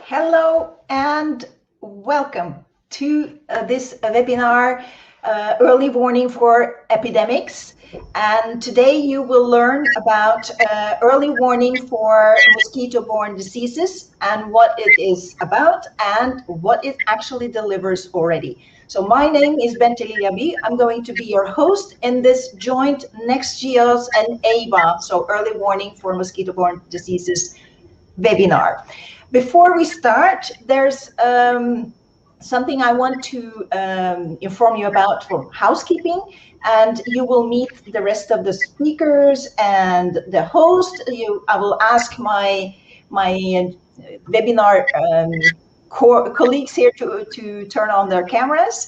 Hello and welcome to this webinar, Early Warning for Epidemics. And today you will learn about early warning for mosquito-borne diseases and what it is about and what it actually delivers already. So my name is Bente Yabi. I'm going to be your host in this joint NextGEOSS and EYWA, so Early Warning for Mosquito-Borne Diseases webinar. Before we start, there's something I want to inform you about for housekeeping, and you will meet the rest of the speakers and the host. I will ask my webinar colleagues here to turn on their cameras.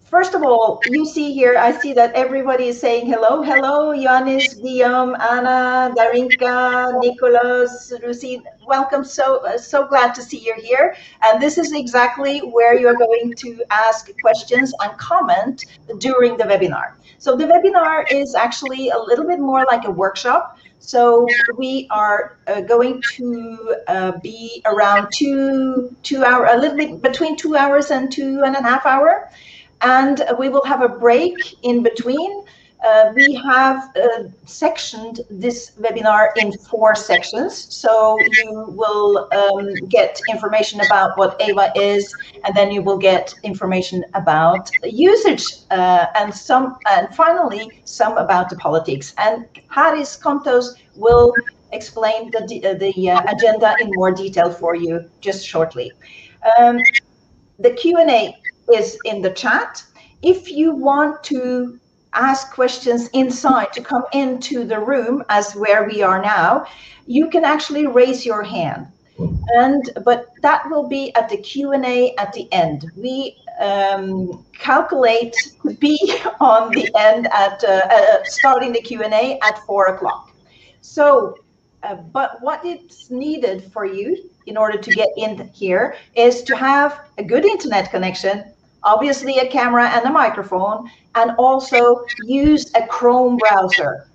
First of all, you see here, I see that everybody is saying hello. Hello, Ioannis, Guillaume, Anna, Darinka, Nikolaos, Lucy. Welcome. So glad to see you here. And this is exactly where you are going to ask questions and comment during the webinar. So the webinar is actually a little bit more like a workshop. So we are going to be around two hours, a little bit between 2 hours and 2.5 hours. And we will have a break in between. We have sectioned this webinar in 4 sections. So you will get information about what EYWA is, and then you will get information about usage, and finally some about the politics. And Haris Kontoes will explain the agenda in more detail for you just shortly. The Q&A is in the chat. If you want to ask questions inside, to come into the room as where we are now, you can actually raise your hand. But that will be at the Q&A at the end. We calculate to be on the end at starting the Q&A at 4 o'clock. So, but what is needed for you in order to get in here is to have a good internet connection, obviously a camera and a microphone, and also use a Chrome browser.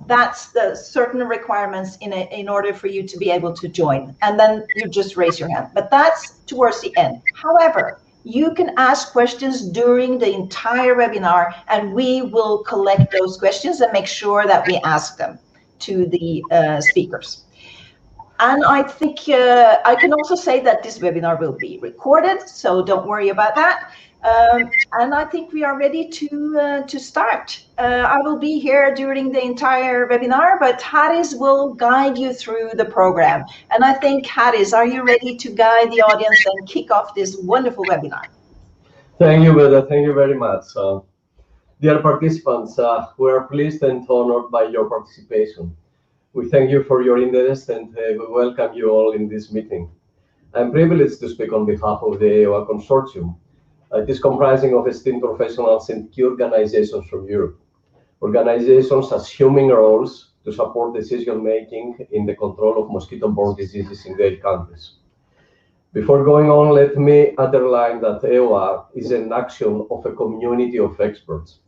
That's the certain requirements in order for you to be able to join. And then you just raise your hand, but that's towards the end. However, you can ask questions during the entire webinar, and we will collect those questions and make sure that we ask them to the speakers. And I think I can also say that this webinar will be recorded, so don't worry about that. And I think we are ready to start. I will be here during the entire webinar, but Haris will guide you through the program. And I think, Haris, are you ready to guide the audience and kick off this wonderful webinar? Thank you, Beda. Thank you very much. Dear participants, we are pleased and honored by your participation. We thank you for your interest and we welcome you all in this meeting. I'm privileged to speak on behalf of the EYWA Consortium. It is comprising of esteemed professionals and key organizations from Europe. Organizations assuming roles to support decision-making in the control of mosquito-borne diseases in their countries. Before going on, let me underline that EYWA is an action of a community of experts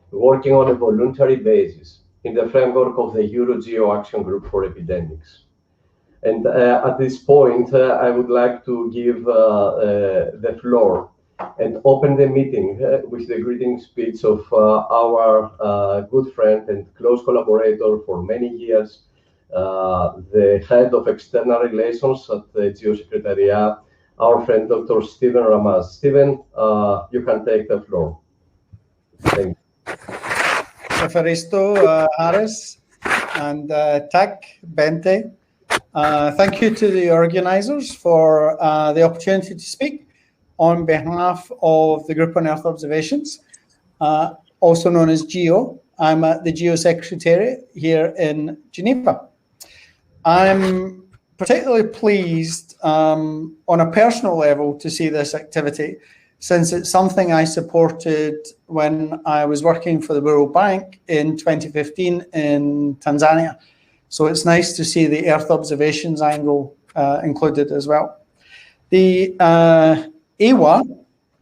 working on a voluntary basis in the framework of the NextGEOSS Action Group for Epidemics. And at this point, I would like to give the floor and open the meeting with the greeting speech of our good friend and close collaborator for many years, the head of external relations at the Geosecretariat, our friend Dr. Steven Ramage. Steven, you can take the floor. Thank you. Evaristo, Haris, and Tak, Bente. Thank you to the organizers for the opportunity to speak on behalf of the Group on Earth Observations, also known as GEO. I'm at the GEO Secretariat here in Geneva. I'm particularly pleased on a personal level to see this activity, since it's something I supported when I was working for the World Bank in 2015 in Tanzania. So it's nice to see the Earth observations angle included as well. The EYWA,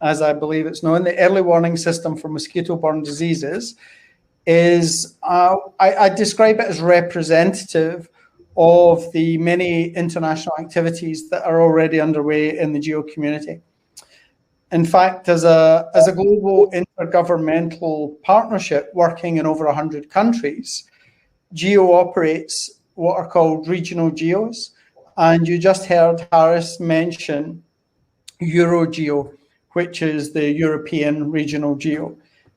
as I believe it's known, the Early Warning System for Mosquito-Borne Diseases, is, I describe it as representative of the many international activities that are already underway in the GEO community. In fact, as a global intergovernmental partnership working in over 100 countries, GEO operates what are called regional GEOs. And you just heard Haris mention EuroGeo, which is the European regional GEO.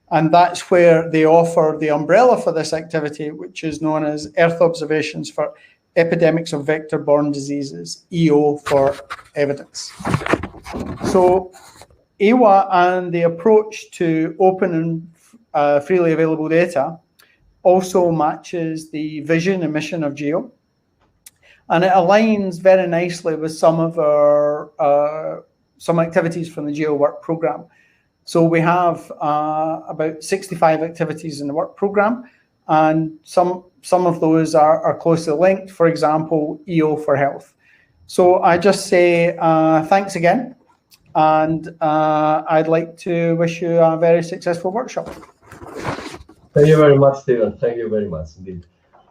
And that's where they offer the umbrella for this activity, which is known as Earth Observations for Epidemics of Vector-Borne Diseases, EO for evidence. So EYWA and the approach to open and freely available data also matches the vision and mission of GEO. And it aligns very nicely with some of our some activities from the GEO work program. So we have about 65 activities in the work program, and some of those are closely linked, for example, EO for health. So I just say thanks again, and I'd like to wish you a very successful workshop. Thank you very much, Steven. Thank you very much indeed.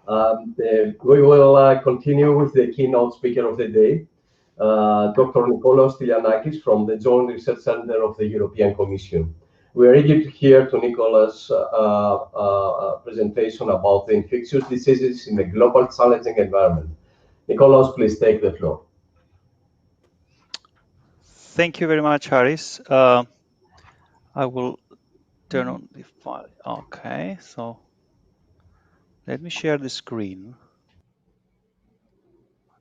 We will continue with the keynote speaker of the day, Dr. Nikolaos Stilianakis from the Joint Research Center of the European Commission. We are eager to hear to Nikolaos' presentation about the infectious diseases in a global challenging environment. Nikolaos, please take the floor. Thank you very much, Haris. I will turn on the file. Okay, so let me share the screen.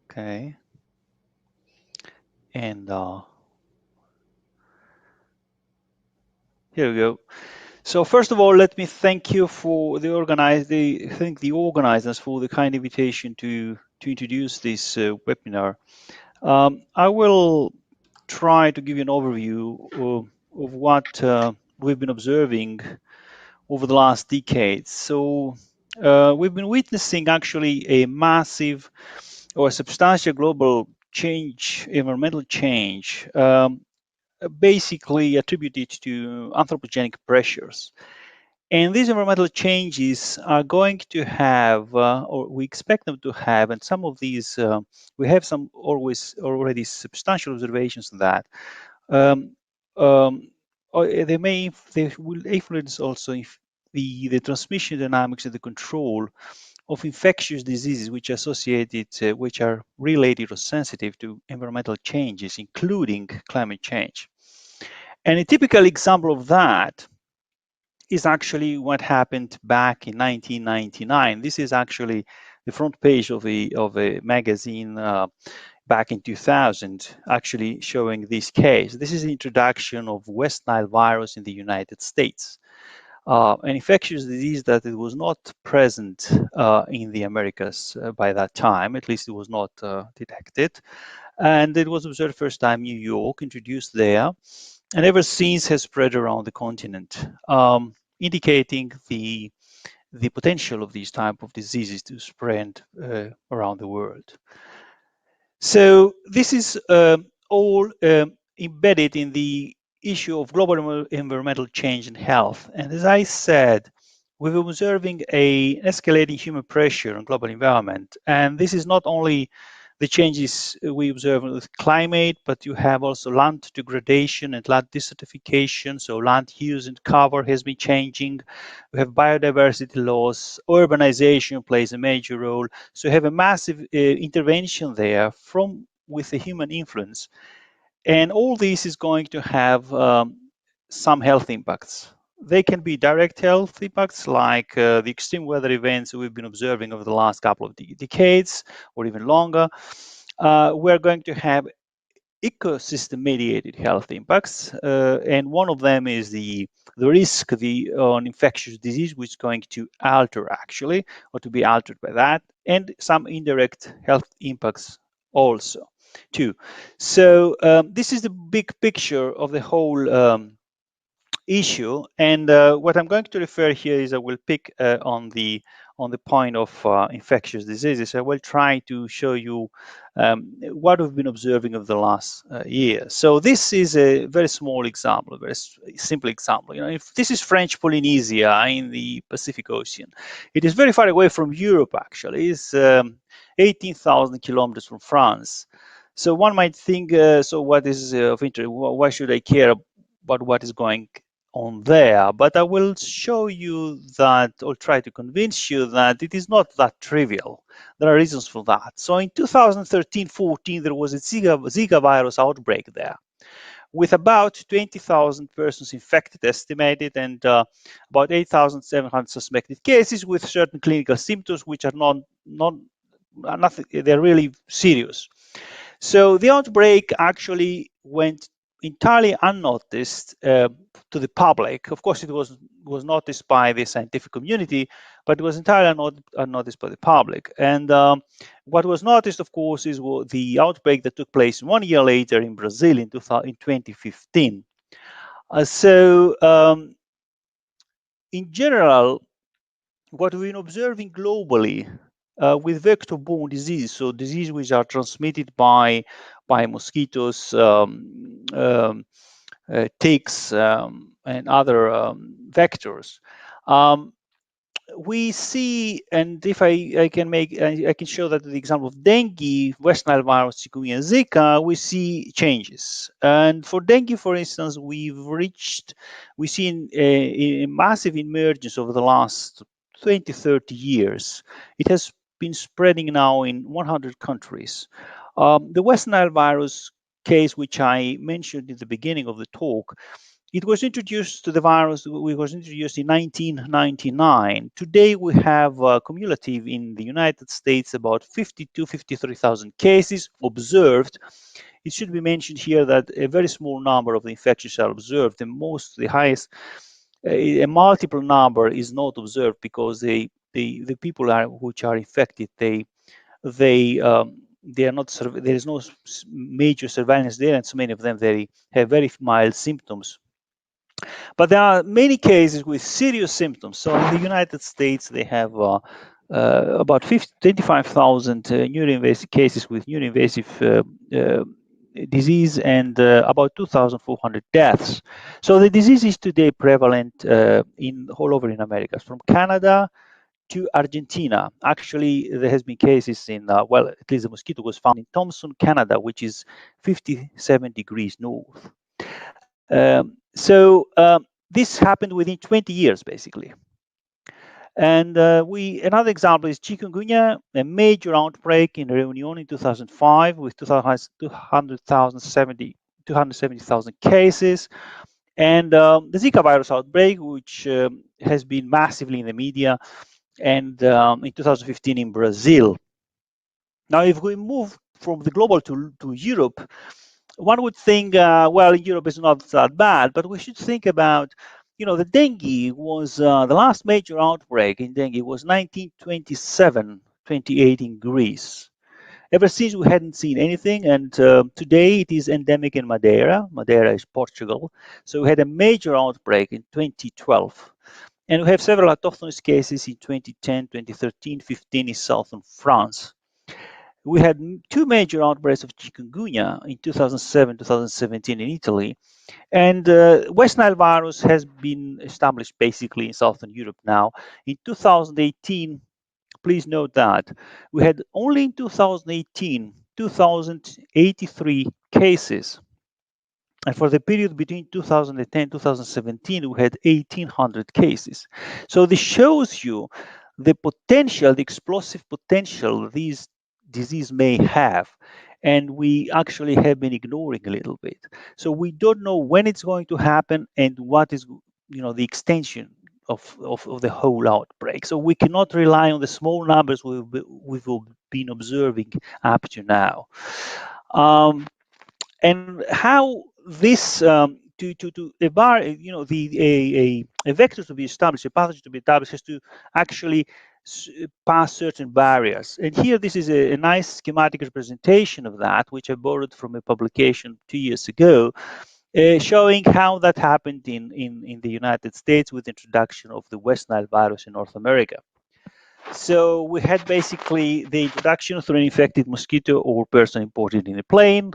Okay. And here we go. So first of all, let me thank you for the organizers for the kind invitation to introduce this webinar. I will try to give you an overview of what we've been observing over the last decades. So we've been witnessing actually a massive or substantial global change, environmental change, basically attributed to anthropogenic pressures. And these environmental changes are going to have, or we expect them to have, and some of these, we have some already substantial observations on that. They will influence also the transmission dynamics and the control of infectious diseases which are related or sensitive to environmental changes, including climate change. And a typical example of that is actually what happened back in 1999. This is actually the front page of a magazine back in 2000, actually showing this case. This is the introduction of West Nile virus in the United States. An infectious disease that it was not present in the Americas by that time, at least it was not detected. And it was observed first time in New York, introduced there, and ever since has spread around the continent, indicating the potential of these type of diseases to spread around the world. So this is all embedded in the issue of global environmental change and health. And as I said, we're observing an escalating human pressure on global environment. And this is not only the changes we observe with climate, but you have also land degradation and land desertification. So land use and cover has been changing. We have biodiversity loss. Urbanization plays a major role. So you have a massive intervention there with the human influence. And all this is going to have some health impacts. They can be direct health impacts, like the extreme weather events we've been observing over the last couple of decades or even longer. We're going to have ecosystem-mediated health impacts, and one of them is the risk on infectious disease, which is going to alter actually, or to be altered by that, and some indirect health impacts also, too. So this is the big picture of the whole issue, and what I'm going to refer here is I will pick on the point of infectious diseases. I will try to show you what we've been observing over the last year. So this is a very small example, a very simple example. You know, if this is French Polynesia in the Pacific Ocean, it is very far away from Europe. Actually, it's 18,000 kilometers from France. So one might think, so what is of interest? Why should I care about what is going on there? But I will show you that, or try to convince you that it is not that trivial. There are reasons for that. So in 2013-14, there was a Zika virus outbreak there, with about 20,000 persons infected, estimated, and about 8,700 suspected cases with certain clinical symptoms which are nothing, they're really serious. So the outbreak actually went entirely unnoticed to the public. Of course, it was noticed by the scientific community, but it was entirely unnoticed by the public. And what was noticed, of course, is the outbreak that took place 1 year later in Brazil in 2015. In general, what we've been observing globally with vector-borne disease, so disease which are transmitted by mosquitoes, ticks, and other vectors, we see, and if I can show that the example of dengue, West Nile virus, chikungunya, Zika, we see changes. And for dengue, for instance, we've seen a massive emergence over the last 20, 30 years. It has been spreading now in 100 countries. The West Nile virus case, which I mentioned in the beginning of the talk, it was introduced to the virus, it was introduced in 1999. Today, we have cumulative in the United States about 53,000 cases observed. It should be mentioned here that a very small number of the infections are observed. The highest, a multiple number is not observed because the people which are infected, they are not, there is no major surveillance there, and so many of them, they have very mild symptoms. But there are many cases with serious symptoms. So in the United States, they have about 25,000 neuroinvasive cases with neuroinvasive disease, and about 2,400 deaths. So the disease is today prevalent all over in America, from Canada to Argentina. Actually, there has been cases in, well, at least the mosquito was found in Thompson, Canada, which is 57 degrees north. This happened within 20 years, basically. And another example is chikungunya, a major outbreak in Reunion in 2005 with 270,000 cases. And the Zika virus outbreak, which has been massively in the media, and in 2015 in Brazil. Now, if we move from the global to Europe, one would think, well, Europe is not that bad, but we should think about, the dengue was the last major outbreak in dengue was 1927-28 in Greece. Ever since we hadn't seen anything, and today it is endemic in Madeira. Madeira is Portugal. So we had a major outbreak in 2012. And we have several autochthonous cases in 2010, 2013, 15 in southern France. We had two major outbreaks of chikungunya in 2007, 2017 in Italy. And West Nile virus has been established basically in southern Europe now. In 2018, please note that we had only in 2018 2,083 cases. And for the period between 2010 and 2017, we had 1,800 cases. So this shows you the potential, the explosive potential these disease may have. And we actually have been ignoring a little bit. So we don't know when it's going to happen and what is, the extension of the whole outbreak. So we cannot rely on the small numbers we've been observing up to now. And how this to a bar, a vector to be established, a pathogen to be established, has to actually pass certain barriers. And here, this is a nice schematic representation of that, which I borrowed from a publication 2 years ago, showing how that happened in the United States with the introduction of the West Nile virus in North America. So we had basically the introduction through an infected mosquito or person imported in a plane.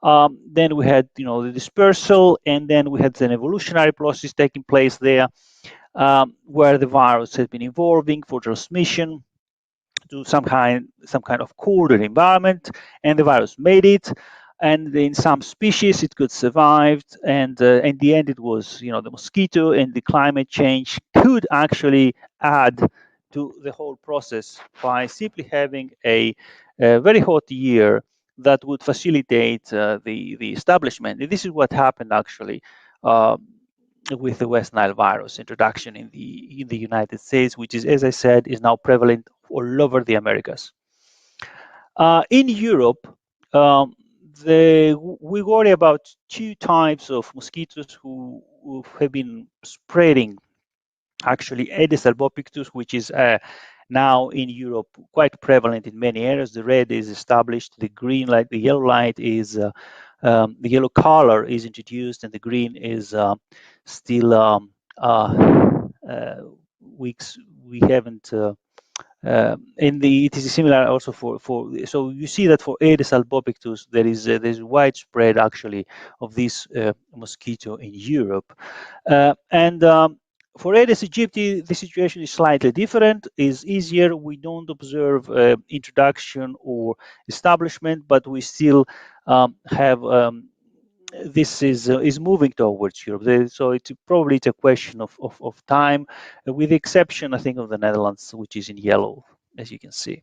Then we had, the dispersal, and then we had an evolutionary process taking place there, where the virus had been evolving for transmission to some kind of colder environment, and the virus made it. And in some species, it could survive. And in the end, it was, the mosquito, and the climate change could actually add to the whole process by simply having a very hot year that would facilitate the establishment. And this is what happened actually with the West Nile virus introduction in the United States, which is, as I said, is now prevalent all over the Americas. In Europe, we worry about two types of mosquitoes who have been spreading. Actually, Aedes albopictus, which is now in Europe quite prevalent in many areas. The red is established, the green light, the yellow light is, the yellow color is introduced, and the green is still we haven't. It is similar also for so you see that for Aedes albopictus there's widespread actually of this mosquito in Europe, and for Aedes aegypti the situation is slightly different. Is easier. We don't observe introduction or establishment, but we still have. This is moving towards Europe, so it's probably a question of time, with the exception, I think, of the Netherlands, which is in yellow, as you can see.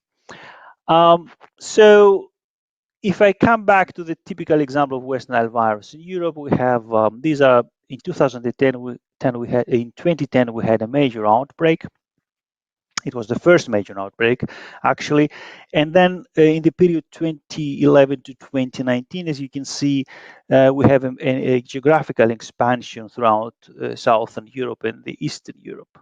So if I come back to the typical example of West Nile virus in Europe, we have these are in 2010. In 2010 we had a major outbreak. It was the first major outbreak, actually. And then in the period 2011 to 2019, as you can see, we have a geographical expansion throughout Southern Europe and the Eastern Europe.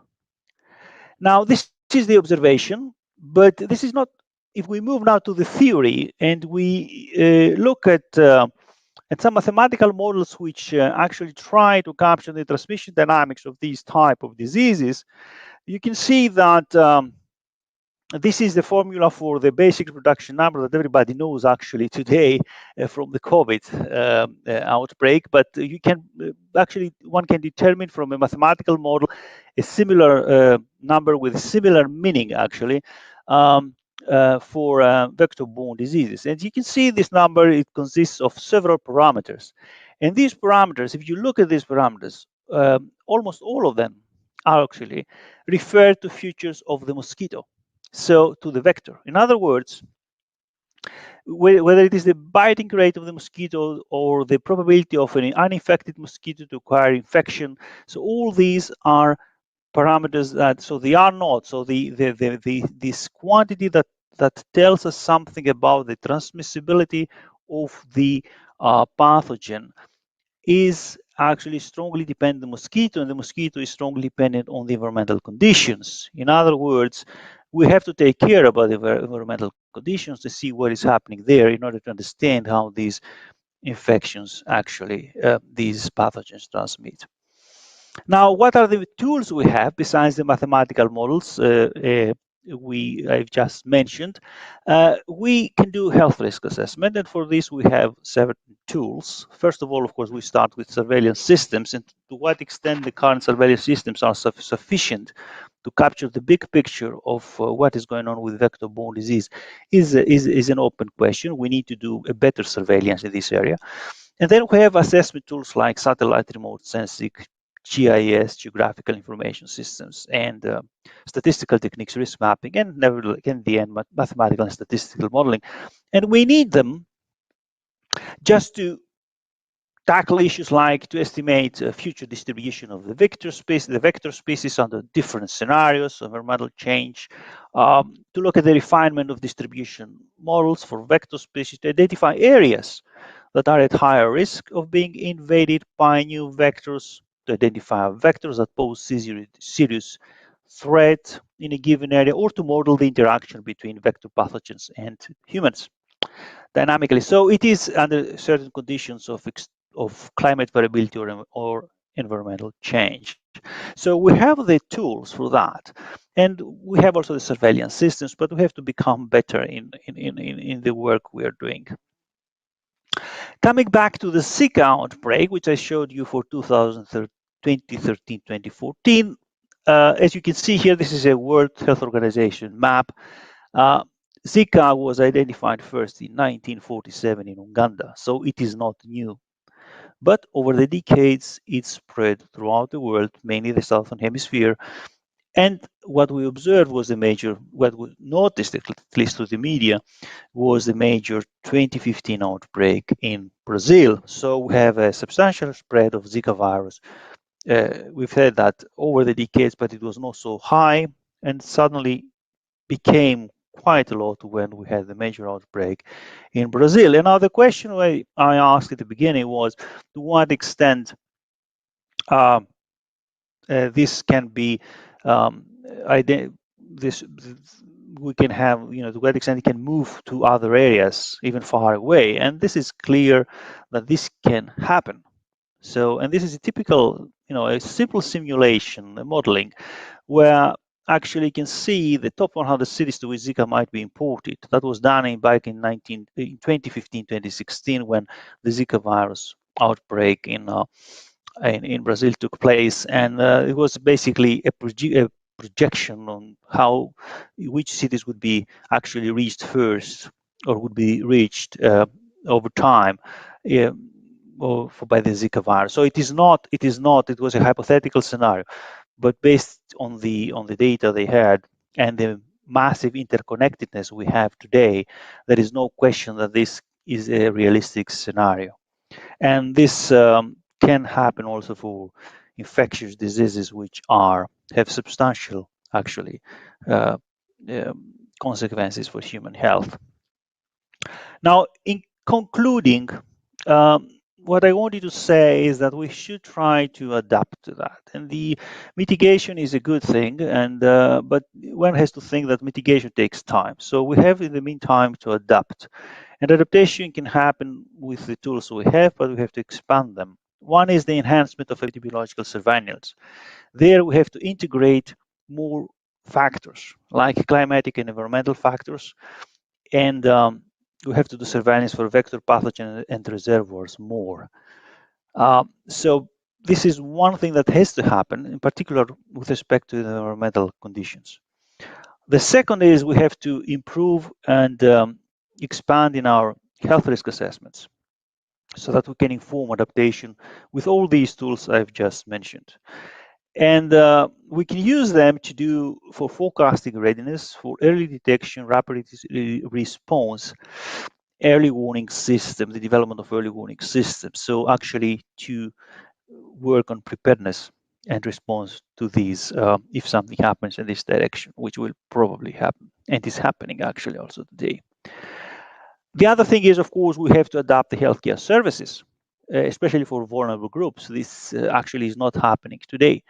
Now, this is the observation, but this is not, if we move now to the theory and we look at some mathematical models which actually try to capture the transmission dynamics of these type of diseases, you can see that this is the formula for the basic reproduction number that everybody knows actually today from the COVID outbreak. But you can actually, one can determine from a mathematical model a similar number with similar meaning actually for vector-borne diseases. And you can see this number, it consists of several parameters. And these parameters, if you look at these parameters, almost all of them actually refer to features of the mosquito, so to the vector. In other words, whether it is the biting rate of the mosquito or the probability of an uninfected mosquito to acquire infection. So all these are parameters that, so they are not, so this quantity that tells us something about the transmissibility of the pathogen is actually strongly dependent on the mosquito, and the mosquito is strongly dependent on the environmental conditions. In other words, we have to take care about the environmental conditions to see what is happening there in order to understand how these infections actually, these pathogens transmit. Now, what are the tools we have besides the mathematical models I've just mentioned? We can do health risk assessment, and for this we have several tools. First of all, of course, we start with surveillance systems, and to what extent the current surveillance systems are sufficient to capture the big picture of what is going on with vector-borne disease is an open question. We need to do a better surveillance in this area. And then we have assessment tools like satellite remote sensing, GIS, geographical information systems, and statistical techniques, risk mapping, and nevertheless, in the end, mathematical and statistical modeling. And we need them just to tackle issues like to estimate future distribution of the vector species under different scenarios, environmental change, to look at the refinement of distribution models for vector species, to identify areas that are at higher risk of being invaded by new vectors, to identify vectors that pose serious threat in a given area, or to model the interaction between vector pathogens and humans dynamically. So it is under certain conditions of climate variability or environmental change. So we have the tools for that. And we have also the surveillance systems, but we have to become better in the work we are doing. Coming back to the Zika outbreak, which I showed you for 2013-2014, as you can see here, this is a World Health Organization map. Zika was identified first in 1947 in Uganda, so it is not new. But over the decades, it spread throughout the world, mainly the Southern Hemisphere. And what we observed was what we noticed, at least through the media, was the major 2015 outbreak in Brazil. So we have a substantial spread of Zika virus. We've had that over the decades, but it was not so high, and suddenly became quite a lot when we had the major outbreak in Brazil. And now the question I asked at the beginning was, to what extent this can be we can have, to what extent it can move to other areas even far away, and this is clear that this can happen. So, and this is a typical, a simple simulation, a modeling, where actually you can see the top 100 cities to which Zika might be imported. That was done back in 2015, 2016, when the Zika virus outbreak in Brazil took place, and it was basically a projection on which cities would be actually reached first, or would be reached over time by the Zika virus. So it was a hypothetical scenario, but based on the data they had and the massive interconnectedness we have today, there is no question that this is a realistic scenario. And this can happen also for infectious diseases which have substantial, actually, consequences for human health. Now, in concluding, what I wanted to say is that we should try to adapt to that. And the mitigation is a good thing, and but one has to think that mitigation takes time. So we have, in the meantime, to adapt. And adaptation can happen with the tools we have, but we have to expand them. One is the enhancement of epidemiological surveillance. There we have to integrate more factors, like climatic and environmental factors, and we have to do surveillance for vector pathogen and reservoirs more. So this is one thing that has to happen, in particular with respect to the environmental conditions. The second is we have to improve and expand in our health risk assessments so that we can inform adaptation with all these tools I've just mentioned. And we can use them to do for forecasting readiness, for early detection, rapid response, early warning system, the development of early warning systems. So actually to work on preparedness and response to these if something happens in this direction, which will probably happen and is happening actually also today. The other thing is, of course, we have to adapt the healthcare services, especially for vulnerable groups. This actually is not happening today.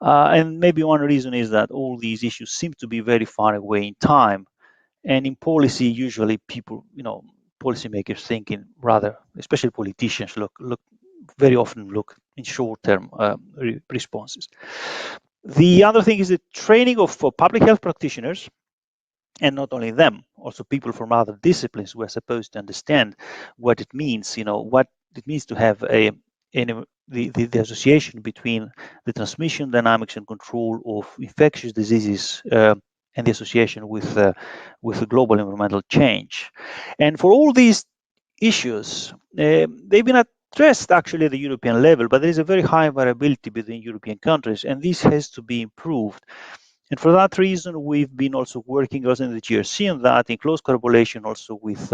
And maybe one reason is that all these issues seem to be very far away in time. And in policy, usually people, policymakers thinking rather, especially politicians, very often look in short-term responses. The other thing is the training of public health practitioners, and not only them, also people from other disciplines who are supposed to understand what it means, what it means to have the association between the transmission dynamics and control of infectious diseases and the association with the global environmental change. And for all these issues, they've been addressed actually at the European level, but there is a very high variability between European countries, and this has to be improved. And for that reason, we've been also working also in the GRC on that, in close collaboration also with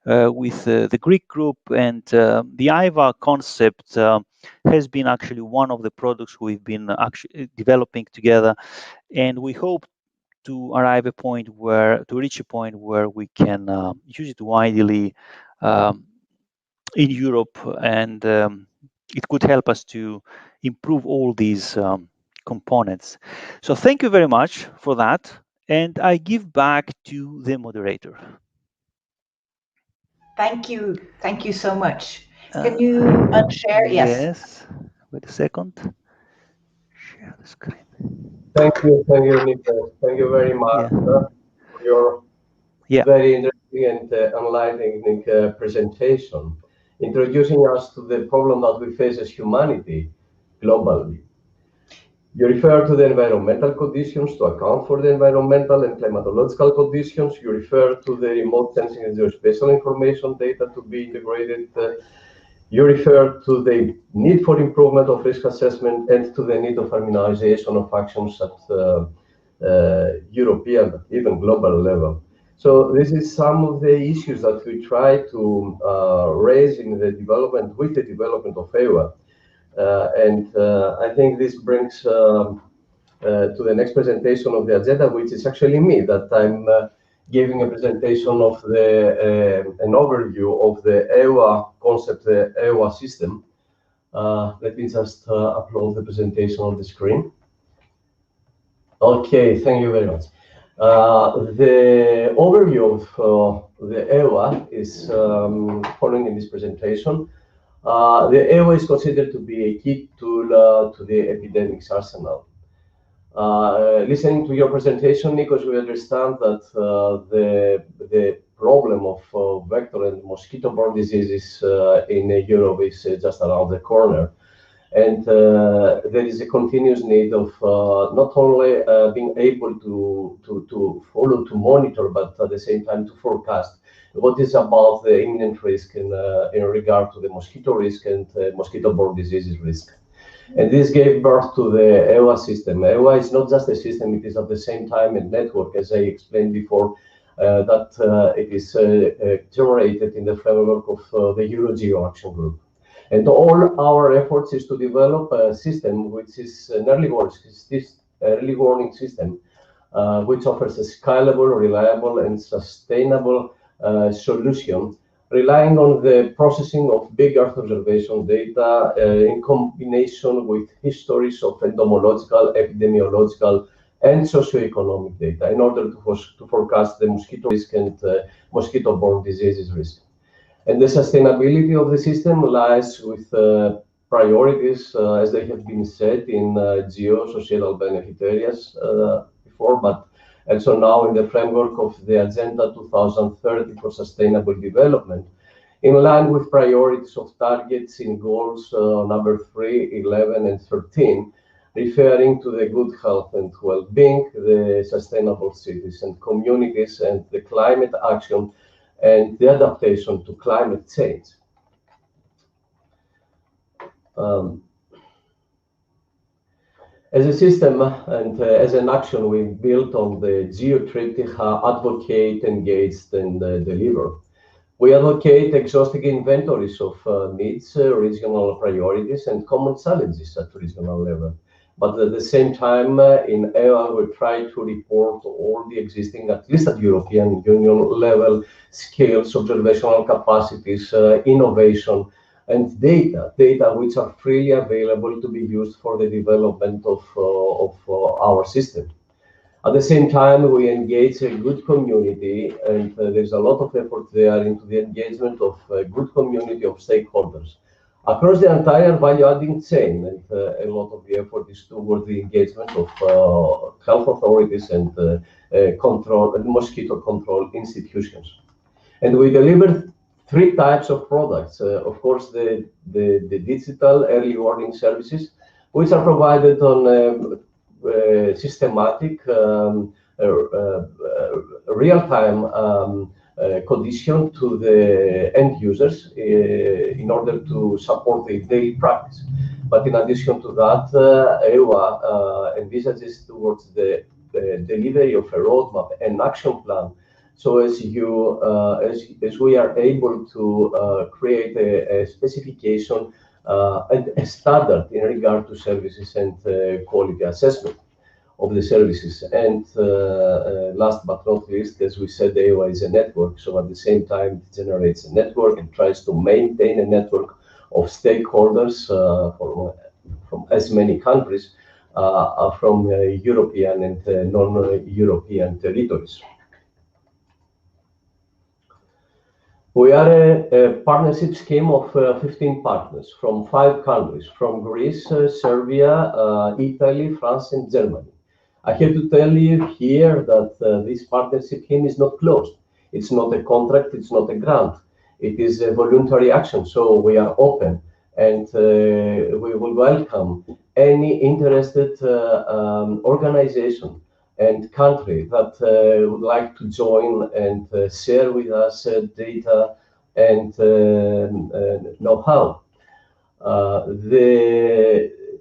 the Greek group, and the EYWA concept has been actually one of the products we've been actually developing together, and we hope to reach a point where we can use it widely in Europe, and it could help us to improve all these components. So thank you very much for that, and I give back to the moderator. Thank you so much. Can you unshare? Yes. Wait a second. Share the screen. Thank you, Nikolaos. Thank you very much for your very interesting and enlightening presentation, introducing us to the problem that we face as humanity globally. You refer to the environmental conditions to account for the environmental and climatological conditions. You refer to the remote sensing and geospatial information data to be integrated. You refer to the need for improvement of risk assessment and to the need of harmonization of actions at European, even global level. So this is some of the issues that we try to raise in the development, with the development of EYWA. And I think this brings to the next presentation of the agenda, which is actually me, that I'm giving a presentation of an overview of the EYWA concept, the EYWA system. Let me just upload the presentation on the screen. Okay, thank you very much. The overview of the EYWA is following in this presentation. The EYWA is considered to be a key tool to the epidemics arsenal. Listening to your presentation, Nikos, we understand that the problem of vector and mosquito-borne diseases in Europe is just around the corner. And there is a continuous need of not only being able to follow, to monitor, but at the same time to forecast what is about the imminent risk in regard to the mosquito risk and mosquito-borne diseases risk. And this gave birth to the EYWA system. EYWA is not just a system, it is at the same time a network, as I explained before, that it is generated in the framework of the EuroGeo Action Group. And all our efforts is to develop a system which is an early warning system, which offers a scalable, reliable, and sustainable solution, relying on the processing of big Earth observation data in combination with histories of entomological, epidemiological, and socioeconomic data in order to forecast the mosquito risk and mosquito-borne diseases risk. And the sustainability of the system lies with priorities, as they have been set in geo-societal benefit areas before, but also now in the framework of the Agenda 2030 for Sustainable Development, in line with priorities of targets in goals number 3, 11, and 13, referring to the good health and well-being, the sustainable cities and communities, and the climate action and the adaptation to climate change. As a system and as an action, we built on the geo-triptych advocate, engage, and deliver. We advocate exhaustive inventories of needs, regional priorities, and common challenges at regional level. But at the same time, in EYWA, we try to report all the existing, at least at European Union level, skills, observational capacities, innovation, and data which are freely available to be used for the development of our system. At the same time, we engage a good community, and there's a lot of effort there into the engagement of a good community of stakeholders across the entire value-adding chain, and a lot of the effort is toward the engagement of health authorities and control and mosquito control institutions. And we delivered 3 types of products. Of course, the digital early warning services, which are provided on systematic, real-time condition to the end users in order to support the daily practice. But in addition to that, EYWA envisages towards the delivery of a roadmap and action plan. So as we are able to create a specification and a standard in regard to services and quality assessment of the services. And last but not least, as we said, EYWA is a network. So at the same time, it generates a network and tries to maintain a network of stakeholders from as many countries from European and non-European territories. We are a partnership scheme of 15 partners from 5 countries, from Greece, Serbia, Italy, France, and Germany. I have to tell you here that this partnership scheme is not closed. It's not a contract, it's not a grant. It is a voluntary action, so we are open, and we will welcome any interested organization and country that would like to join and share with us data and know-how.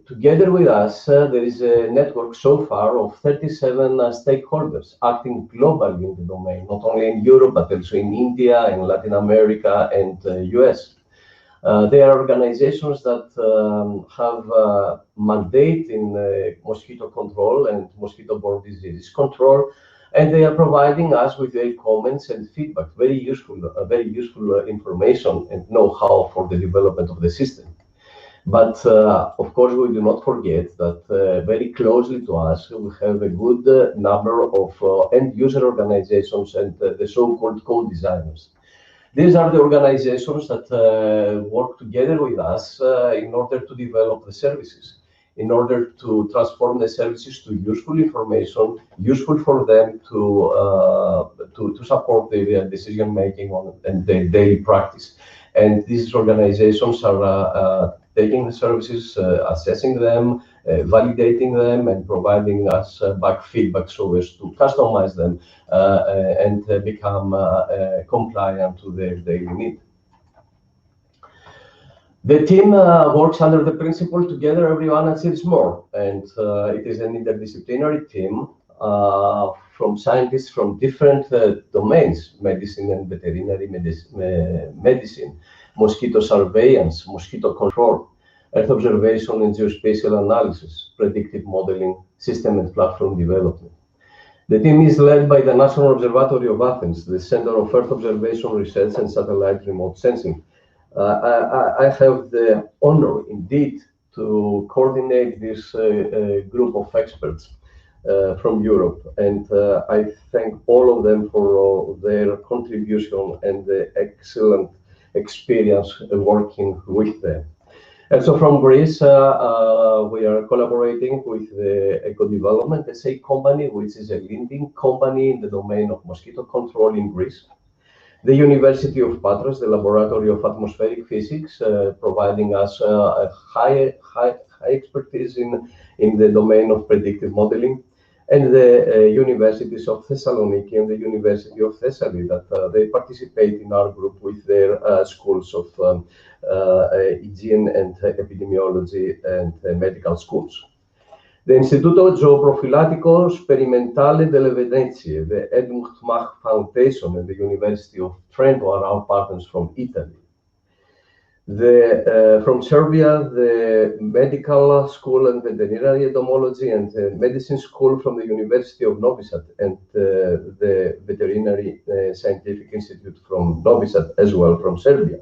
Together with us, there is a network so far of 37 stakeholders acting globally in the domain, not only in Europe, but also in India, in Latin America, and US. They are organizations that have a mandate in mosquito control and mosquito-borne disease control, and they are providing us with their comments and feedback, very useful information and know-how for the development of the system. But of course, we do not forget that very closely to us, we have a good number of end-user organizations and the so-called co-designers. These are the organizations that work together with us in order to develop the services, in order to transform the services to useful information, useful for them to support their decision making and their daily practice. And these organizations are taking the services, assessing them, validating them, and providing us back feedback so as to customize them and become compliant to their daily need. The team works under the principle together everyone achieves more, and it is an interdisciplinary team from scientists from different domains, medicine and veterinary medicine, mosquito surveillance, mosquito control, Earth observation and geospatial analysis, predictive modeling, system and platform development. The team is led by the National Observatory of Athens, the Center of Earth Observation Research and Satellite Remote Sensing. I have the honor indeed to coordinate this group of experts from Europe, and I thank all of them for their contribution and the excellent experience working with them. And so from Greece, we are collaborating with the Eco Development SA company, which is a leading company in the domain of mosquito control in Greece. The University of Patras, the Laboratory of Atmospheric Physics, providing us a high expertise in the domain of predictive modeling, and the Universities of Thessaloniki and the University of Thessaly, that they participate in our group with their schools of hygiene and epidemiology and medical schools. The Istituto Zooprofilattico Sperimentale delle Venezie, the Edmund Mach Foundation, and the University of Trento are our partners from Italy. From Serbia, the Medical School and Veterinary Entomology and the Medicine School from the University of Novi Sad and the Veterinary Scientific Institute from Novi Sad as well from Serbia.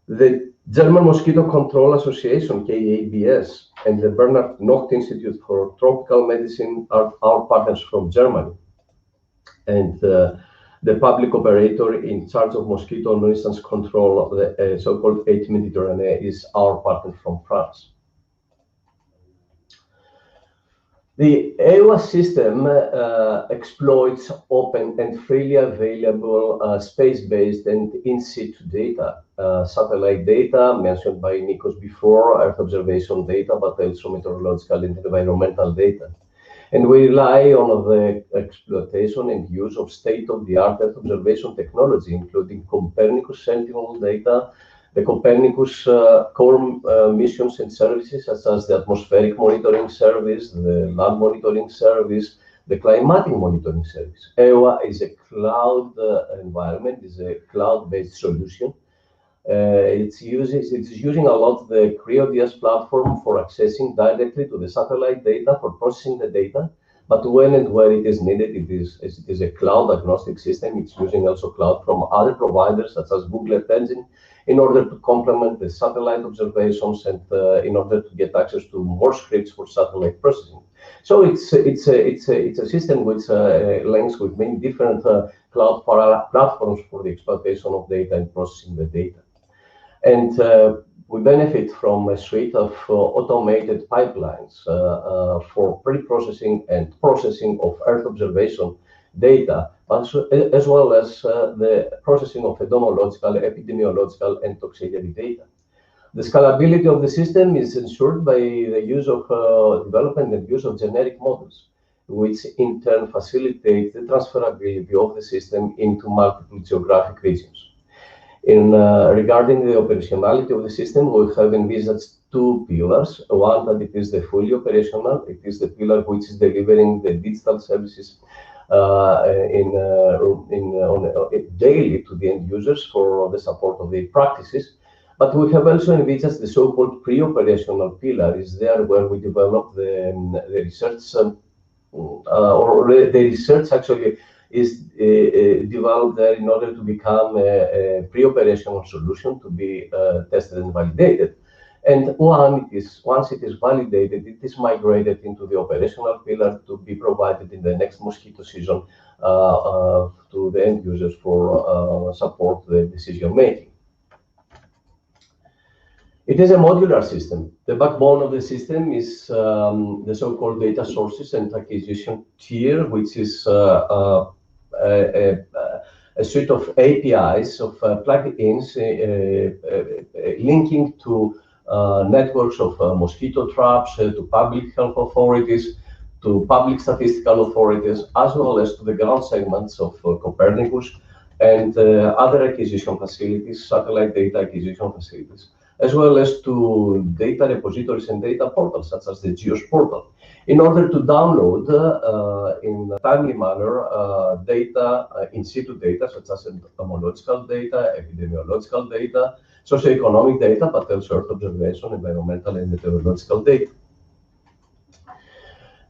The German Mosquito Control Association, KABS, and the Bernhard Nocht Institute for Tropical Medicine are our partners from Germany. And the public operator in charge of mosquito nuisance control, the so-called Eight Mediterranee, is our partner from France. The EYWA system exploits open and freely available space-based and in-situ data, satellite data mentioned by Nikos before, Earth observation data, but also meteorological and environmental data. And we rely on the exploitation and use of state-of-the-art Earth observation technology, including Copernicus Sentinel data, the Copernicus core missions and services, such as the atmospheric monitoring service, the land monitoring service, the climatic monitoring service. EYWA is a cloud environment, is a cloud-based solution. It's using a lot the CryoDS platform for accessing directly to the satellite data, for processing the data. But when and where it is needed, it is a cloud agnostic system. It's using also cloud from other providers, such as Google Earth Engine, in order to complement the satellite observations and in order to get access to more scripts for satellite processing. So it's a system which links with many different cloud platforms for the exploitation of data and processing the data. And we benefit from a suite of automated pipelines for pre-processing and processing of Earth observation data, as well as the processing of entomological, epidemiological, and toxicity data. The scalability of the system is ensured by the use of development and use of generic models, which in turn facilitate the transferability of the system into multiple geographic regions. Regarding the operationality of the system, we have envisaged two pillars. One, that it is the fully operational. It is the pillar which is delivering the digital services daily to the end users for the support of their practices. But we have also envisaged the so-called pre-operational pillar is there where we develop the research, or the research actually is developed there in order to become a pre-operational solution to be tested and validated. And once it is validated, it is migrated into the operational pillar to be provided in the next mosquito season to the end users for support the decision making. It is a modular system. The backbone of the system is the so-called data sources and acquisition tier, which is a suite of APIs, of plugins linking to networks of mosquito traps, to public health authorities, to public statistical authorities, as well as to the ground segments of Copernicus and other acquisition facilities, satellite data acquisition facilities, as well as to data repositories and data portals, such as the GEOSS portal, in order to download in a timely manner data, in situ data, such as entomological data, epidemiological data, socioeconomic data, but also Earth observation, environmental and meteorological data.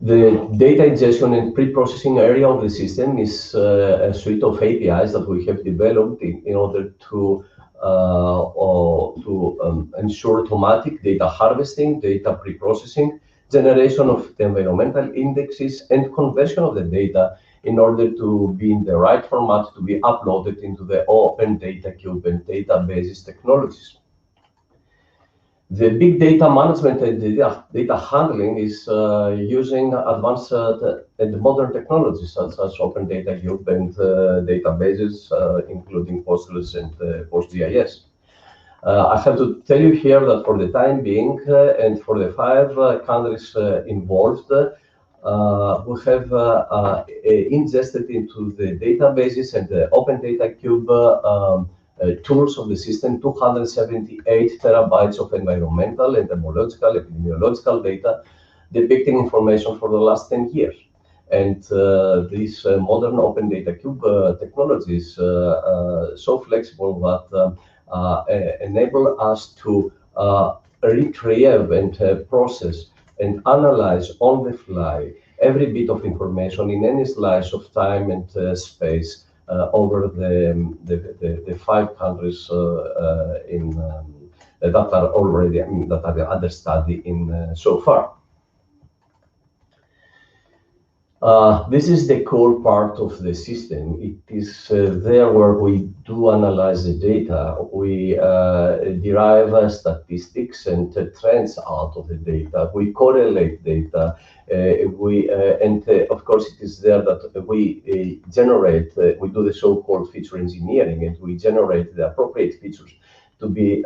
The data ingestion and pre-processing area of the system is a suite of APIs that we have developed in order to ensure automatic data harvesting, data pre-processing, generation of the environmental indexes, and conversion of the data in order to be in the right format to be uploaded into the open data cube and databases technologies. The big data management and data handling is using advanced and modern technologies such as open data cube and databases, including Postgres and PostGIS. I have to tell you here that for the time being, and for the 5 countries involved, we have ingested into the databases and the open data cube tools of the system 278 terabytes of environmental, entomological, epidemiological data, depicting information for the last 10 years. And this modern open data cube technology is so flexible that enable us to retrieve and process and analyze on the fly every bit of information in any slice of time and space over the 5 countries that are already, that are under study in so far. This is the core part of the system. It is there where we do analyze the data. We derive statistics and trends out of the data. We correlate data. And of course, it is there that we generate, we do the so-called feature engineering, and we generate the appropriate features to be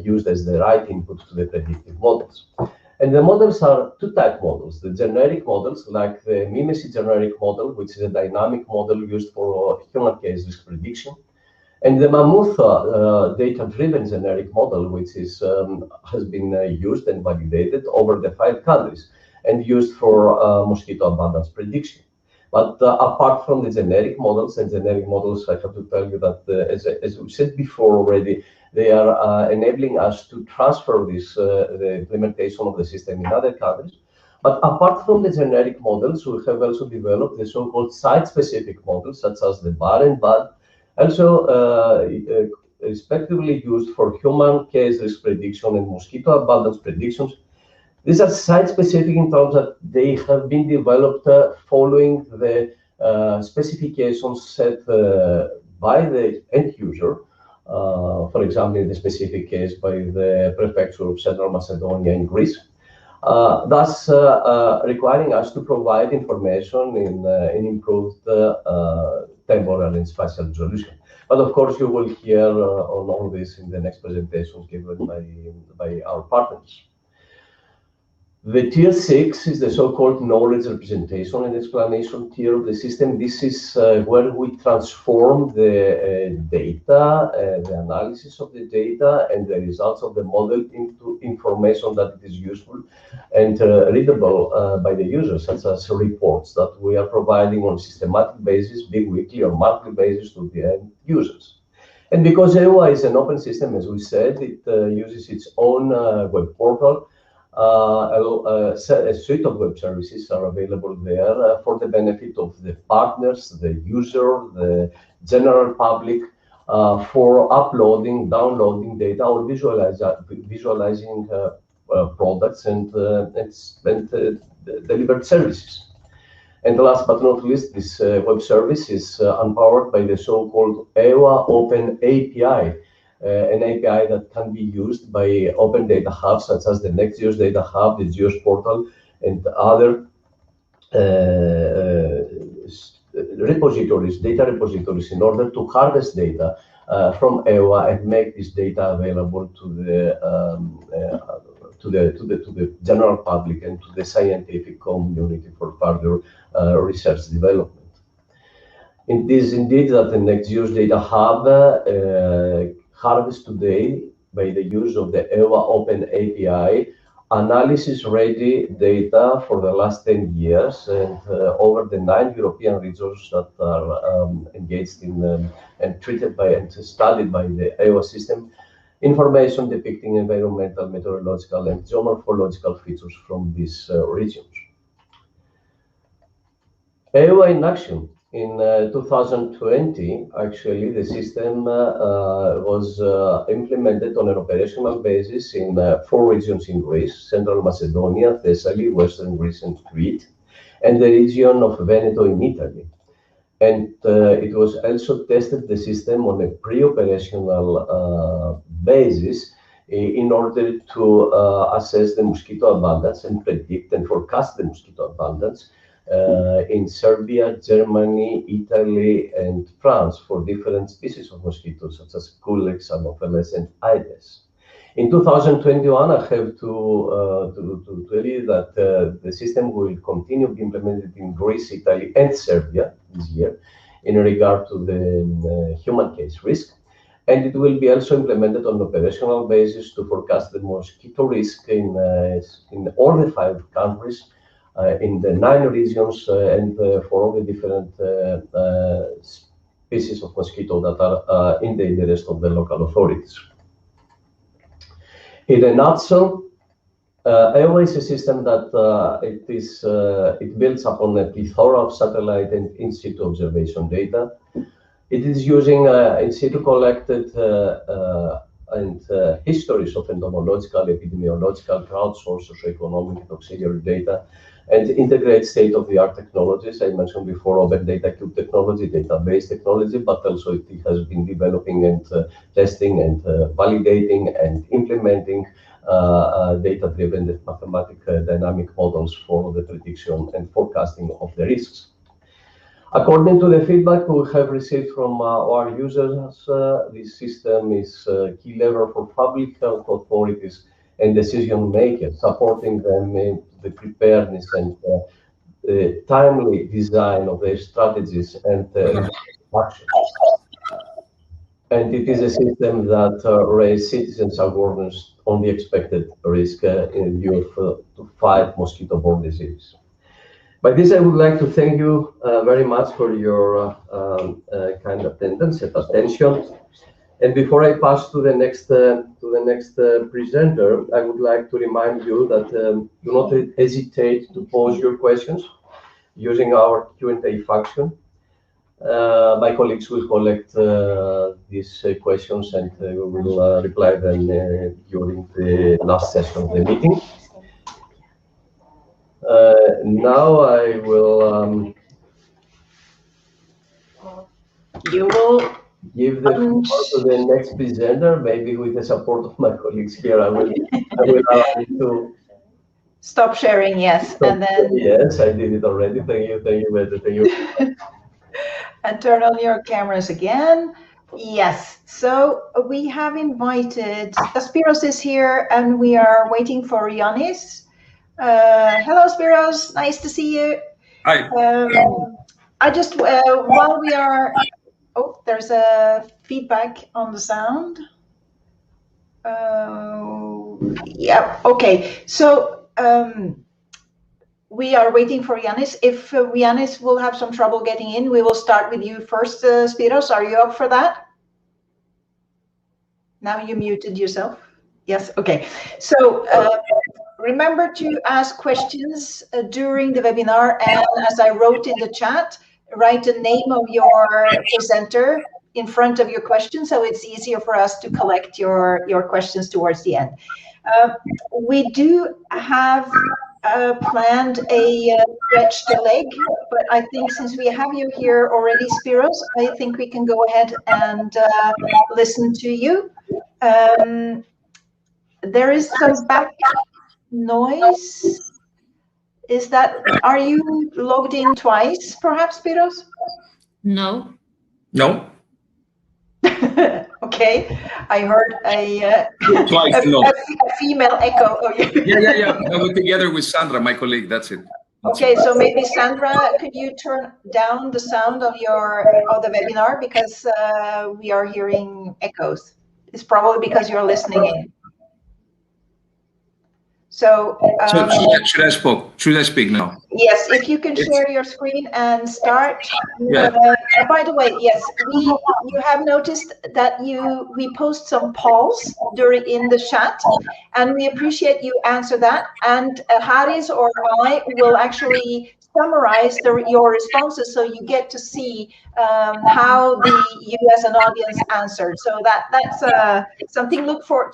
used as the right input to the predictive models. And the models are two-type models. The generic models, like the Mimesis generic model, which is a dynamic model used for human case risk prediction, and the Mammoth data-driven generic model, which is has been used and validated over the 5 countries and used for mosquito abundance prediction. But apart from the generic models, and generic models, I have to tell you that, as we said before already, they are enabling us to transfer this, the implementation of the system in other countries. But apart from the generic models, we have also developed the so-called site-specific models, such as the BAR and BAD, also respectively used for human case risk prediction and mosquito abundance predictions. These are site-specific in terms that they have been developed following the specifications set by the end user. For example, in the specific case by the prefecture of Central Macedonia in Greece, thus requiring us to provide information in improved temporal and spatial resolution. But of course, you will hear on all this in the next presentations given by our partners. The tier 6 is the so-called knowledge representation and explanation tier of the system. This is where we transform the data, the analysis of the data and the results of the model into information that is useful and readable by the users, such as reports that we are providing on a systematic basis, weekly or monthly basis to the end users. And because EYWA is an open system, as we said, it uses its own web portal. A suite of web services are available there for the benefit of the partners, the user, the general public, for uploading, downloading data, or visualizing products and delivered services. And last but not least, this web service is empowered by the so-called EYWA Open API, an API that can be used by open data hubs such as the NextGEOSS data hub, the GEOSS portal, and other repositories, data repositories, in order to harvest data from EYWA and make this data available to the general public and to the scientific community for further research development. It is indeed that the NextGEOSS data hub harvest today, by the use of the EYWA Open API, analysis-ready data for the last 10 years and over the 9 European regions that are engaged in and treated by and studied by the EYWA system, information depicting environmental, meteorological, and geomorphological features from these regions. EYWA Induction. In 2020, actually, the system was implemented on an operational basis in 4 regions in Greece: Central Macedonia, Thessaly, Western Greece, and Crete, and the region of Veneto in Italy. And it was also tested the system on a pre-operational basis in order to assess the mosquito abundance and predict and forecast the mosquito abundance in Serbia, Germany, Italy, and France for different species of mosquitoes, such as Culex, Anopheles, and Aedes. In 2021, I have to tell you that the system will continue to be implemented in Greece, Italy, and Serbia this year in regard to the human case risk. And it will be also implemented on an operational basis to forecast the mosquito risk in all the 5 countries, in the 9 regions, and for all the different species of mosquito that are in the interest of the local authorities. In a nutshell, EYWA is a system that it builds upon a plethora of satellite and in situ observation data. It is using in situ collected histories of entomological, epidemiological, crowdsourced, socioeconomic, and auxiliary data, and integrate state-of-the-art technologies. I mentioned before open data cube technology, database technology, but also it has been developing and testing and validating and implementing data-driven and mathematical dynamic models for the prediction and forecasting of the risks. According to the feedback we have received from our users, this system is a key lever for public health authorities and decision makers, supporting them in the preparedness and the timely design of their strategies and actions. And it is a system that raises citizens' awareness on the expected risk in view of to fight mosquito-borne disease. By this, I would like to thank you very much for your kind attendance and attention. And before I pass to the next presenter, I would like to remind you that do not hesitate to pose your questions using our Q&A function. My colleagues will collect these questions and we will reply them during the last session of the meeting. Now I will you will give the floor to the next presenter. Maybe with the support of my colleagues here, I will allow you to stop sharing. Yes, and then yes, I did it already. Thank you, Beta. Thank you. And turn on your cameras again. Yes, so we have invited, Spiros is here and we are waiting for Ioannis. Hello, Spiros, nice to see you. Hi. I just, while we are, oh, there's a feedback on the sound. Yeah, okay, so we are waiting for Ioannis. If Ioannis will have some trouble getting in, we will start with you first, Spiros. Are you up for that? Now you muted yourself. Yes, okay. So remember to ask questions during the webinar, and as I wrote in the chat, write the name of your presenter in front of your question, so it's easier for us to collect your questions towards the end. We do have planned a stretch the leg, but I think since we have you here already, Spiros, I think we can go ahead and listen to you. There is some back noise. Is that, are you logged in twice, perhaps, Spiros? No. No. Okay, I heard a female echo. Oh, yeah. I was together with Sandra, my colleague. That's it. Okay, so maybe Sandra, could you turn down the sound of the webinar, because we are hearing echoes. It's probably because you're listening in. So should I speak now? Yes, if you can share your screen and start. Yeah. By the way, yes, you have noticed that we post some polls in the chat, and we appreciate you answer that. And Haris or I will actually summarize your responses, so you get to see how you as an audience answered. So that's something to look forward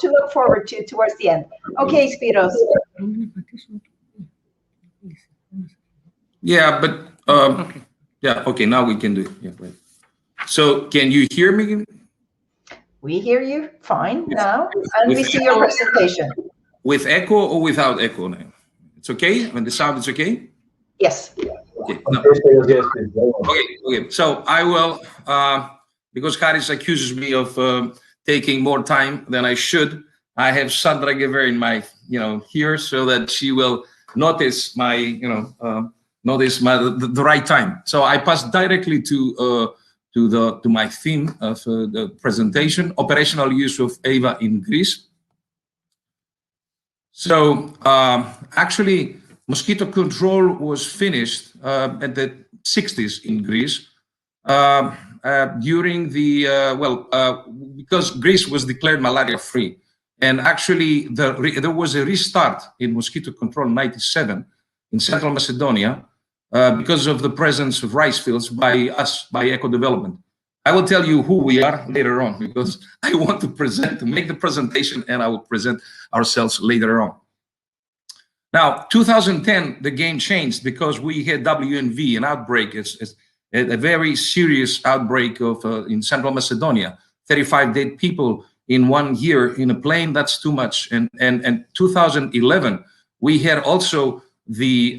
to towards the end. Okay, Spiros. Yeah, but yeah, okay, now we can do it. Yeah, right. So can you hear me? We hear you fine now, and we see your presentation. With echo or without echo now? It's okay? When the sound is okay? Yes. Okay. No. Okay. So I will, because Haris accuses me of taking more time than I should, I have Sandra Gever in my, here, so that she will notice my, the right time. So I pass directly to to my theme of the presentation, operational use of EYWA in Greece. So actually, mosquito control was finished at the 60s in Greece during the, because Greece was declared malaria-free. And actually, there was a restart in mosquito control in '97 in Central Macedonia because of the presence of rice fields by us, by Eco Development. I will tell you who we are later on, because I want to make the presentation, and I will present ourselves later on. Now, 2010, the game changed because we had WNV, an outbreak. It's a very serious outbreak of in Central Macedonia. 35 dead people in 1 year in a plane. That's too much. And 2011, we had also the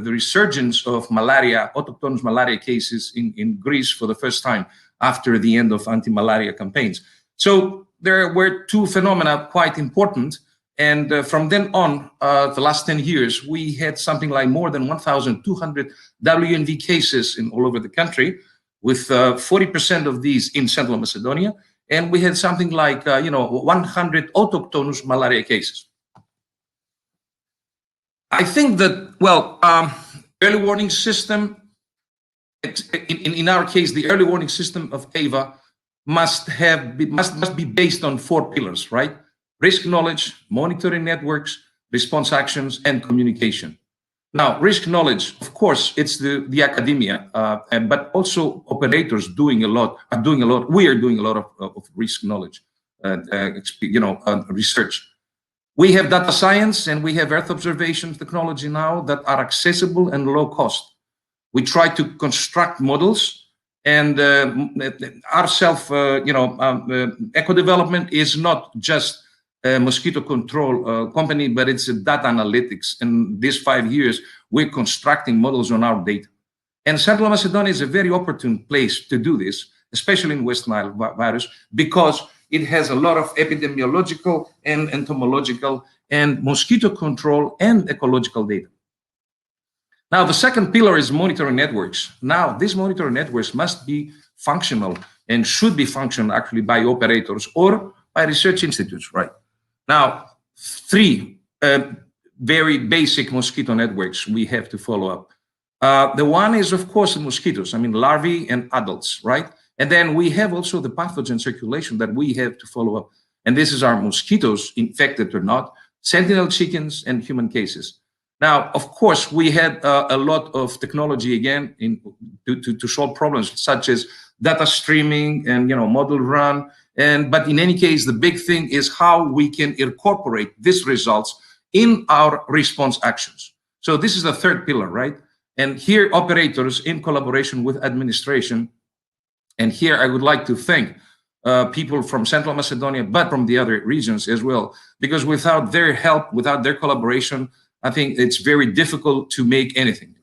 resurgence of malaria, autochthonous malaria cases in Greece for the first time after the end of anti-malaria campaigns. So there were two phenomena quite important. And from then on, the last 10 years, we had something like more than 1,200 WNV cases all over the country, with 40% of these in Central Macedonia. And we had something like, 100 autochthonous malaria cases. I think that, early warning system, in our case, the early warning system of EYWA must be based on 4 pillars, right? Risk knowledge, monitoring networks, response actions, and communication. Now, risk knowledge, of course, it's the academia, but also operators doing a lot. We are doing a lot of risk knowledge, research. We have data science and we have Earth observation technology now that are accessible and low cost. We try to construct models, and our Eco Development is not just a mosquito control company, but it's a data analytics. And these 5 years, we're constructing models on our data. And Central Macedonia is a very opportune place to do this, especially in West Nile virus, because it has a lot of epidemiological and entomological and mosquito control and ecological data. Now, the second pillar is monitoring networks. Now, these monitoring networks must be functional and should be functional actually by operators or by research institutes, right? Now, 3 very basic mosquito networks we have to follow up. The one is, of course, the mosquitoes, larvae and adults, right? And then we have also the pathogen circulation that we have to follow up. And this is our mosquitoes, infected or not, sentinel chickens, and human cases. Now, of course, we had a lot of technology again to solve problems such as data streaming and model run. But in any case, the big thing is how we can incorporate these results in our response actions. So this is the third pillar, right? And here, operators in collaboration with administration. And here I would like to thank people from Central Macedonia, but from the other regions as well, because without their help, without their collaboration, I think it's very difficult to make anything.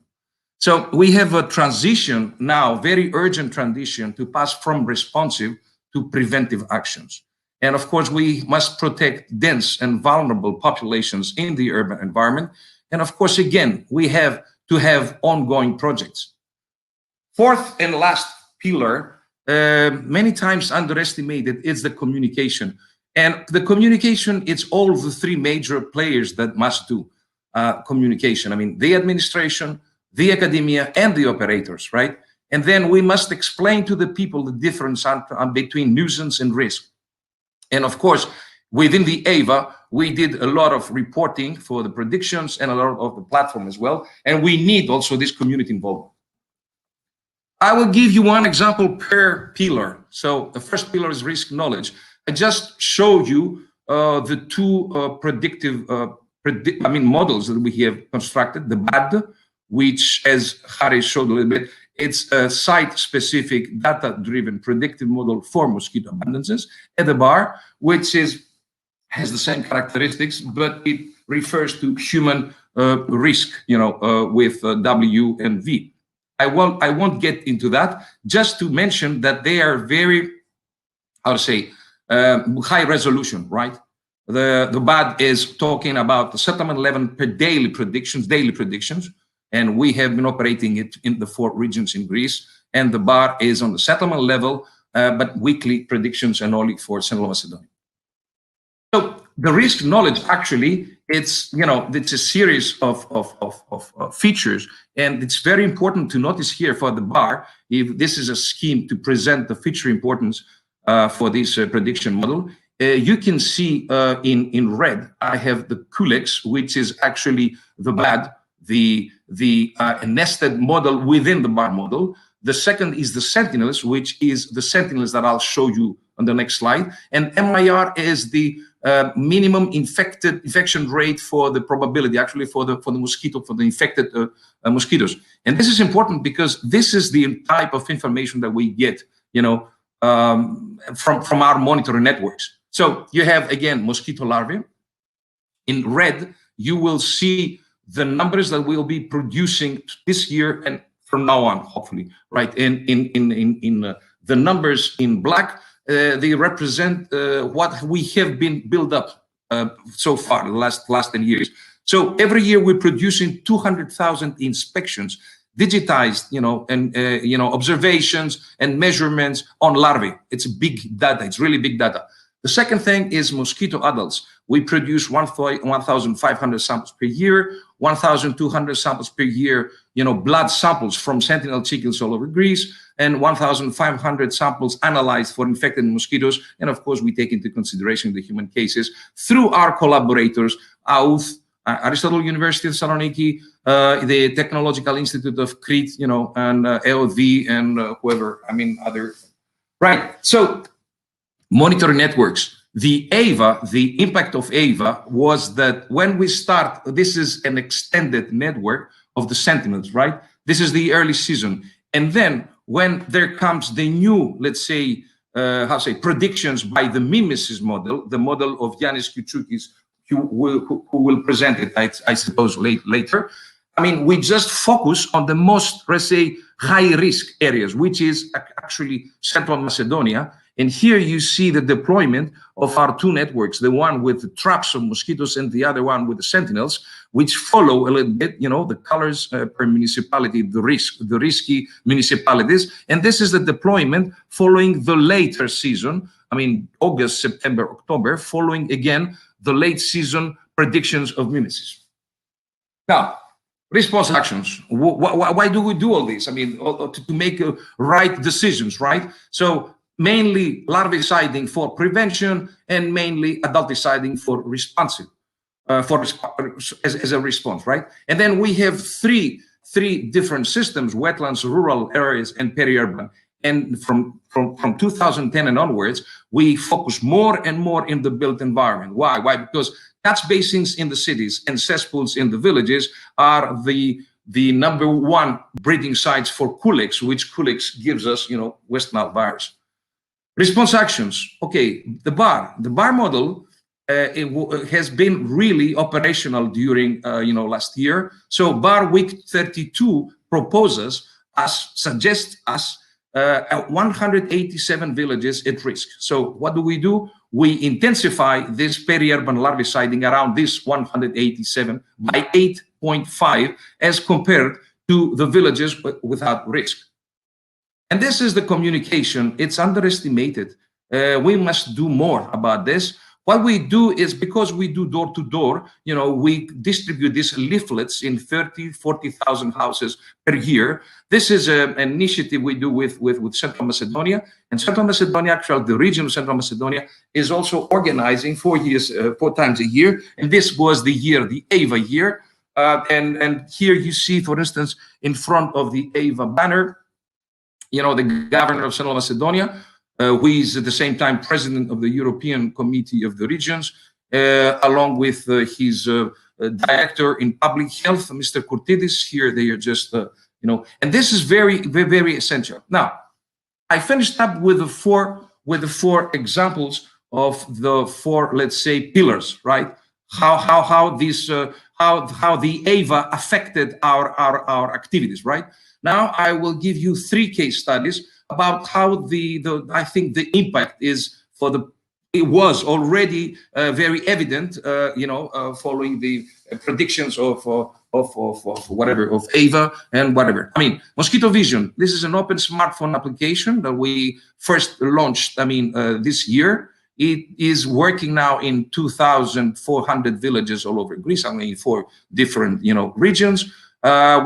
So we have a transition now, very urgent transition, to pass from responsive to preventive actions. And of course, we must protect dense and vulnerable populations in the urban environment. And of course, again, we have to have ongoing projects. Fourth and last pillar, many times underestimated, is the communication. And the communication, it's all the 3 major players that must do communication. The administration, the academia, and the operators, right? And then we must explain to the people the difference between nuisance and risk. And of course, within the EYWA, we did a lot of reporting for the predictions and a lot of the platform as well. And we need also this community involvement. I will give you one example per pillar. So the first pillar is risk knowledge. I just showed you the 2 predictive models that we have constructed. The BAD, which, as Haris showed a little bit, it's a site-specific, data-driven predictive model for mosquito abundances. And the BAR, which has the same characteristics, but it refers to human risk, with W and V. I won't get into that, just to mention that they are very, high resolution, right? The BAD is talking about the settlement level per daily predictions, and we have been operating it in the 4 regions in Greece. and the bar is on the settlement level, but weekly predictions and only for Central Macedonia. So the risk knowledge, actually, it's a series of features, and it's very important to notice here for the bar, if this is a scheme to present the feature importance for this prediction model. You can see in red, I have the Culex, which is actually the bad, the nested model within the bar model. The second is the sentinels, which is the sentinels that I'll show you on the next slide. And MIR is the minimum infection rate for the probability, actually for the mosquito, for the infected mosquitoes. And this is important because this is the type of information that we get, from our monitoring networks. So you have, again, mosquito larvae. In red, you will see the numbers that we'll be producing this year and from now on, hopefully, right? In the numbers in black, they represent what we have been built up so far, the last 10 years. So every year we're producing 200,000 inspections, digitized, and observations and measurements on larvae. It's big data. It's really big data. The second thing is mosquito adults. We produce 1,500 samples per year, 1,200 samples per year, blood samples from sentinel chickens all over Greece, and 1,500 samples analyzed for infected mosquitoes. And of course, we take into consideration the human cases through our collaborators, AUTH, Aristotle University of Thessaloniki, the Technological Institute of Crete, and EOV and whoever, other. Right. So monitoring networks. The EYWA, the impact of EYWA was that when we start, this is an extended network of the sentinels, right? This is the early season. And then when there comes the new, let's say, predictions by the mimesis model, the model of Ioannis Kioutsioukis, who will present it, I suppose, later. We just focus on the most, let's say, high risk areas, which is actually Central Macedonia. And here you see the deployment of our two networks, the one with the traps of mosquitoes and the other one with the sentinels, which follow a little bit, the colors per municipality, the risky municipalities. And this is the deployment following the later season, August, September, October, following again the late season predictions of mimesis. Now, response actions. Why do we do all this? To make right decisions, right? So mainly larviciding for prevention and mainly adulticiding for responsive, as a response, right? And then we have three different systems: wetlands, rural areas, and peri-urban. And from 2010 and onwards, we focus more and more in the built environment. Why? Because catch basins in the cities and cesspools in the villages are the number one breeding sites for Culex, which Culex gives us, West Nile virus. Response actions. Okay, the bar model has been really operational during last year. So bar week 32 suggests us 187 villages at risk. So what do? We intensify this peri-urban larviciding around this 187 by 8.5 as compared to the villages without risk. And this is the communication. It's underestimated. We must do more about this. What we do is, because we do door-to-door, we distribute these leaflets in 40,000 houses per year. This is an initiative we do with Central Macedonia. And Central Macedonia, actually the region of Central Macedonia, is also organizing 4 times a year. And this was the EYWA year. And here you see, for instance, in front of the EYWA banner, the governor of Central Macedonia, who is at the same time president of the European Committee of the Regions, along with his director in public health, Mr. Kurtidis. Here they are just, and this is very, very, very essential. Now, I finished up with the four examples of the four, let's say, pillars, right? How the EYWA affected our activities, right? Now I will give you 3 case studies about how I think the impact is it was already very evident, following the predictions of whatever, of EYWA and whatever. I mean, Mosquito Vision, this is an open smartphone application that we first launched, this year. It is working now in 2,400 villages all over Greece, 4 different, regions.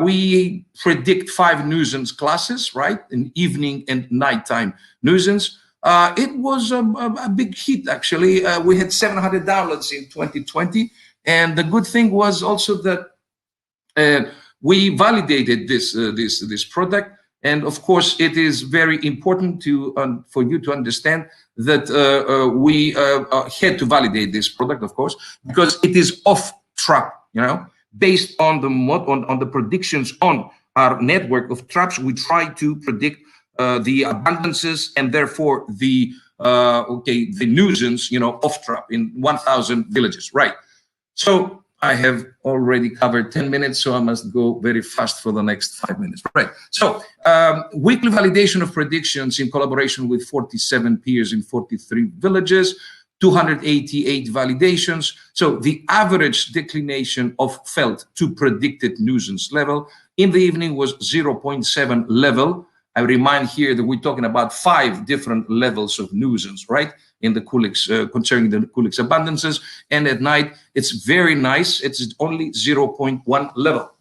We predict 5 nuisance classes, right? In evening and nighttime nuisance. It was a big hit, actually. We had 700 downloads in 2020. And the good thing was also that we validated this product. And of course, it is very important for you to understand that we had to validate this product, of course, because it is off trap, based on the predictions on our network of traps. We try to predict the abundances and therefore the nuisance, off trap in 1,000 villages, right? So I have already covered 10 minutes, so I must go very fast for the next 5 minutes. Right. So weekly validation of predictions in collaboration with 47 peers in 43 villages, 288 validations. So the average declination of felt to predicted nuisance level in the evening was 0.7 level. I remind here that we're talking about 5 different levels of nuisance, right? In the Culex, concerning the Culex abundances. And at night, it's very nice. It's only 0.1 level.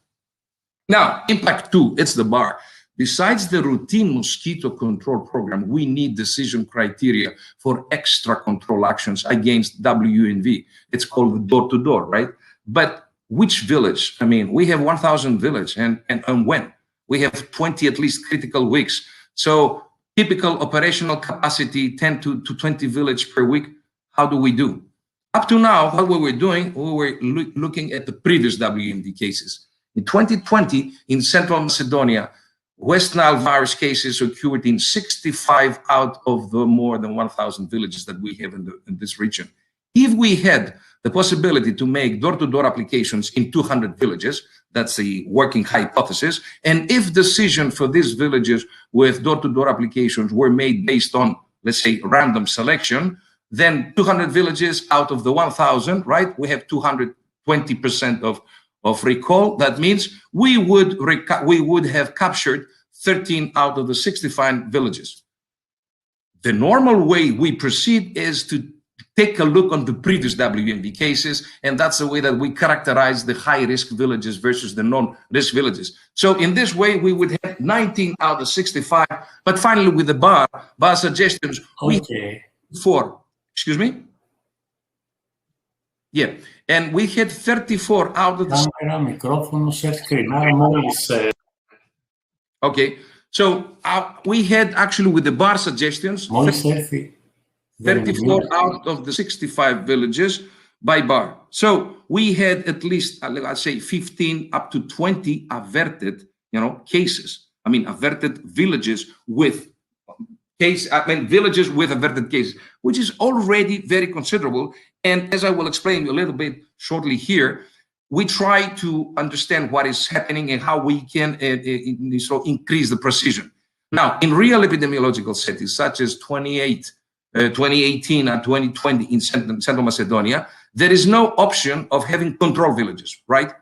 Now, impact 2, it's the bar. Besides the routine mosquito control program, we need decision criteria for extra control actions against WNV. It's called door-to-door, right? But which village? We have 1,000 villages, and when? We have 20 at least critical weeks. So typical operational capacity, 10 to 20 village per week. How do we do? Up to now, what we were doing, we were looking at the previous WMD cases. In 2020, in Central Macedonia, West Nile virus cases occurred in 65 out of the more than 1,000 villages that we have in this region. If we had the possibility to make door-to-door applications in 200 villages, that's the working hypothesis, and if decision for these villages with door-to-door applications were made based on, let's say, random selection, then 200 villages out of the 1,000, right? We have 220% of recall. That means we would have captured 13 out of the 65 villages. The normal way we proceed is to take a look on the previous WMD cases, and that's the way that we characterize the high-risk villages versus the non-risk villages. So in this way, we would have 19 out of 65, but finally with the bar suggestions, we had 4. Excuse me? Yeah, and we had 34 out of the... Okay, so we had actually with the bar suggestions, 34 out of the 65 villages by bar. So we had at least, let's say, 15 up to 20 averted, cases. Averted villages with villages with averted cases, which is already very considerable. And as I will explain a little bit shortly here, we try to understand what is happening and how we can increase the precision. Now, in real epidemiological settings, such as 2018 and 2020 in Central Macedonia, there is no option of having control villages, right?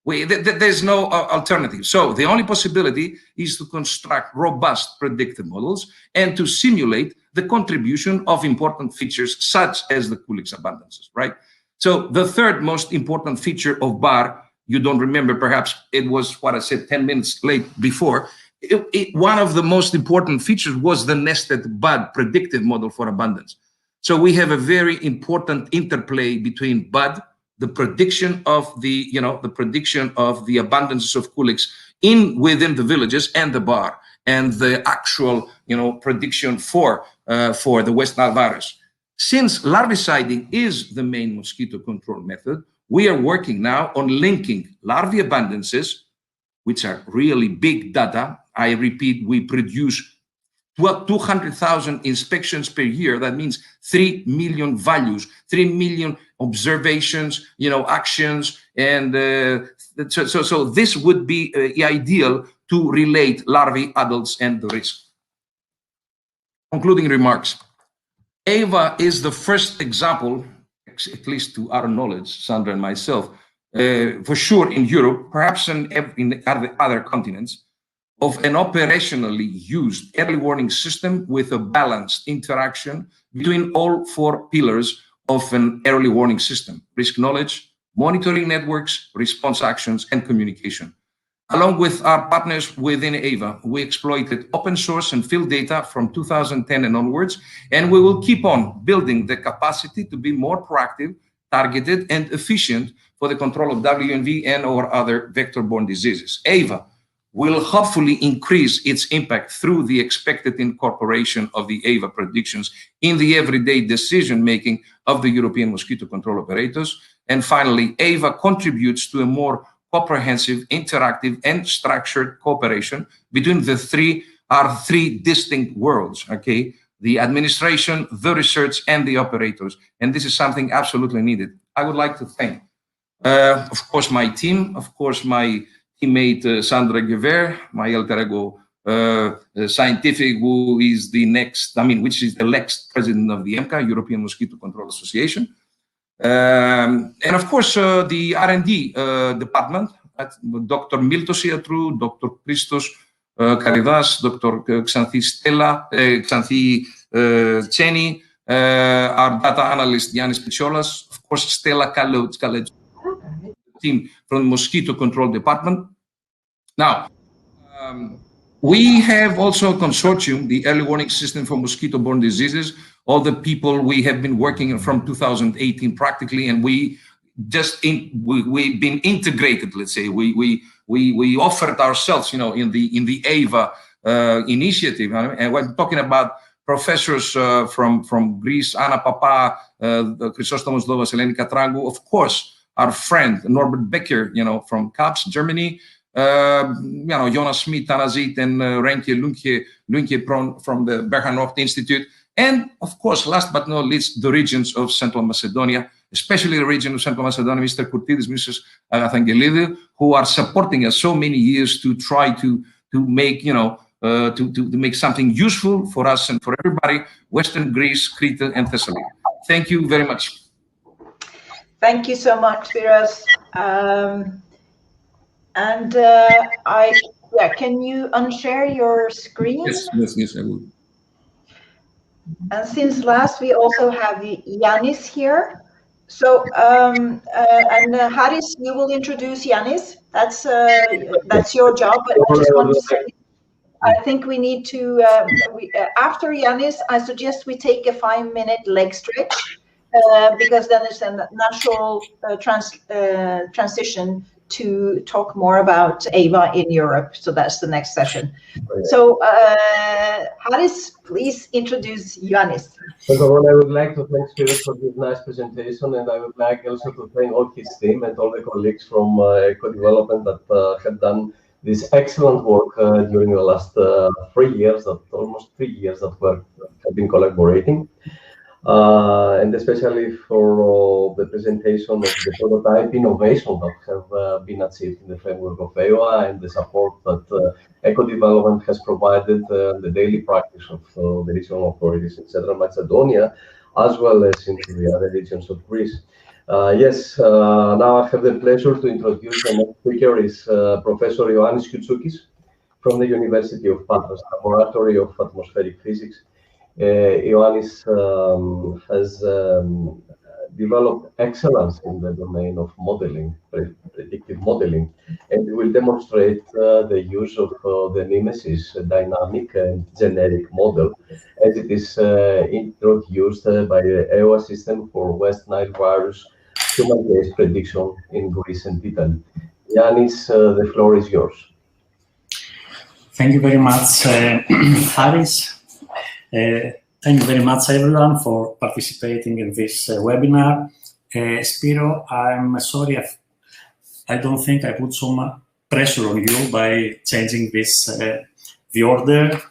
There's no alternative. So the only possibility is to construct robust predictive models and to simulate the contribution of important features such as the Culex abundances, right? So the third most important feature of bar, you don't remember, perhaps it was what I said 10 minutes late before, one of the most important features was the nested bud predictive model for abundance. So we have a very important interplay between bud, the prediction of the, the prediction of the abundances of Culex within the villages, and the bar, and the actual, prediction for the West Nile virus. Since larviciding is the main mosquito control method, we are working now on linking larvae abundances, which are really big data. I repeat, we produce 200,000 inspections per year. That means 3 million values, 3 million observations, actions. And so this would be ideal to relate larvae, adults, and the risk. Concluding remarks. EYWA is the first example, at least to our knowledge, Sandra and myself, for sure in Europe, perhaps in the other continents, of an operationally used early warning system with a balanced interaction between all four pillars of an early warning system: risk knowledge, monitoring networks, response actions, and communication. Along with our partners within EYWA, we exploited open source and field data from 2010 and onwards, and we will keep on building the capacity to be more proactive, targeted, and efficient for the control of WNV and or other vector-borne diseases. EYWA will hopefully increase its impact through the expected incorporation of the EYWA predictions in the everyday decision-making of the European mosquito control operators. And finally, EYWA contributes to a more comprehensive, interactive, and structured cooperation between our three distinct worlds, okay? The administration, the research, and the operators. And this is something absolutely needed. I would like to thank, of course, my team, of course, my teammate Sandra Gever, my alter ego scientific, who is the next, which is the next president of the EMCA, European Mosquito Control Association. And of course, the R&D department, Dr. Miltos Iatrou, Dr. Christos Karidas, Dr. Xanthi Cheni, our data analyst, Yannis Pitsiolas, of course, Stella Kalej, team from the Mosquito Control Department. Now, we have also a consortium, the Early Warning System for Mosquito-Borne Diseases. All the people we have been working from 2018 practically, and we've been integrated. Let's say we offered ourselves, in the EYWA initiative, and we're talking about professors from Greece, Anna Papa, Chrysostomos Dovas, Eleni Katrangou, of course, our friend Norbert Becker, from KABS, Germany. Jonas Smith, Tanazit, and Renke Lunke from the Berhanoft Institute. And of course, last but not least, the regions of Central Macedonia, especially the region of Central Macedonia, Mr. Kurtidis, Mrs. Athangelidou, who are supporting us so many years to try to make, to make something useful for us and for everybody, Western Greece, Crete, and Thessaly. Thank you very much. Thank you so much, Spiros. Can you unshare your screen? Yes, I will. And since last, we also have Ioannis here. So, Haris, you will introduce Ioannis. That's your job. But I just want to say, I think we need to, after Ioannis, I suggest we take a 5-minute leg stretch because then it's a natural transition to talk more about EYWA in Europe. So that's the next session. So Haris, please introduce Ioannis. First of all, I would like to thank Spiros for this nice presentation, and I would like also to thank all his team and all the colleagues from eco-development that have done this excellent work during the last 3 years, almost 3 years that we have been collaborating. And especially for the presentation of the prototype innovation that have been achieved in the framework of EYWA and the support that eco-development has provided the daily practice of the regional authorities in Central Macedonia, as well as into the other regions of Greece. Now I have the pleasure to introduce the next speaker is Professor Ioannis Kioutsioukis from the University of Patras, Laboratory of Atmospheric Physics. Ioannis has developed excellence in the domain of modeling, predictive modeling, and will demonstrate the use of the Nemesis dynamic and generic model as it is introduced by the EYWA system for West Nile virus human case prediction in Greece and Italy. Ioannis, the floor is yours. Thank you very much, Haris. Thank you very much, everyone, for participating in this webinar. Spiro, I'm sorry, I don't think I put so much pressure on you by changing this, the order.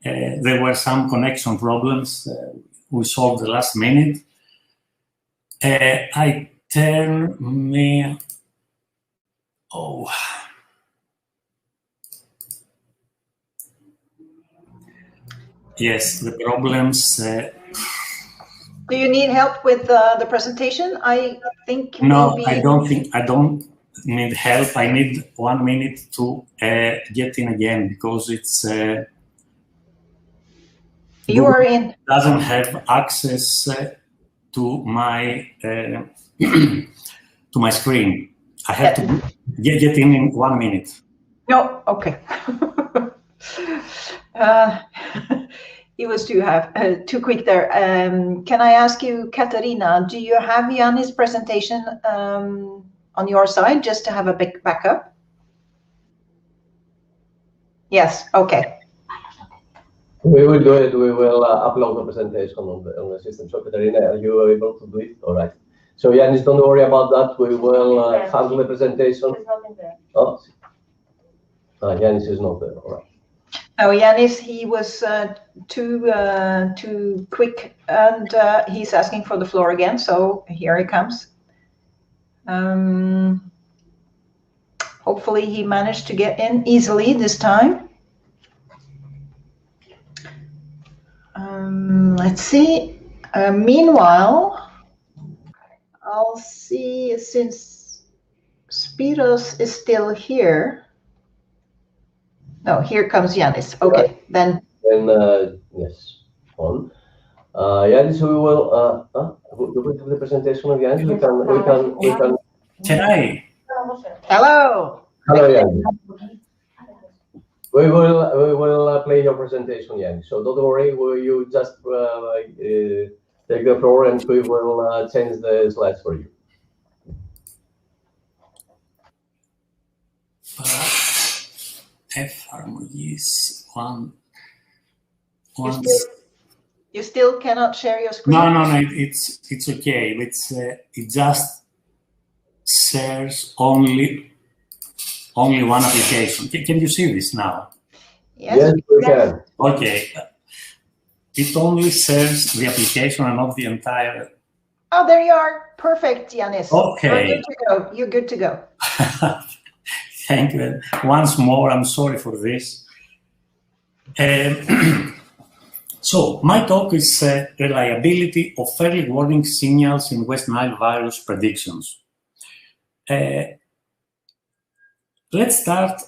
There were some connection problems we solved the last minute. Yes, the problems. Do you need help with the presentation? I think No, maybe... I don't need help. I need 1 minute to get in again because it's You are in. Doesn't have access to my to my screen. I have to get in 1 minute. No, okay. He was too quick there. Can I ask you, Katarina, do you have Ioannis' presentation on your side just to have a big backup? Yes, okay. We will do it. We will upload the presentation on the system. So, Katarina, are you able to do it? All right. So, Ioannis, don't worry about that. We will handle the presentation. It's not in there. Oh, Ioannis is not there. All right. Oh, Ioannis, he was too quick, and he's asking for the floor again. So here he comes. Hopefully, he managed to get in easily this time. Let's see. Meanwhile, I'll see since Spiros is still here. No, here comes Ioannis. Okay, then. Yes, on. Ioannis, we will. Do we have the presentation of Ioannis? We can. Can I? Hello. Hello, Ioannis. We will play your presentation, Ioannis. So don't worry. You just take the floor, and we will change the slides for you. F-harmonies one. You still cannot share your screen? No, it's okay. It just shares only one application. Can you see this now? Yes, we can. Okay. It only shares the application and not the entire. Oh, there you are. Perfect, Ioannis. Okay. You're good to go. You're good to go. Thank you. Once more, I'm sorry for this. So, my talk is reliability of early warning signals in West Nile virus predictions. Let's start.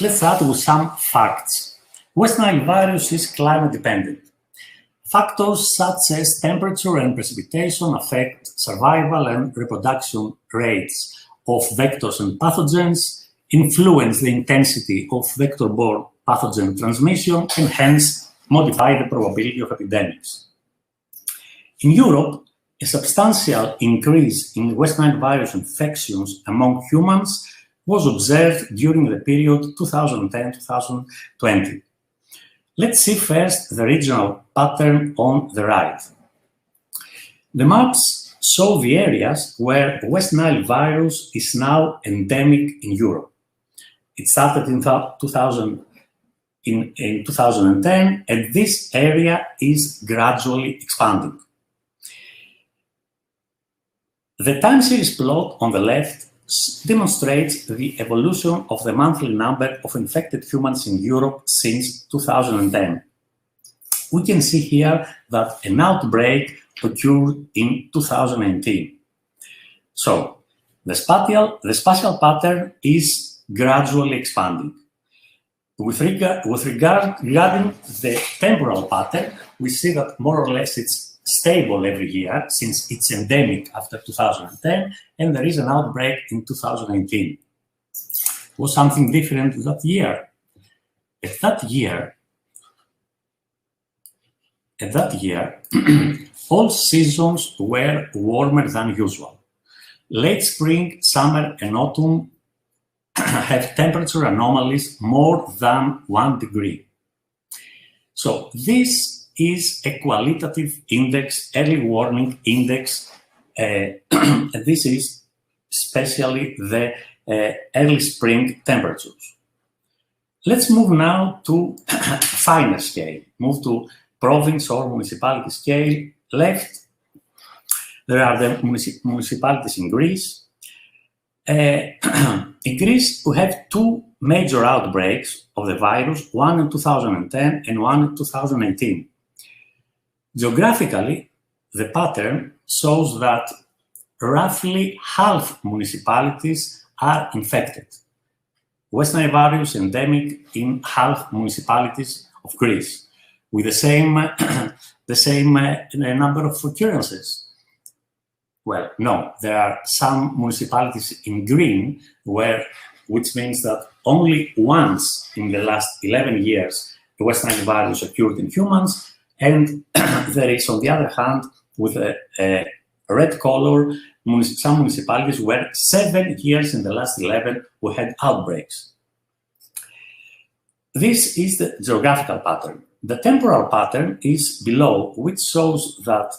Let's start with some facts. West Nile virus is climate dependent. Factors such as temperature and precipitation affect survival and reproduction rates of vectors and pathogens, influence the intensity of vector-borne pathogen transmission, and hence modify the probability of epidemics. In Europe, a substantial increase in West Nile virus infections among humans was observed during the period 2010-2020. Let's see first the regional pattern on the right. The maps show the areas where West Nile virus is now endemic in Europe. It started in 2010, and this area is gradually expanding. The time series plot on the left demonstrates the evolution of the monthly number of infected humans in Europe since 2010. We can see here that an outbreak occurred in 2018. So, the spatial pattern is gradually expanding. Regarding the temporal pattern, we see that more or less it's stable every year since it's endemic after 2010, and there is an outbreak in 2018. It was something different that year. At that year, all seasons were warmer than usual. Late spring, summer, and autumn have temperature anomalies more than 1 degree. So this is a qualitative index, early warning index. This is especially the early spring temperatures. Let's move now to finer scale. Move to province or municipality scale. Left, there are the municipalities in Greece. In Greece, we have two major outbreaks of the virus, one in 2010 and one in 2018. Geographically, the pattern shows that roughly half municipalities are infected. West Nile virus endemic in half municipalities of Greece, with the same number of occurrences. Well, no, there are some municipalities in green, which means that only once in the last 11 years the West Nile virus occurred in humans, and there is, on the other hand, with a red color, some municipalities where 7 years in the last 11 we had outbreaks. This is the geographical pattern. The temporal pattern is below, which shows that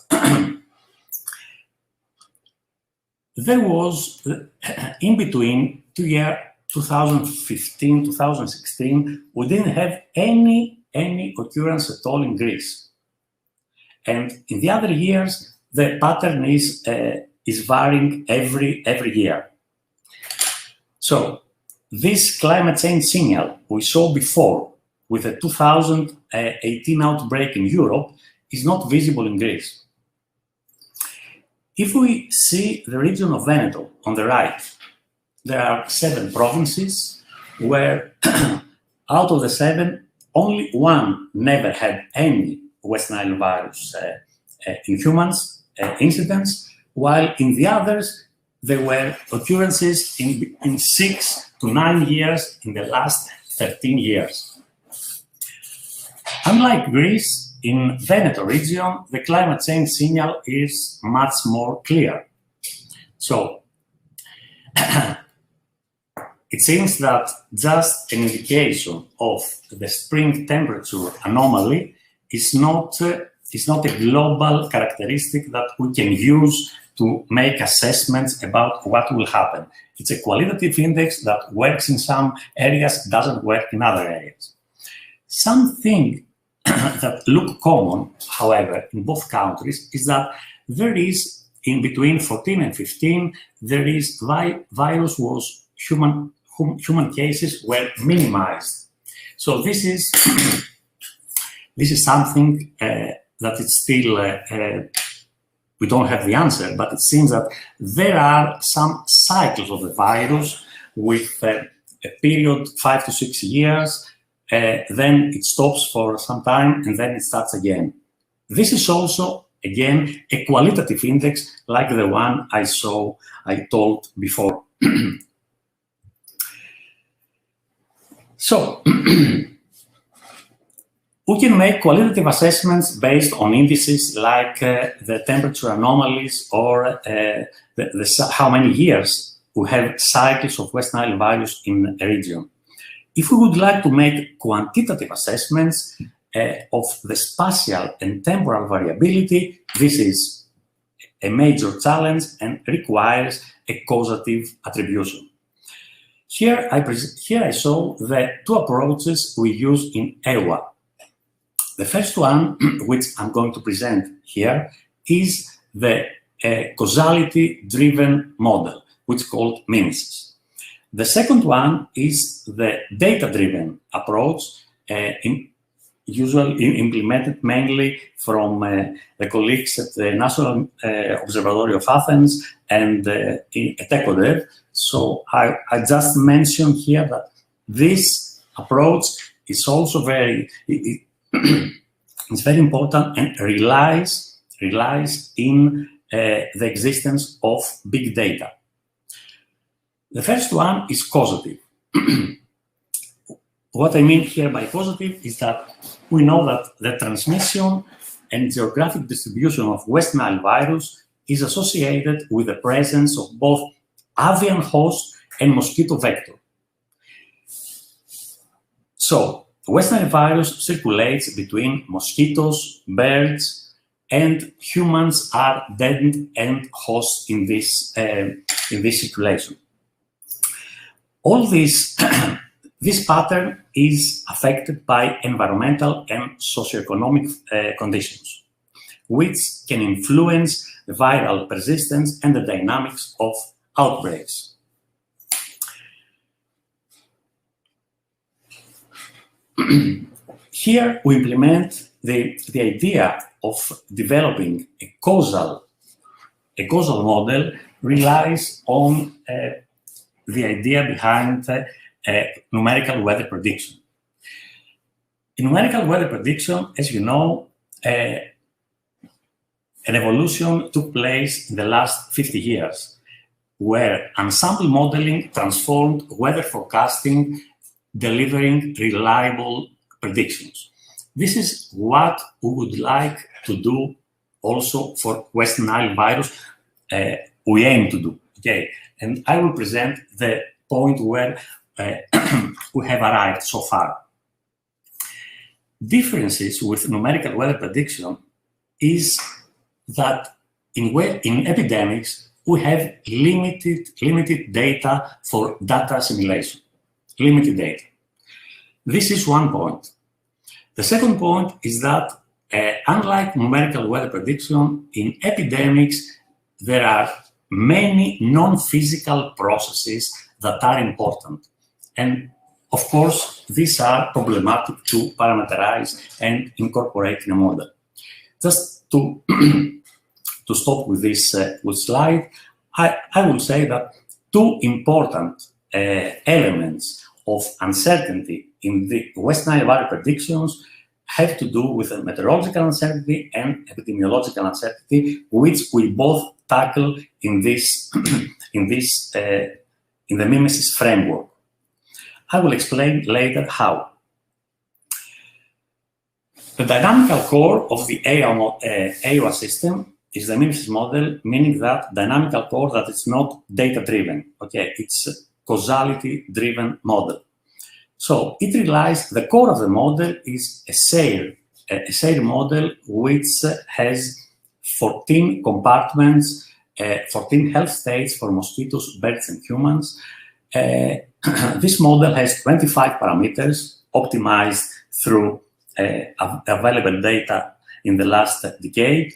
there was, in between 2015, 2016, we didn't have any occurrence at all in Greece. And in the other years, the pattern is varying every year. So this climate change signal we saw before with the 2018 outbreak in Europe is not visible in Greece. If we see the region of Veneto on the right, there are 7 provinces where out of the 7, only 1 never had any West Nile virus in humans incidents, while in the others there were occurrences in 6 to 9 years in the last 13 years. Unlike Greece, in Veneto region, the climate change signal is much more clear. So it seems that just an indication of the spring temperature anomaly is not a global characteristic that we can use to make assessments about what will happen. It's a qualitative index that works in some areas, doesn't work in other areas. Something that look common, however, in both countries is that there is, in between 14 and 15, there is virus was human cases were minimized. So this is something that it's still we don't have the answer, but it seems that there are some cycles of the virus with a period 5 to 6 years. Then it stops for some time and then it starts again. This is also, again, a qualitative index like the one I told before. So, we can make qualitative assessments based on indices like the temperature anomalies or how many years we have cycles of West Nile virus in a region. If we would like to make quantitative assessments of the spatial and temporal variability, this is a major challenge and requires a causative attribution. Here I show the 2 approaches we use in EYWA. The first one, which I'm going to present here, is the causality-driven model, which is called mimesis. The second one is the data-driven approach, usually implemented mainly from the colleagues at the National Observatory of Athens and at ECODEV. So I just mentioned here that this approach is also it's very important and relies in the existence of big data. The first one is causative. What I mean here by causative is that we know that the transmission and geographic distribution of West Nile virus is associated with the presence of both avian host and mosquito vector. So, West Nile virus circulates between mosquitoes, birds, and humans are dead-end hosts in this circulation. All this pattern is affected by environmental and socioeconomic conditions, which can influence the viral persistence and the dynamics of outbreaks. Here we implement the idea of developing a causal model relies on the idea behind numerical weather prediction. In numerical weather prediction, as you know, an evolution took place in the last 50 years, where ensemble modeling transformed weather forecasting, delivering reliable predictions. This is what we would like to do also for West Nile virus. We aim to do, okay? And I will present the point where we have arrived so far. Differences with numerical weather prediction is that in epidemics, we have limited data for data assimilation, limited data. This is one point. The second point is that unlike numerical weather prediction, in epidemics, there are many non-physical processes that are important. And of course, these are problematic to parameterize and incorporate in a model. Just to stop with this slide, I will say that two important elements of uncertainty in the West Nile virus predictions have to do with the meteorological uncertainty and epidemiological uncertainty, which we both tackle in this in the mimesis framework. I will explain later how. The dynamical core of the EYWA system is the mimesis model, meaning that dynamical core that is not data-driven. Okay, it's a causality-driven model. So it relies, the core of the model is a SAIR model which has 14 compartments, 14 health states for mosquitoes, birds, and humans. This model has 25 parameters optimized through available data in the last decade.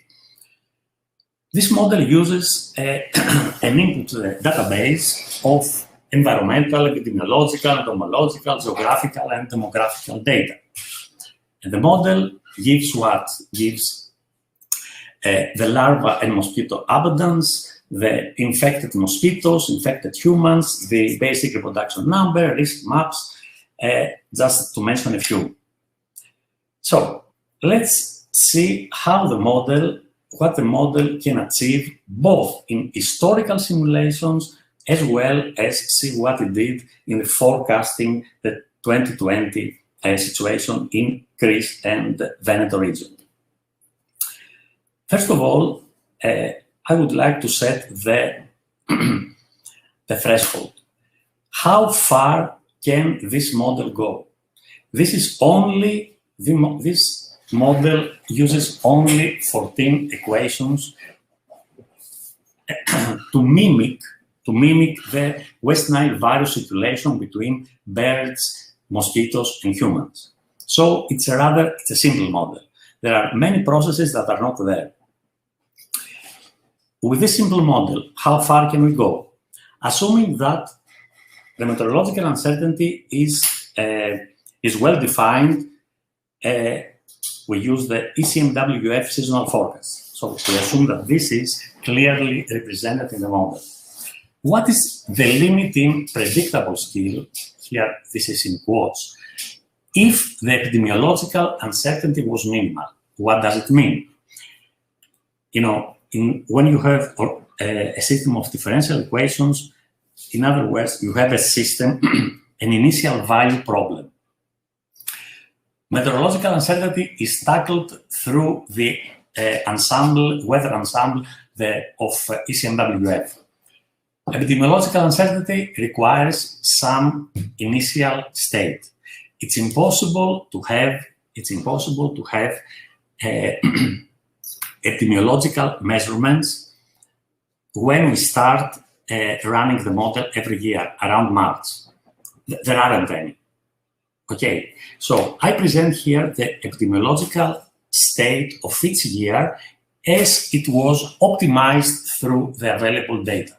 This model uses an input database of environmental, epidemiological, entomological, geographical, and demographical data. And the model gives what? Gives the larva and mosquito abundance, the infected mosquitoes, infected humans, the basic reproduction number, risk maps, just to mention a few. So let's see how what the model can achieve both in historical simulations as well as see what it did in the forecasting the 2020 situation in Greece and the Veneto region. First of all, I would like to set the threshold. How far can this model go? This model uses only 14 equations to mimic the West Nile virus circulation between birds, mosquitoes, and humans. So it's a simple model. There are many processes that are not there. With this simple model, how far can we go? Assuming that the meteorological uncertainty is well defined, we use the ECMWF seasonal forecast. So we assume that this is clearly represented in the model. What is the limiting predictable skill? Here, this is in quotes. If the epidemiological uncertainty was minimal, what does it mean? You know, when you have a system of differential equations, in other words, you have a system, an initial value problem. Meteorological uncertainty is tackled through the weather ensemble of ECMWF. Epidemiological uncertainty requires some initial state. It's impossible to have epidemiological measurements when we start running the model every year around March. There aren't any. Okay, so I present here the epidemiological state of each year as it was optimized through the available data.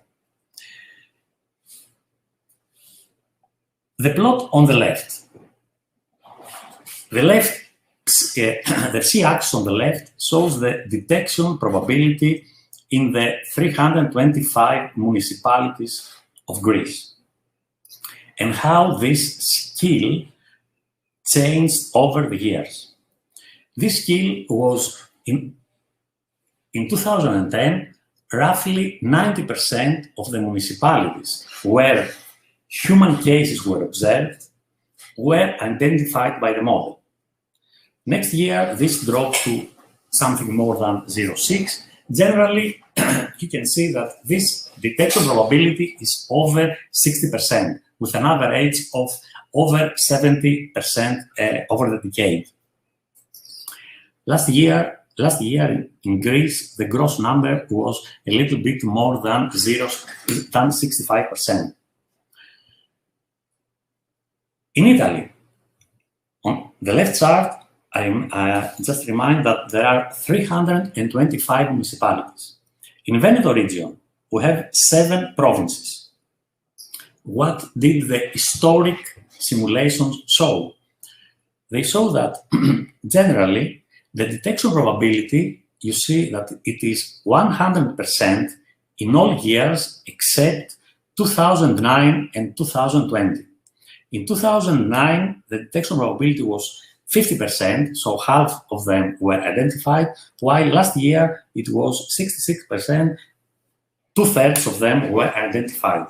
The plot on the left the C-axis on the left shows the detection probability in the 325 municipalities of Greece, and how this scale changed over the years. This scale was, in 2010, roughly 90% of the municipalities where human cases were observed were identified by the model. Next year, this dropped to something more than 0.6. Generally, you can see that this detection probability is over 60%, with an average of over 70% over the decade. Last year in Greece, the gross number was a little bit more than 65%. In Italy, on the left chart, I just remind that there are 325 municipalities. In Veneto region, we have 7 provinces. What did the historic simulations show? They show that generally the detection probability, you see that it is 100% in all years except 2009 and 2020. In 2009, the detection probability was 50%, so half of them were identified, while last year it was 66%, 2/3 of them were identified.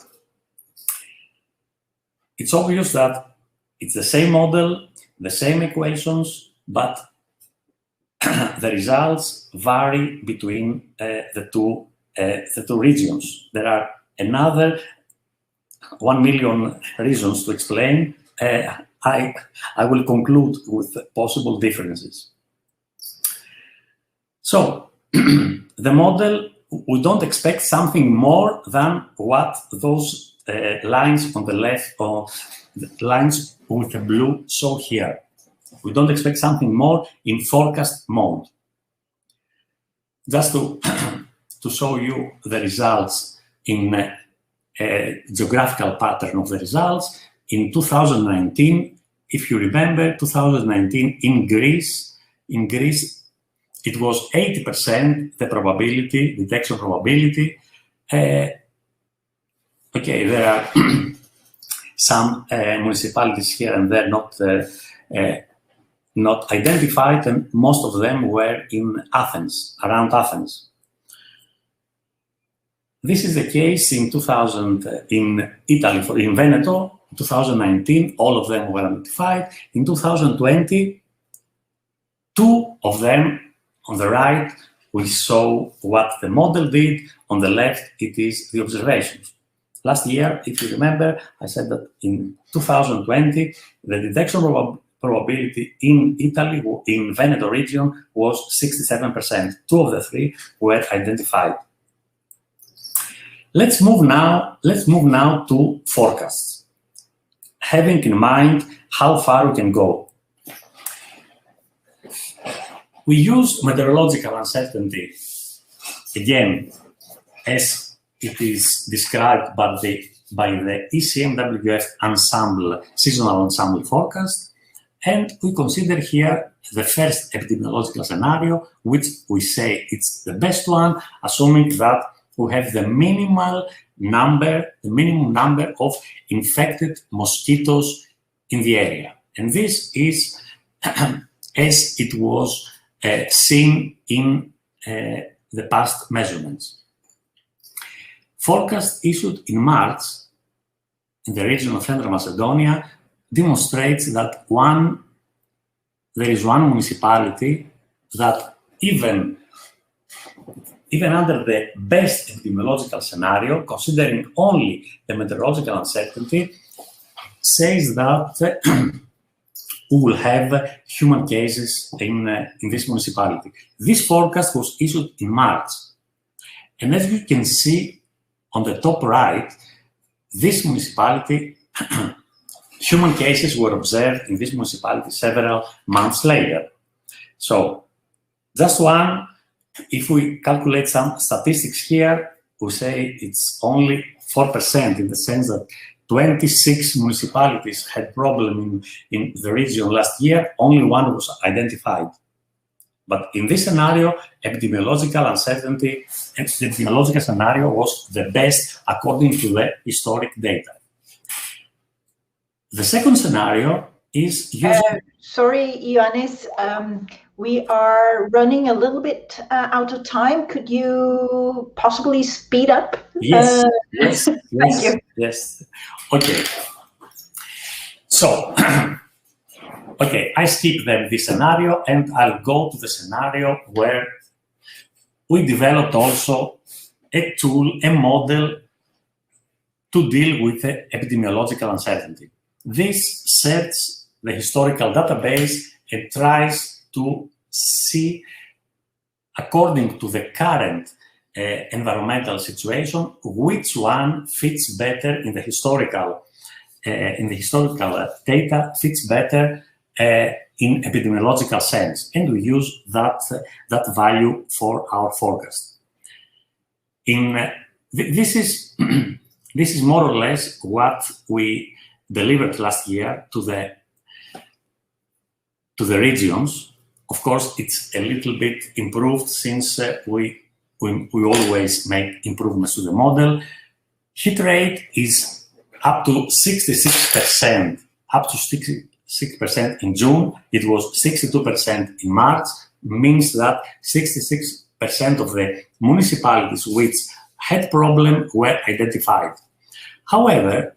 It's obvious that it's the same model, the same equations, but the results vary between the two regions. There are another 1 million reasons to explain. I will conclude with possible differences. So, the model, we don't expect something more than what those lines on the left, or the lines with the blue show here. We don't expect something more in forecast mode. Just to show you the results in a geographical pattern of the results, in 2019, if you remember, 2019 in Greece, it was 80% the probability, detection probability. Okay, there are some municipalities here and there not identified, and most of them were in Athens, around Athens. This is the case in Italy, in Veneto, 2019, all of them were identified. In 2020, 2 of them on the right, we saw what the model did. On the left, it is the observations. Last year, if you remember, I said that in 2020, the detection probability in Italy, in Veneto region, was 67%. 2 of the 3 were identified. Let's move now to forecasts, having in mind how far we can go. We use meteorological uncertainty, again, as it is described by the ECMWF ensemble, seasonal ensemble forecast, and we consider here the first epidemiological scenario, which we say it's the best one, assuming that we have the minimum number of infected mosquitoes in the area. And this is as it was seen in the past measurements. Forecast issued in March in the region of Central Macedonia demonstrates that there is one municipality that even under the best epidemiological scenario, considering only the meteorological uncertainty, says that we will have human cases in this municipality. This forecast was issued in March. And as you can see on the top right, this municipality, human cases were observed in this municipality several months later. So, just one, if we calculate some statistics here, we say it's only 4% in the sense that 26 municipalities had problem in the region last year, only one was identified. But in this scenario, epidemiological scenario was the best according to the historic data. The second scenario is using... Sorry, Ioannis, we are running a little bit out of time. Could you possibly speed up? Yes, yes, Thank you. Yes. Okay. So, okay, I skip this scenario and I'll go to the scenario where we developed also a tool, a model to deal with the epidemiological uncertainty. This sets the historical database and tries to see, according to the current environmental situation, which one fits better in the historical data, fits better in epidemiological sense, and we use that value for our forecast. This is more or less what we delivered last year to the regions. Of course, it's a little bit improved since we always make improvements to the model. Hit rate is up to 66%, up to 66% in June. It was 62% in March, means that 66% of the municipalities which had problem were identified. However,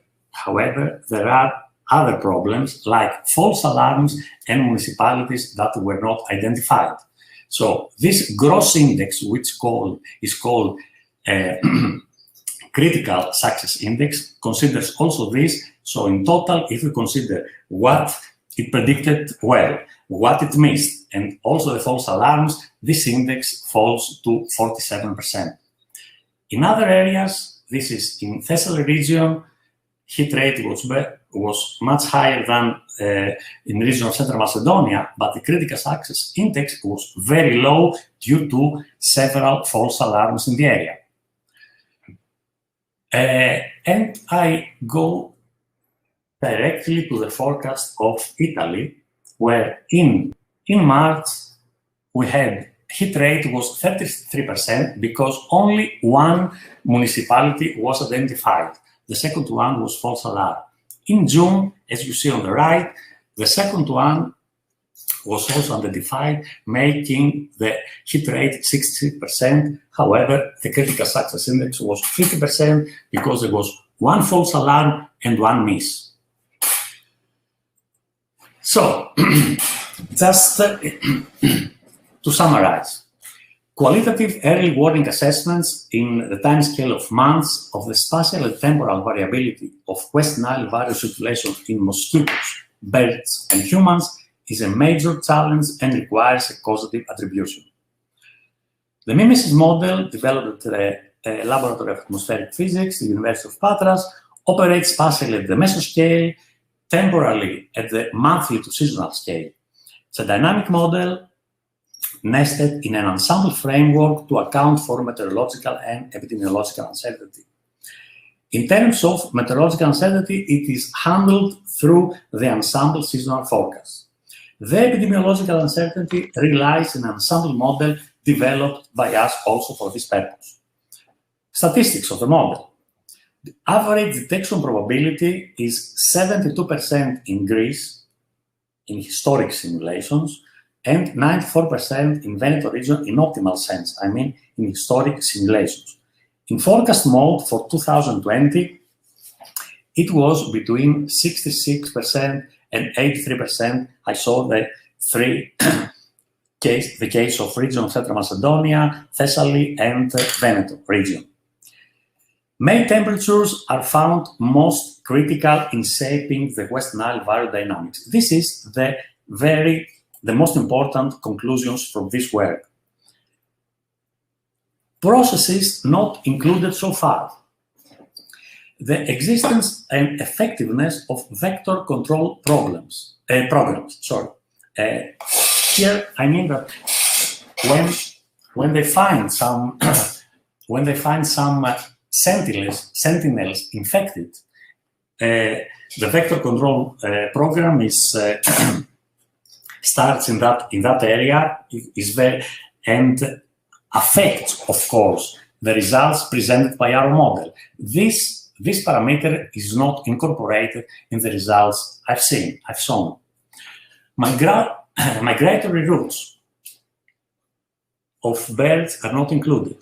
there are other problems like false alarms and municipalities that were not identified. So this gross index, which is called critical success index, considers also this. So in total, if we consider what it predicted well, what it missed, and also the false alarms, this index falls to 47%. In other areas, this is in Thessaly region, hit rate was much higher than in the region of Central Macedonia, but the critical success index was very low due to several false alarms in the area. And I go directly to the forecast of Italy, where in March we had hit rate was 33% because only one municipality was identified. The second one was false alarm. In June, as you see on the right, the second one was also identified, making the hit rate 60%. However, the critical success index was 50% because there was one false alarm and one miss. So, just to summarize, qualitative early warning assessments in the time scale of months of the spatial and temporal variability of West Nile virus circulation in mosquitoes, birds, and humans is a major challenge and requires a causative attribution. The mimesis model, developed at the Laboratory of Atmospheric Physics, the University of Patras, operates spatially at the mesoscale, temporally at the monthly to seasonal scale. It's a dynamic model nested in an ensemble framework to account for meteorological and epidemiological uncertainty. In terms of meteorological uncertainty, it is handled through the ensemble seasonal forecast. The epidemiological uncertainty relies on an ensemble model developed by us also for this purpose. Statistics of the model. The average detection probability is 72% in Greece in historic simulations and 94% in Veneto region in optimal sense, I mean in historic simulations. In forecast mode for 2020, it was between 66% and 83%. I saw the case of region of Central Macedonia, Thessaly, and Veneto region. May temperatures are found most critical in shaping the West Nile virus dynamics. This is the most important conclusions from this work. Processes not included so far. The existence and effectiveness of vector control programs. Here, I mean that when they find some sentinels infected, The vector control program is starts in that area and affects, of course, the results presented by our model. This parameter is not incorporated in the results I've shown. Migratory routes of birds are not included.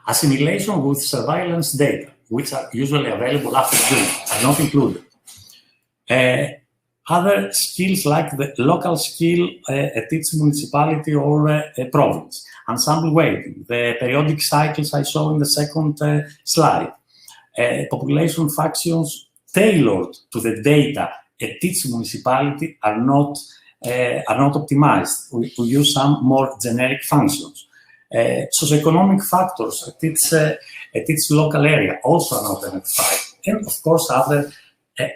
Assimilation with surveillance data, which are usually available after June, are not included. Other skills like the local skill at each municipality or province, ensemble weighting, the periodic cycles I saw in the second slide, population factions tailored to the data at each municipality are not optimized. We use some more generic functions. Socioeconomic factors at its local area also are not identified, and of course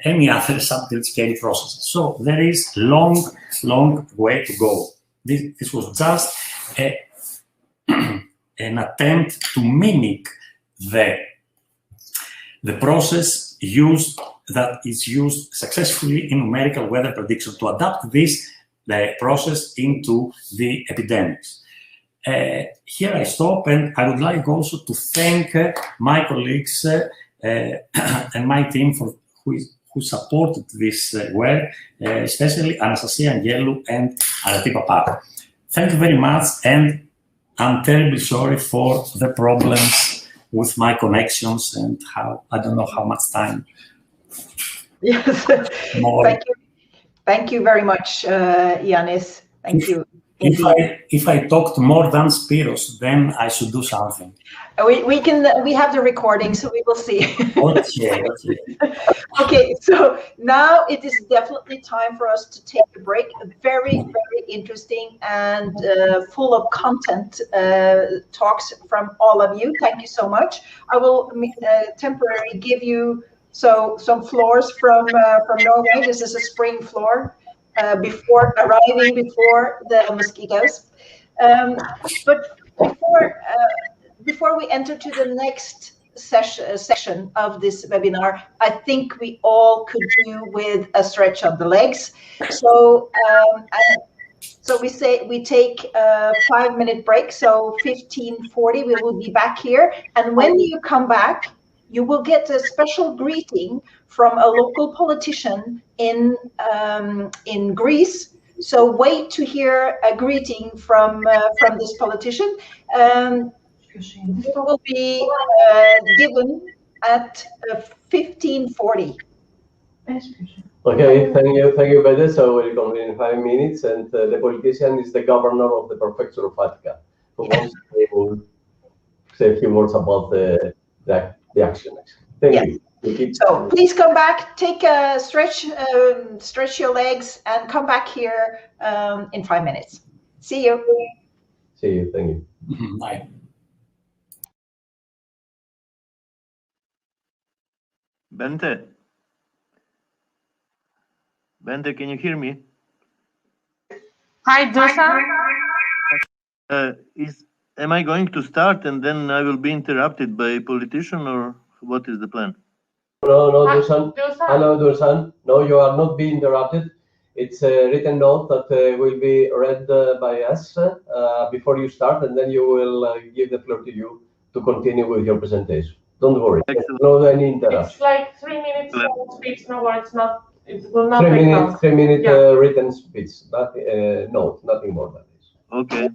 any other subgrid scale processes. So there is long way to go. This was just an attempt to mimic the process that is used successfully in numerical weather prediction, to adapt the process into the epidemics. Here I stop, and I would like also to thank my colleagues and my team who supported this work, especially Anastasia Angelou and Arati Papar. Thank you very much, and I'm terribly sorry for the problems with my connections and I don't know how much time. Yes, more. Thank you very much, Ioannis. Thank you. If I talked more than Spiros, then I should do something. We have the recording, so we will see. Okay. Okay, so now it is definitely time for us to take a break. Very interesting and full of content talks from all of you. Thank you so much. I will temporarily give you some floors from Norway. This is a spring floor. Before the mosquitoes. But before we enter to the next session of this webinar, I think we all could do with a stretch of the legs. So we take a 5-minute break. So 15:40, we will be back here. And when you come back, you will get a special greeting from a local politician in Greece. So wait to hear a greeting from this politician. It will be given at 15:40. Okay, thank you, Bede. So we'll convene in 5 minutes, and the politician is the governor of the prefecture of Attica, who wants to say a few words about the action. Thank you. So please come back, take a stretch your legs, and come back here in 5 minutes. See you. See you. Thank you. Bye. Bente, can you hear me? Hi, Dusan. Am I going to start and then I will be interrupted by a politician, or what is the plan? No, Dusan. Hello, Dusan. No, you are not being interrupted. It's a written note that will be read by us before you start, and then you will give the floor to you to continue with your presentation. Don't worry. No any interruption. It's like 3 minutes speech. No, it's not. It will not take long. 3 minute written speech. Nothing more than this. Okay.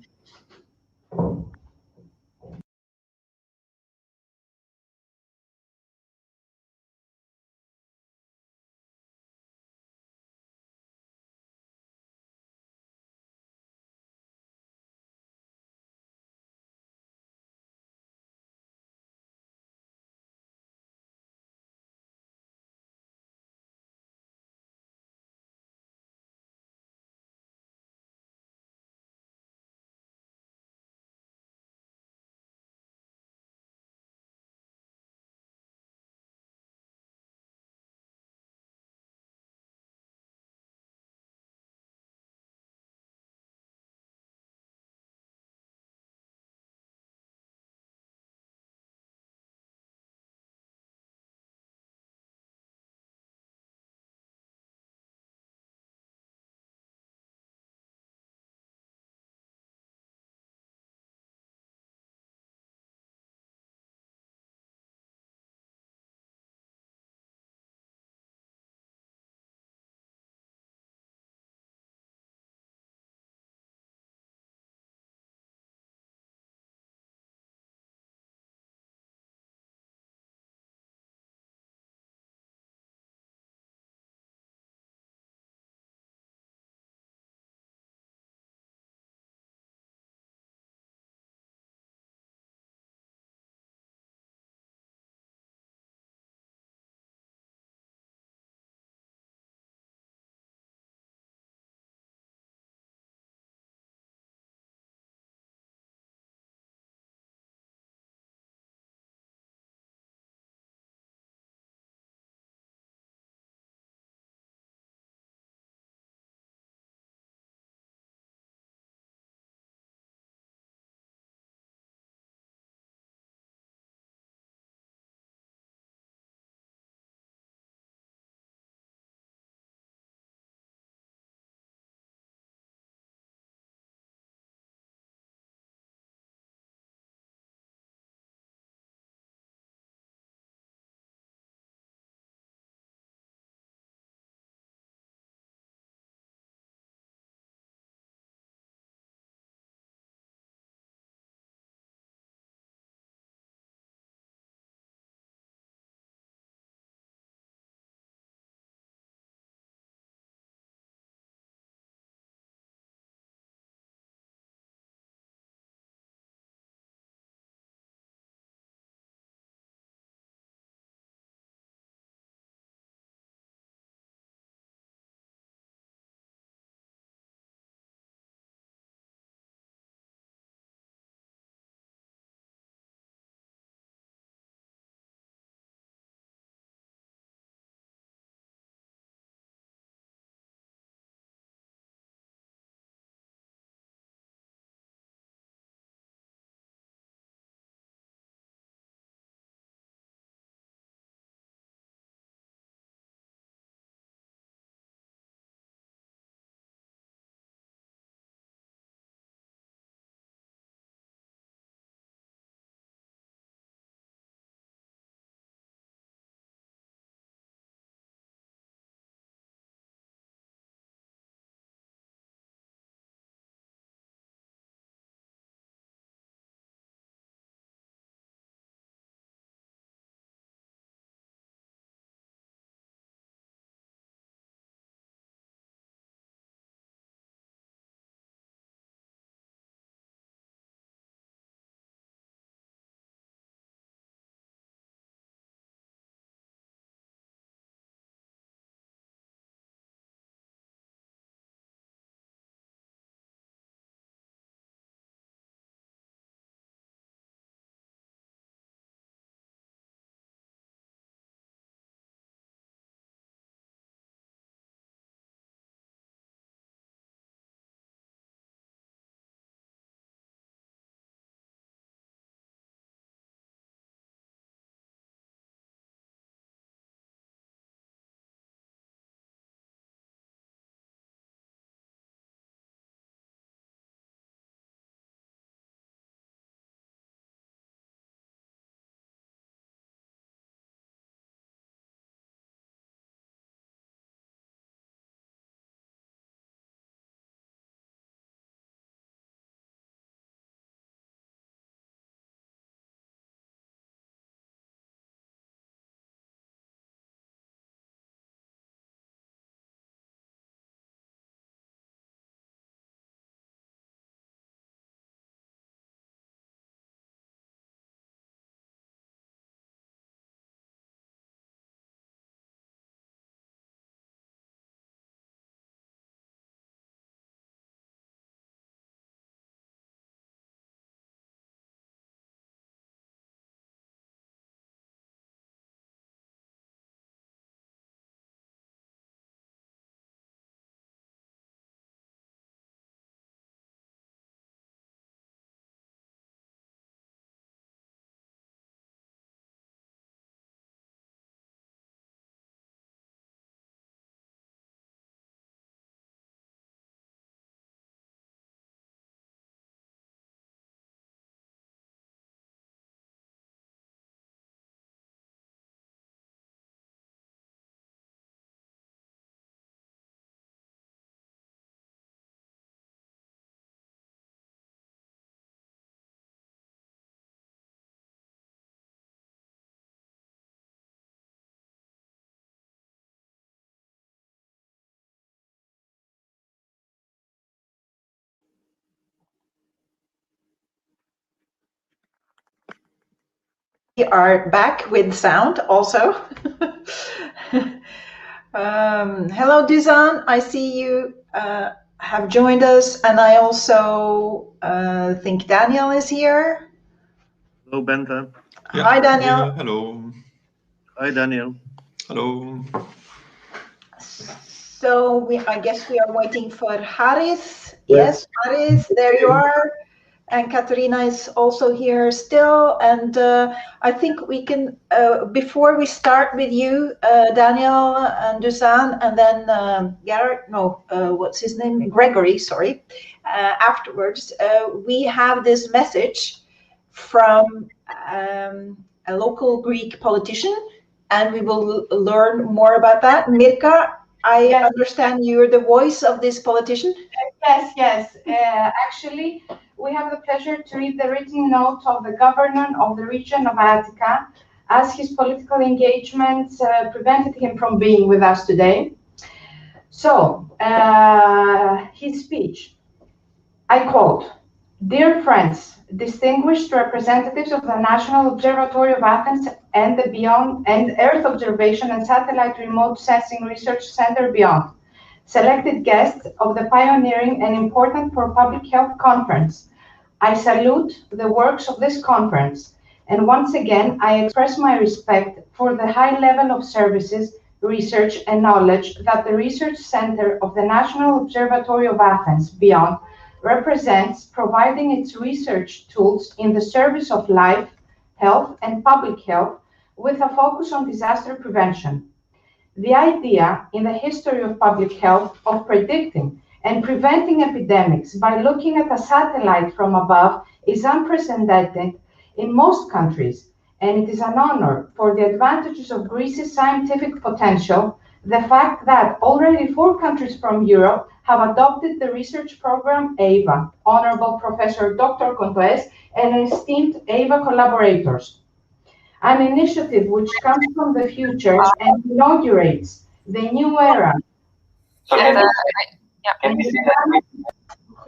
We are back with sound also. Hello, Dusan. I see you have joined us, and I also think Daniel is here. Hello, Bente. Yeah. Hi, Daniel. Yeah, hello. Hi, Daniel. Hello. So I guess we are waiting for Haris. Yes, Haris, there you are. And Katerina is also here still. And I think we can, before we start with you, Daniel and Dusan, and then what's his name? Gregory, sorry. Afterwards, we have this message from a local Greek politician, and we will learn more about that. Mirka, I understand you're the voice of this politician? Yes. Actually, we have the pleasure to read the written note of the governor of the region of Attica, as his political engagements prevented him from being with us today. So, his speech, I quote, "Dear friends, distinguished representatives of the National Observatory of Athens and the Beyond and Earth Observation and Satellite Remote Sensing Research Center Beyond, selected guests of the pioneering and important for public health conference. I salute the works of this conference, and once again, I express my respect for the high level of services, research, and knowledge that the Research Center of the National Observatory of Athens Beyond represents, providing its research tools in the service of life, health, and public health with a focus on disaster prevention. The idea in the history of public health of predicting and preventing epidemics by looking at a satellite from above is unprecedented in most countries, and it is an honor for the advantages of Greece's scientific potential, the fact that already 4 countries from Europe have adopted the research program EYWA, Honorable Professor Dr. Kontoes and esteemed EYWA collaborators. An initiative which comes from the future and inaugurates the new era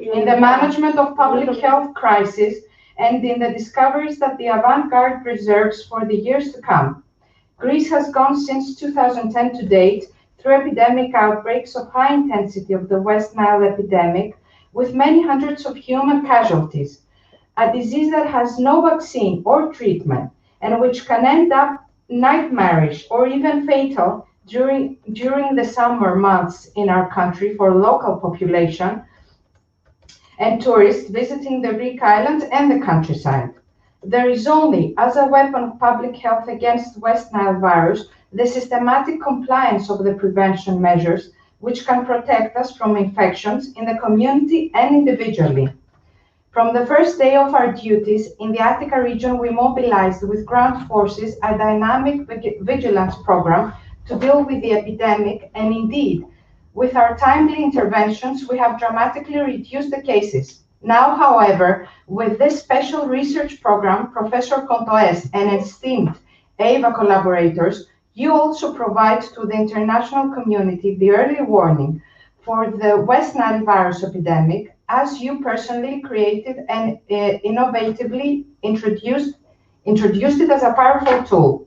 in the management of public health crisis and in the discoveries that the avant-garde reserves for the years to come. Greece has gone since 2010 to date through epidemic outbreaks of high intensity of the West Nile epidemic, with many hundreds of human casualties, a disease that has no vaccine or treatment, and which can end up nightmarish or even fatal during the summer months in our country for local population and tourists visiting the Greek islands and the countryside. There is only, as a weapon of public health against West Nile virus, the systematic compliance of the prevention measures which can protect us from infections in the community and individually. From the first day of our duties in the Attica region, we mobilized with ground forces a dynamic vigilance program to deal with the epidemic, and indeed, with our timely interventions, we have dramatically reduced the cases. Now, however, with this special research program, Professor Kontoes and esteemed EYWA collaborators, you also provide to the international community the early warning for the West Nile virus epidemic, as you personally created and innovatively introduced it as a powerful tool.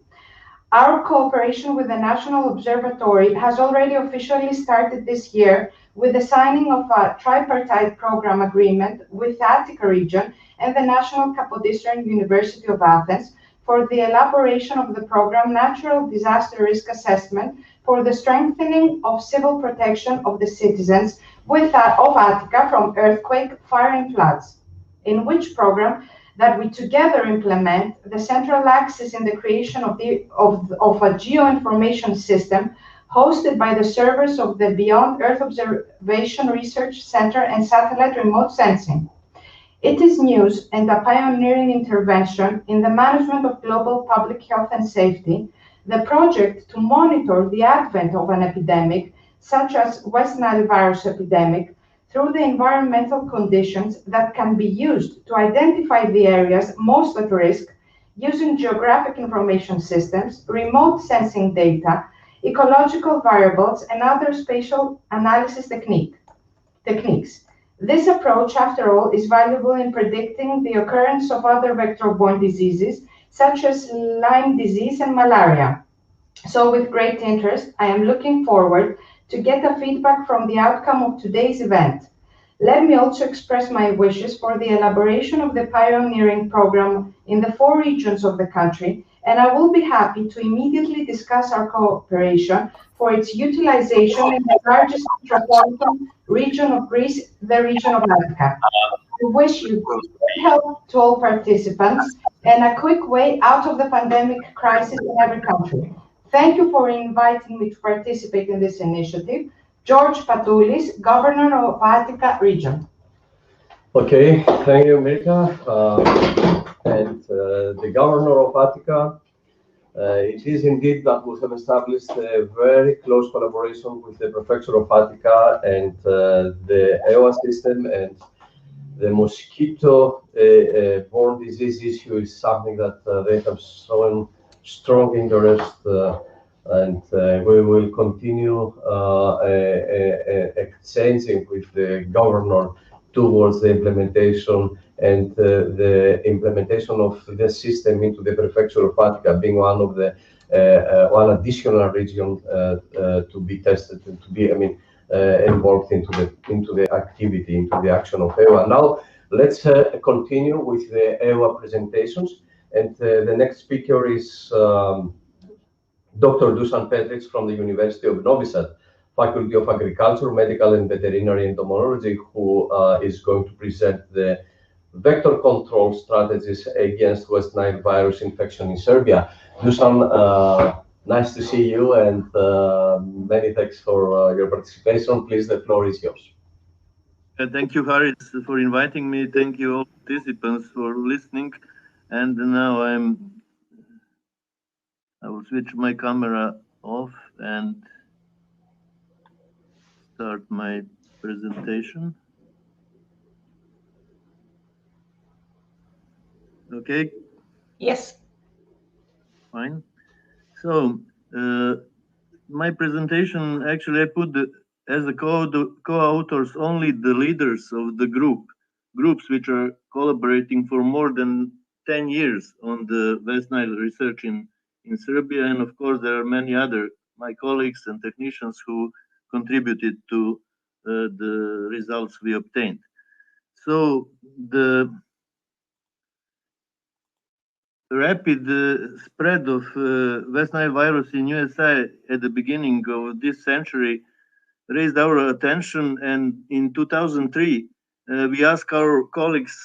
Our cooperation with the National Observatory has already officially started this year with the signing of a tripartite program agreement with the Attica region and the National Kapodistrian University of Athens for the elaboration of the program Natural Disaster Risk Assessment for the strengthening of civil protection of the citizens of Attica from earthquake, fire, and floods, in which program that we together implement the central axis in the creation of a geoinformation system hosted by the servers of the Beyond Earth Observation Research Center and Satellite Remote Sensing. It is news and a pioneering intervention in the management of global public health and safety, the project to monitor the advent of an epidemic, such as West Nile virus epidemic, through the environmental conditions that can be used to identify the areas most at risk using geographic information systems, remote sensing data, ecological variables, and other spatial analysis techniques. This approach, after all, is valuable in predicting the occurrence of other vector-borne diseases such as Lyme disease and malaria. So with great interest, I am looking forward to get the feedback from the outcome of today's event. Let me also express my wishes for the elaboration of the pioneering program in the 4 regions of the country, and I will be happy to immediately discuss our cooperation for its utilization in the largest metropolitan region of Greece, the region of Attica. I wish you good health to all participants and a quick way out of the pandemic crisis in every country. Thank you for inviting me to participate in this initiative. George Patoulis, Governor of Attica region. Okay, thank you, Mirka. And the Governor of Attica, it is indeed that we have established a very close collaboration with the Prefecture of Attica and the EYWA system, and the mosquito-borne disease issue is something that they have shown strong interest, and we will continue exchanging with the governor towards the implementation and the implementation of the system into the Prefecture of Attica, being one of the one additional region to be tested and to be, involved into the activity, into the action of EYWA. Now, let's continue with the EYWA presentations, and the next speaker is Dr. Dusan Petric from the University of Novi Sad, Faculty of Agriculture, Medical and Veterinary Entomology, who is going to present the vector control strategies against West Nile virus infection in Serbia. Dusan, nice to see you, and many thanks for your participation. Please, the floor is yours. Thank you, Haris, for inviting me. Thank you, all participants, for listening. And now I will switch my camera off and start my presentation. Okay? Yes. Fine. So, my presentation, actually, I put as a co-authors only the leaders of the groups which are collaborating for more than 10 years on the West Nile research in Serbia. And of course, there are many other, my colleagues and technicians who contributed to the results we obtained. So the rapid spread of West Nile virus in USA at the beginning of this century raised our attention, and in 2003 we asked our colleagues,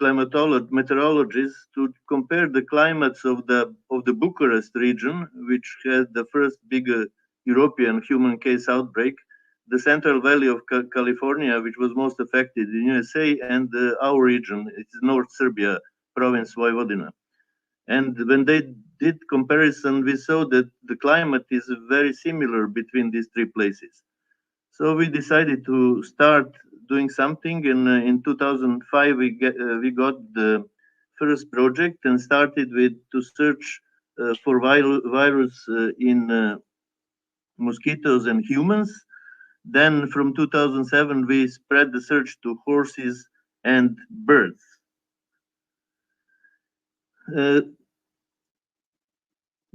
meteorologists, to compare the climates of the Bucharest region, which had the first big European human case outbreak, the Central Valley of California, which was most affected in USA, and our region, it's North Serbia province, Vojvodina. And when they did comparison, we saw that the climate is very similar between these 3 places. So we decided to start doing something, and in 2005 we got the first project and started to search for virus in mosquitoes and humans. Then from 2007 we spread the search to horses and birds.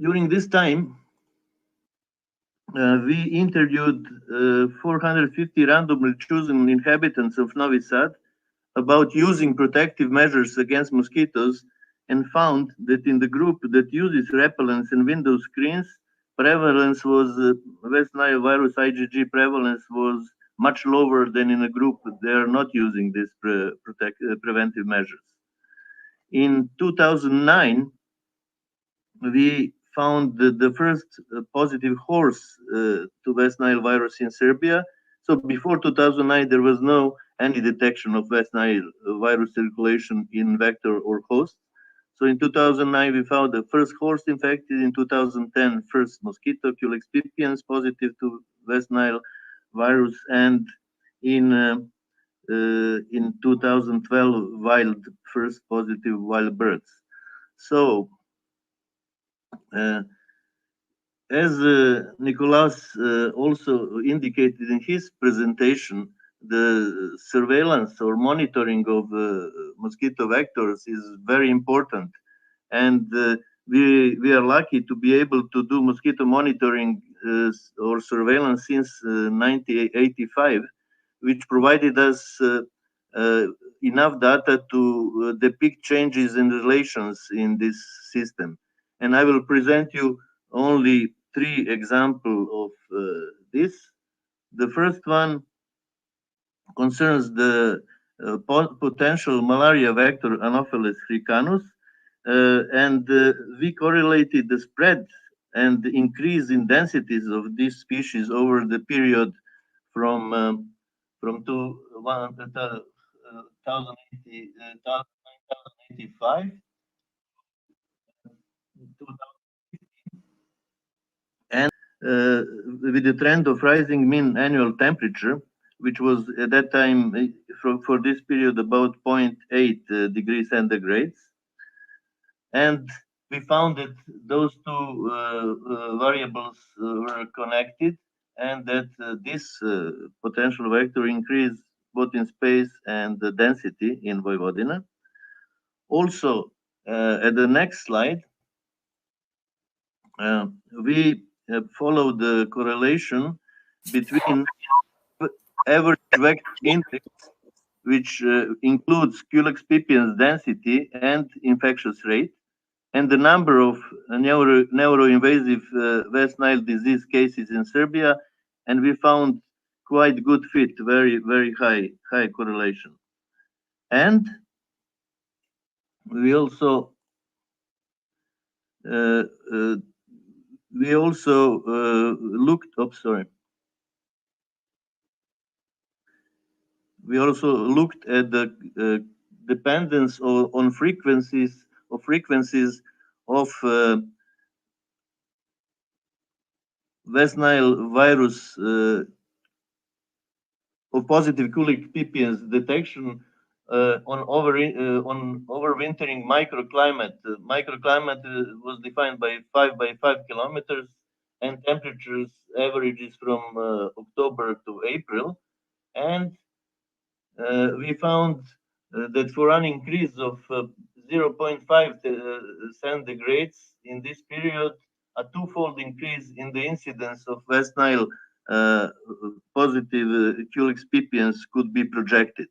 During this time, we interviewed 450 randomly chosen inhabitants of Novi Sad about using protective measures against mosquitoes, and found that in the group that uses repellents and window screens, prevalence was, West Nile virus IgG prevalence was much lower than in a group they are not using these preventive measures. In 2009, we found the first positive horse to West Nile virus in Serbia. So before 2009, there was no any detection of West Nile virus circulation in vector or host. So in 2009, we found the first horse infected. In 2010, first mosquito, Culex pipiens, positive to West Nile virus, and in 2012, first positive wild birds. So, as Nikolaos also indicated in his presentation, the surveillance or monitoring of mosquito vectors is very important. and we are lucky to be able to do mosquito monitoring or surveillance since 1985, which provided us enough data to depict changes in relations in this system. And I will present you only 3 examples of this. The first one concerns the potential malaria vector Anopheles africanus, and we correlated the spread and the increase in densities of these species over the period from 1985 and with the trend of rising mean annual temperature, which was at that time for this period about 0.8 degrees centigrade. And we found that those 2 variables were connected, and that this potential vector increased both in space and the density in Vojvodina. Also, at the next slide, we follow the correlation between average vector index, which includes Culex pipiens density and infectious rate, and the number of neuroinvasive West Nile disease cases in Serbia, and we found quite good fit, very high correlation. And we also looked. We also looked at the dependence on frequencies of West Nile virus of positive Culex pipiens detection on overwintering microclimate. Microclimate was defined by 5 by 5 kilometers, and temperatures averages from October to April. And we found that for an increase of 0.5 centigrades in this period, a 2-fold increase in the incidence of West Nile positive Culex pipiens could be projected.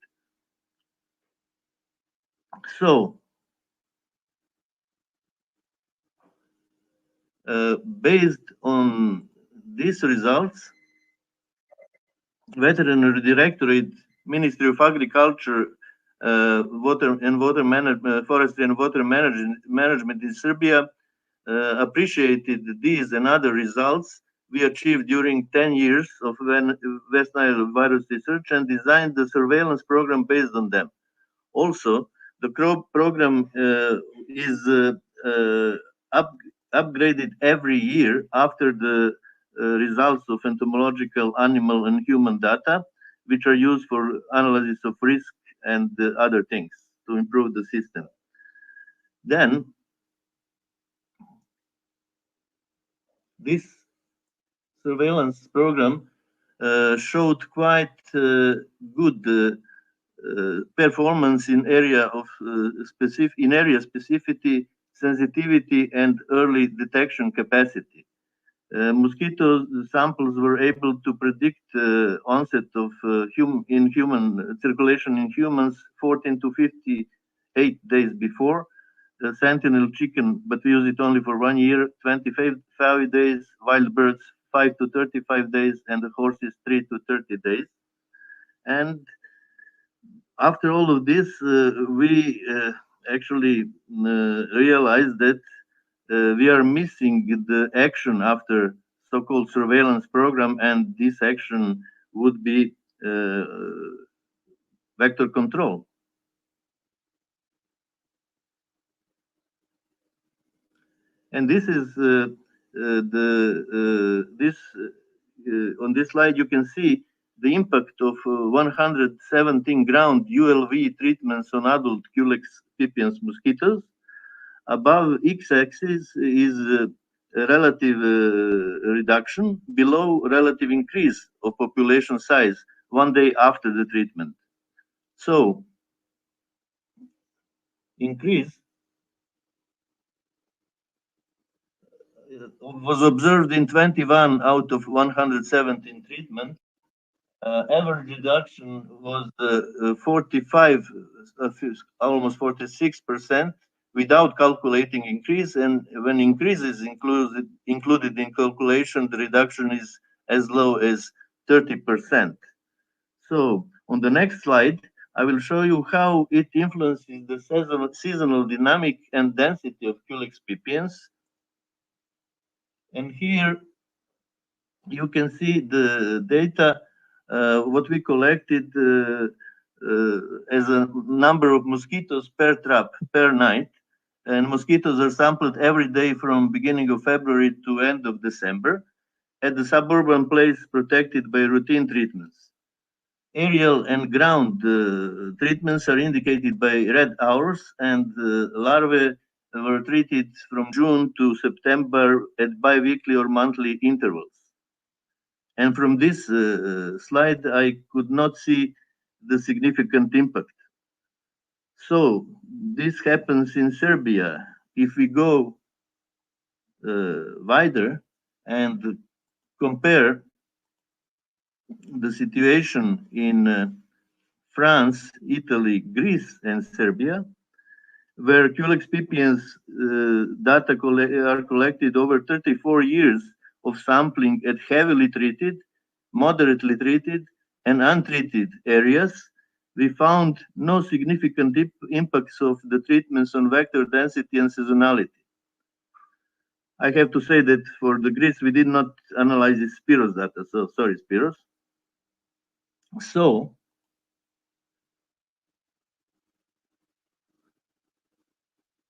So, based on these results, Veterinary Directorate, Ministry of Agriculture, Forestry and Water Management in Serbia appreciated these and other results we achieved during 10 years of West Nile virus research and designed the surveillance program based on them. Also, the program is upgraded every year after the results of entomological animal and human data, which are used for analysis of risk and other things to improve the system. Then, this surveillance program showed quite good performance in area of specificity, sensitivity, and early detection capacity. Mosquito samples were able to predict onset of human circulation in humans 14 to 58 days before. Sentinel chicken, but we use it only for 1 year, 25 days, wild birds 5 to 35 days, and the horses 3 to 30 days. And after all of this, we actually realized that we are missing the action after so-called surveillance program, and this action would be vector control. And this is on this slide you can see the impact of 117 ground ULV treatments on adult Culex pipiens mosquitoes. Above x-axis is relative reduction, below relative increase of population size 1 day after the treatment. So, increase was observed in 21 out of 117 treatments. Average reduction was 45, almost 46%, without calculating increase. And when increase is included in calculation, the reduction is as low as 30%. So on the next slide, I will show you how it influences the seasonal dynamic and density of Culex pipiens. And here you can see the data, what we collected as a number of mosquitoes per trap per night. And mosquitoes are sampled every day from beginning of February to end of December at the suburban place protected by routine treatments. Aerial and ground treatments are indicated by red hours, and larvae were treated from June to September at bi-weekly or monthly intervals. And from this slide, I could not see the significant impact. So this happens in Serbia. If we go wider and compare the situation in France, Italy, Greece, and Serbia, where Culex pipiens data are collected over 34 years of sampling at heavily treated, moderately treated, and untreated areas, we found no significant impacts of the treatments on vector density and seasonality. I have to say that for the Greece, we did not analyze the Spiros data, so sorry, Spiros. So,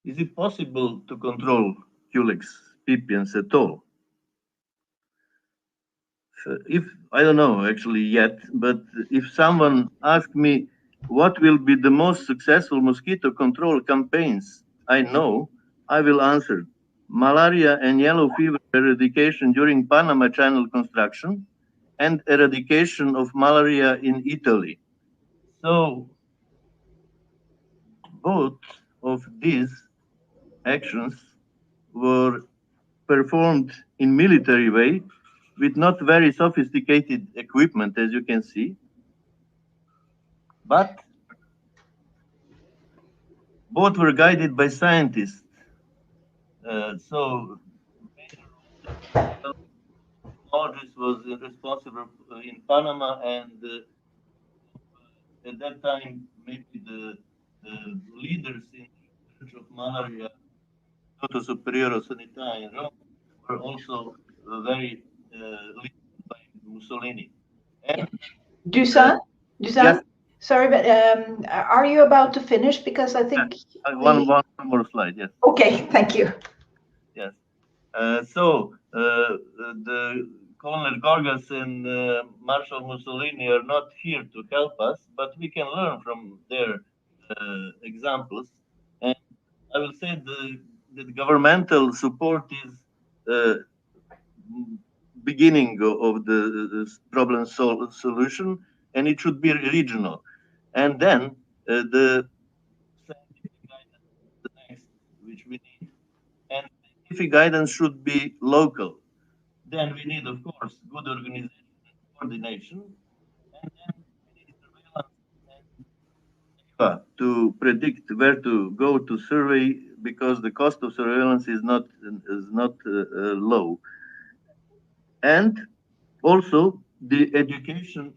is it possible to control Culex pipiens at all? If I don't know actually yet, but if someone asked me what will be the most successful mosquito control campaigns I know, I will answer malaria and yellow fever eradication during Panama Channel construction and eradication of malaria in Italy. So both of these actions were performed in military way with not very sophisticated equipment, as you can see, but both were guided by scientists. So technologist was responsible in Panama, and at that time, maybe the leaders in research of malaria, Toto Superiore Sanità in Rome, were also very leaded by Mussolini. And Dusan? yes. Sorry, but are you about to finish? Because I think one more slide. Yes. Okay, thank you. Yes. So the Colonel Gorgas and Marshal Mussolini are not here to help us, but we can learn from their examples. And I will say the governmental support is beginning of the problem solution, and it should be regional. And then the scientific guidance is the next, which we need. And scientific guidance should be local. Then we need, of course, good organization and coordination. And then we need surveillance and to predict where to go to survey, because the cost of surveillance is not low. And also the education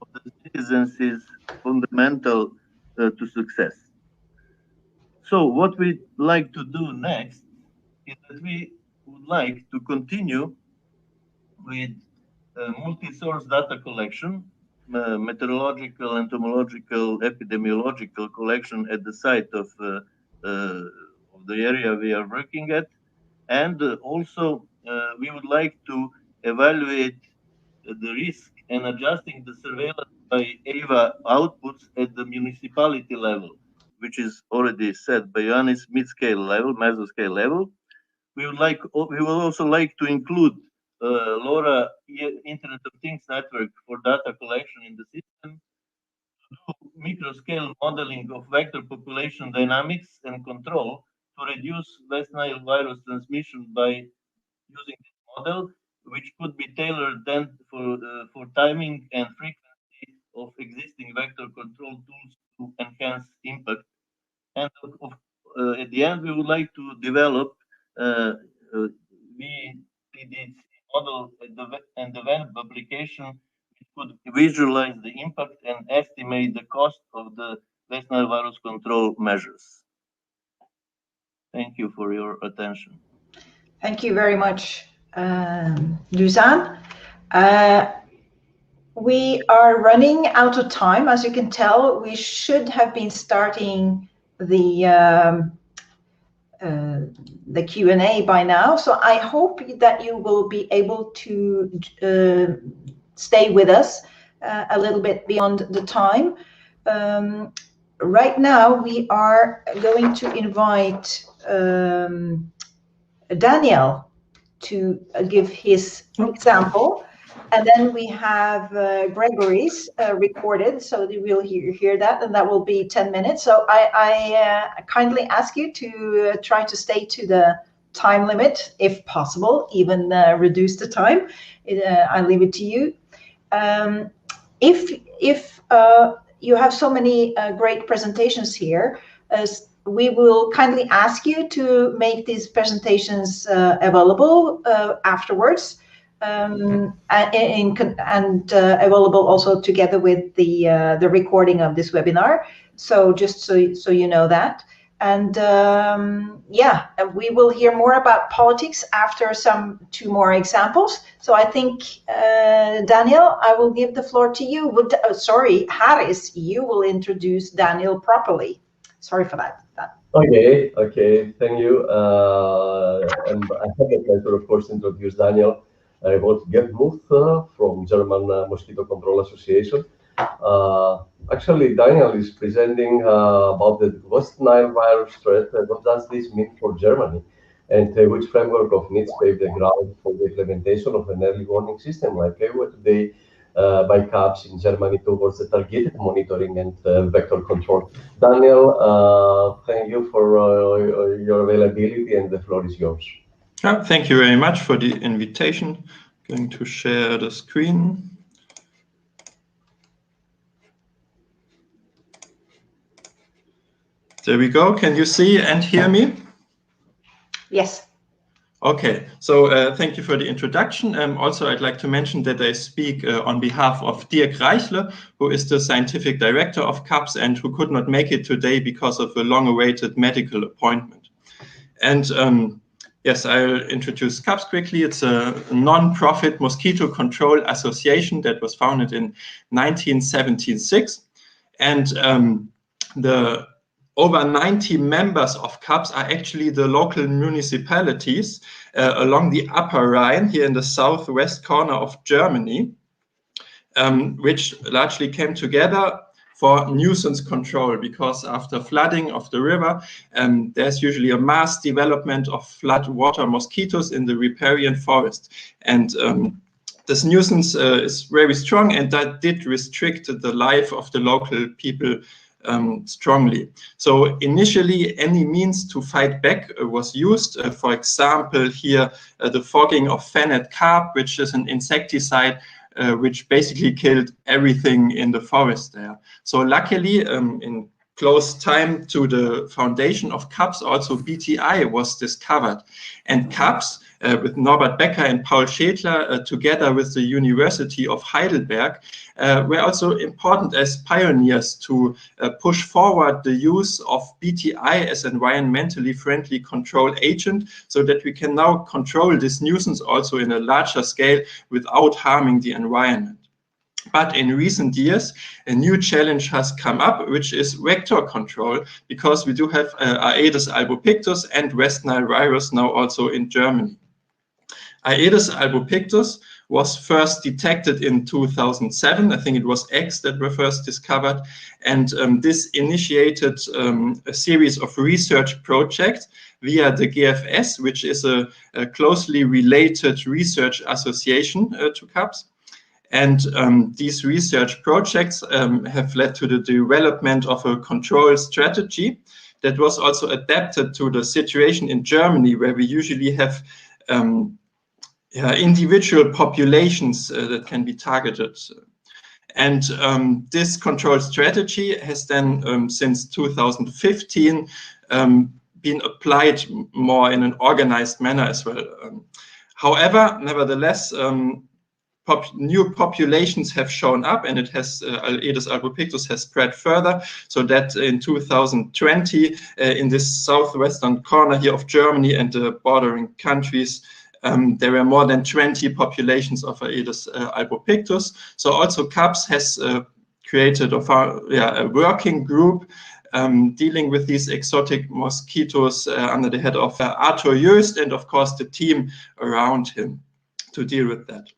of the citizens is fundamental to success. So what we'd like to do next is that we would like to continue with multi-source data collection, meteorological, entomological, epidemiological collection at the site of the area we are working at. And also we would like to evaluate the risk and adjusting the surveillance by EYWA outputs at the municipality level, which is already said by Ioannis, mid-scale level, mesoscale level. We will also like to include LoRa Internet of Things network for data collection in the system, to do micro-scale modeling of vector population dynamics and control to reduce West Nile virus transmission by using this model, which could be tailored then for timing and frequency of existing vector control tools to enhance impact. And at the end, we would like to develop VPDC model and develop application which could visualize the impact and estimate the cost of the West Nile virus control measures. Thank you for your attention. Thank you very much, Dusan. We are running out of time. As you can tell, we should have been starting the Q&A by now. So I hope that you will be able to stay with us a little bit beyond the time. Right now, we are going to invite Daniel to give his example. And then we have Gregory's recorded, so they will hear that, and that will be 10 minutes. So I kindly ask you to try to stay to the time limit, if possible, even reduce the time. I leave it to you. If you have so many great presentations here, we will kindly ask you to make these presentations available afterwards. And available also together with the recording of this webinar. So just so you know that. And yeah, we will hear more about politics after two more examples. So I think, Daniel, I will give the floor to you. Sorry, Haris, you will introduce Daniel properly. Sorry for that. Okay, thank you. And I have the pleasure, of course, to introduce Daniel Wohlgemuth from German Mosquito Control Association. Actually, Daniel is presenting about the West Nile virus threat. What does this mean for Germany? And which framework of needs pave the ground for the implementation of an early warning system like EYWA today by KABS in Germany towards the targeted monitoring and vector control. Daniel, thank you for your availability, and the floor is yours. Thank you very much for the invitation. I'm going to share the screen. There we go. Can you see and hear me? Yes. Okay, so thank you for the introduction. Also, I'd like to mention that I speak on behalf of Dirk Reichle, who is the scientific director of KABS and who could not make it today because of a long-awaited medical appointment. And yes, I'll introduce KABS quickly. It's a non-profit mosquito control association that was founded in 1976. And the over 90 members of KABS are actually the local municipalities along the Upper Rhine here in the southwest corner of Germany, which largely came together for nuisance control, because after flooding of the river, there's usually a mass development of floodwater mosquitoes in the riparian forest. And this nuisance is very strong, and that did restrict the life of the local people strongly. So initially, any means to fight back was used. For example, here the fogging of fennel carp, which is an insecticide which basically killed everything in the forest there. So luckily, in close time to the foundation of KABS, also BTI was discovered. And KABS, with Norbert Becker and Paul Schädler, together with the University of Heidelberg, were also important as pioneers to push forward the use of BTI as an environmentally friendly control agent, so that we can now control this nuisance also in a larger scale without harming the environment. But in recent years, a new challenge has come up, which is vector control, because we do have Aedes albopictus and West Nile virus now also in Germany. Aedes albopictus was first detected in 2007. I think it was eggs that were first discovered. And this initiated a series of research projects via the GFS, which is a closely related research association to KABS. And these research projects have led to the development of a control strategy that was also adapted to the situation in Germany, where we usually have individual populations that can be targeted. And this control strategy has then, since 2015, been applied more in an organized manner as well. However, nevertheless, new populations have shown up, and it has Aedes albopictus has spread further, so that in 2020, in this southwestern corner here of Germany and the bordering countries, there were more than 20 populations of Aedes albopictus. So also KABS has created a working group dealing with these exotic mosquitoes under the head of Arthur Joost, and of course the team around him to deal with that.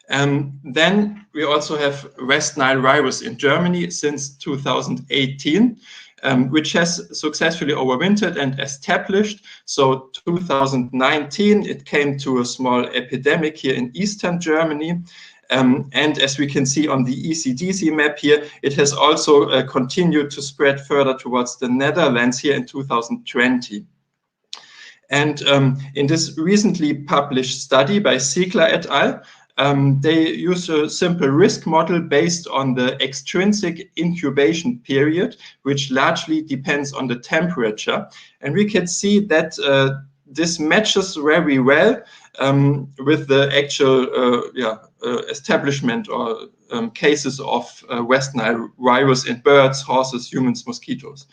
Then we also have West Nile virus in Germany since 2018, which has successfully overwintered and established. So 2019, it came to a small epidemic here in Eastern Germany. And as we can see on the ECDC map here, it has also continued to spread further towards the Netherlands here in 2020. And in this recently published study by Ziegler et al., they use a simple risk model based on the extrinsic incubation period, which largely depends on the temperature. And we can see that this matches very well with the actual establishment or cases of West Nile virus in birds, horses, humans, mosquitoes.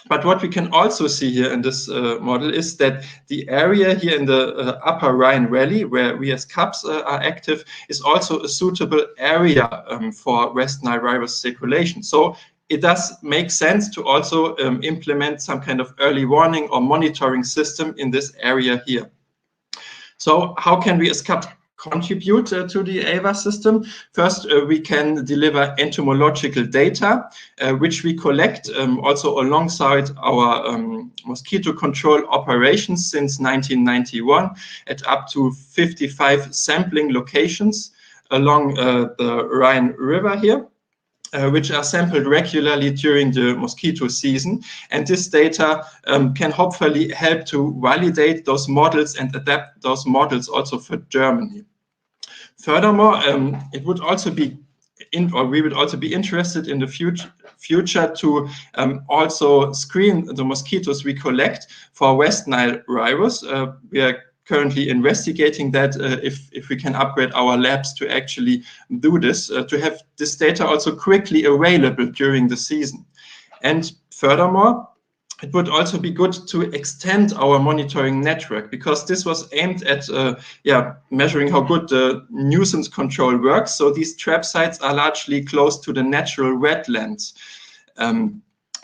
But what we can also see here in this model is that the area here in the upper Rhine Valley, where we as KABS are active, is also a suitable area for West Nile virus circulation. So it does make sense to also implement some kind of early warning or monitoring system in this area here. So how can we as KABS contribute to the EYWA system? First, we can deliver entomological data, which we collect also alongside our mosquito control operations since 1991 at up to 55 sampling locations along the Rhine River here, which are sampled regularly during the mosquito season. And this data can hopefully help to validate those models and adapt those models also for Germany. Furthermore, it would also be we would also be interested in the future to also screen the mosquitoes we collect for West Nile virus. We are currently investigating that if we can upgrade our labs to actually do this, to have this data also quickly available during the season. And furthermore, it would also be good to extend our monitoring network, because this was aimed at measuring how good the nuisance control works. So these trap sites are largely close to the natural wetlands.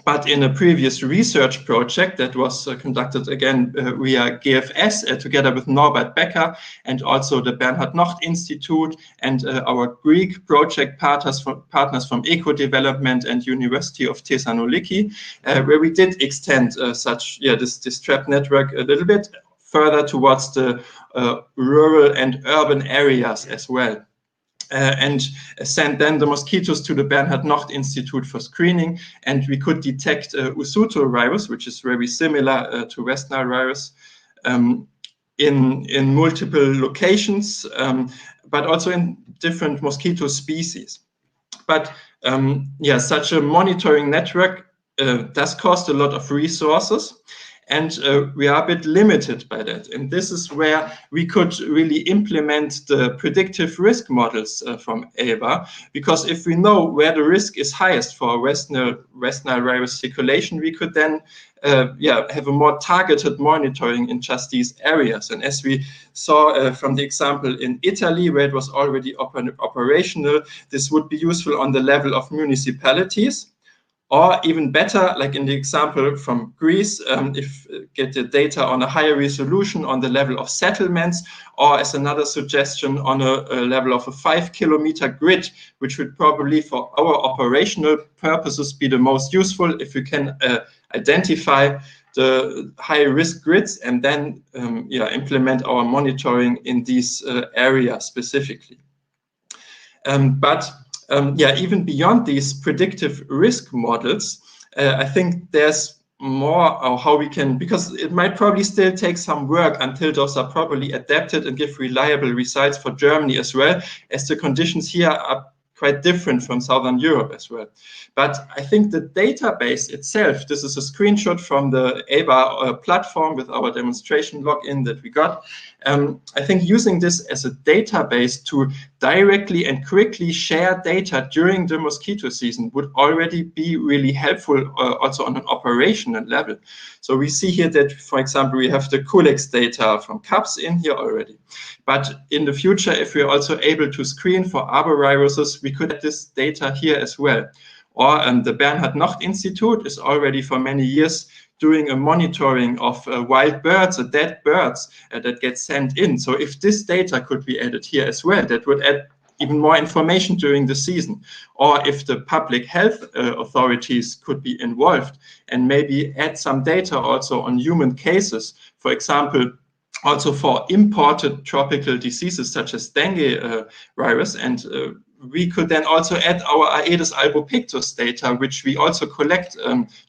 But in a previous research project that was conducted again via GFS together with Norbert Becker and also the Bernhard Nocht Institute and our Greek project partners from Eco Development and University of Thessaloniki, where we did extend this trap network a little bit further towards the rural and urban areas as well. And sent then the mosquitoes to the Bernhard Nocht Institute for screening, and we could detect Usuto virus, which is very similar to West Nile virus, in multiple locations, but also in different mosquito species. But such a monitoring network does cost a lot of resources. And we are a bit limited by that. And this is where we could really implement the predictive risk models from EYWA, because if we know where the risk is highest for West Nile virus circulation, we could then have a more targeted monitoring in just these areas. And as we saw from the example in Italy, where it was already operational, this would be useful on the level of municipalities. Or even better, like in the example from Greece, if get the data on a higher resolution on the level of settlements, or as another suggestion on a level of a 5-kilometer grid, which would probably for our operational purposes be the most useful if we can identify the high risk grids and then implement our monitoring in these areas specifically. Even beyond these predictive risk models, I think there's more how we can, because it might probably still take some work until those are properly adapted and give reliable results for Germany as well, as the conditions here are quite different from Southern Europe as well. But I think the database itself, this is a screenshot from the EYWA platform with our demonstration login that we got. I think using this as a database to directly and quickly share data during the mosquito season would already be really helpful also on an operational level. So we see here that, for example, we have the Culex data from KABS in here already. But in the future, if we're also able to screen for arboviruses, we could add this data here as well. Or the Bernhard Nocht Institute is already for many years doing a monitoring of wild birds or dead birds that get sent in. So if this data could be added here as well, that would add even more information during the season. Or if the public health authorities could be involved and maybe add some data also on human cases, for example, also for imported tropical diseases such as dengue virus, and we could then also add our Aedes albopictus data, which we also collect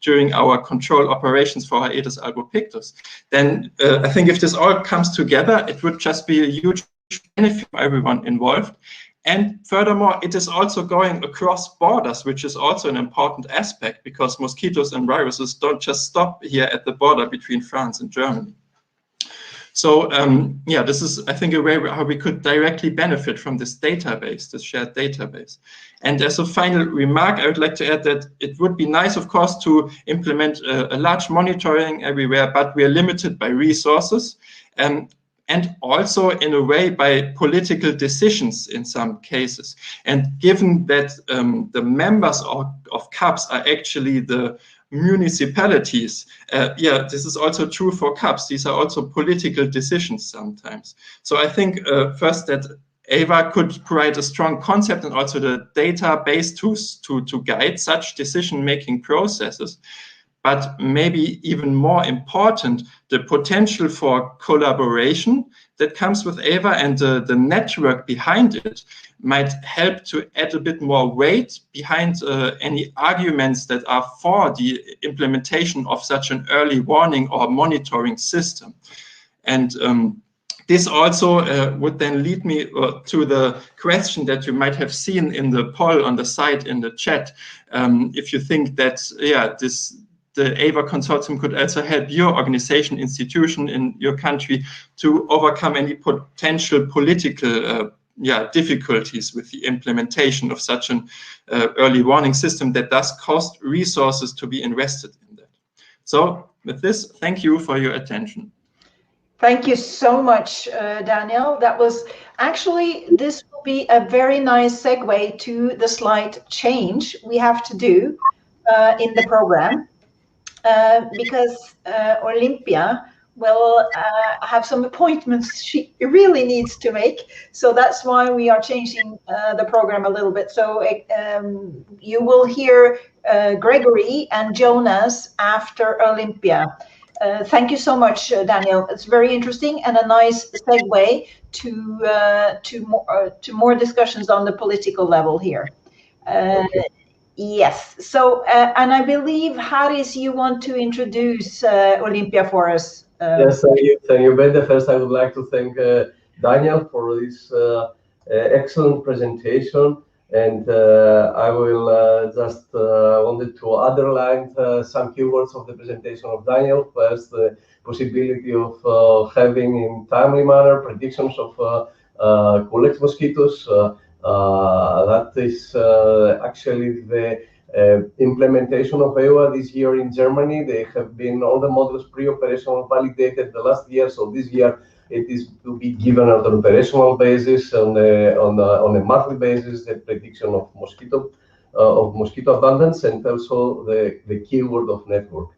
during our control operations for Aedes albopictus. Then I think if this all comes together, it would just be a huge benefit for everyone involved. And furthermore, it is also going across borders, which is also an important aspect, because mosquitoes and viruses don't just stop here at the border between France and Germany. So yeah, this is, I think, a way how we could directly benefit from this database, this shared database. And as a final remark, I would like to add that it would be nice, of course, to implement a large monitoring everywhere, but we are limited by resources and also in a way by political decisions in some cases. And given that the members of KABS are actually the municipalities, yeah, this is also true for KABS. These are also political decisions sometimes. So I think first that EYWA could provide a strong concept and also the database to guide such decision-making processes. But maybe even more important, the potential for collaboration that comes with EYWA and the network behind it might help to add a bit more weight behind any arguments that are for the implementation of such an early warning or monitoring system. And this also would then lead me to the question that you might have seen in the poll on the site in the chat. If you think that, yeah, the EYWA consortium could also help your organization, institution in your country to overcome any potential political difficulties with the implementation of such an early warning system that does cost resources to be invested in that. So with this, thank you for your attention. Thank you so much, Daniel. That was actually, this will be a very nice segue to the slight change we have to do in the program. Because Olympia will have some appointments she really needs to make. So that's why we are changing the program a little bit. So you will hear Gregory and Jonas after Olympia. Thank you so much, Daniel. It's very interesting and a nice segue to more discussions on the political level here. Okay. Yes. So, and I believe, Haris, you want to introduce Olympia for us. Yes, thank you. Thank you, Bente. First, I would like to thank Daniel for this excellent presentation. And I will just wanted to underline some keywords of the presentation of Daniel. First, the possibility of having in timely manner predictions of Culex mosquitoes. That is actually the implementation of EYWA this year in Germany. They have been all the models pre-operational validated the last year. So this year it is to be given on an operational basis, on a monthly basis, the prediction of mosquito abundance, and also the keyword of network.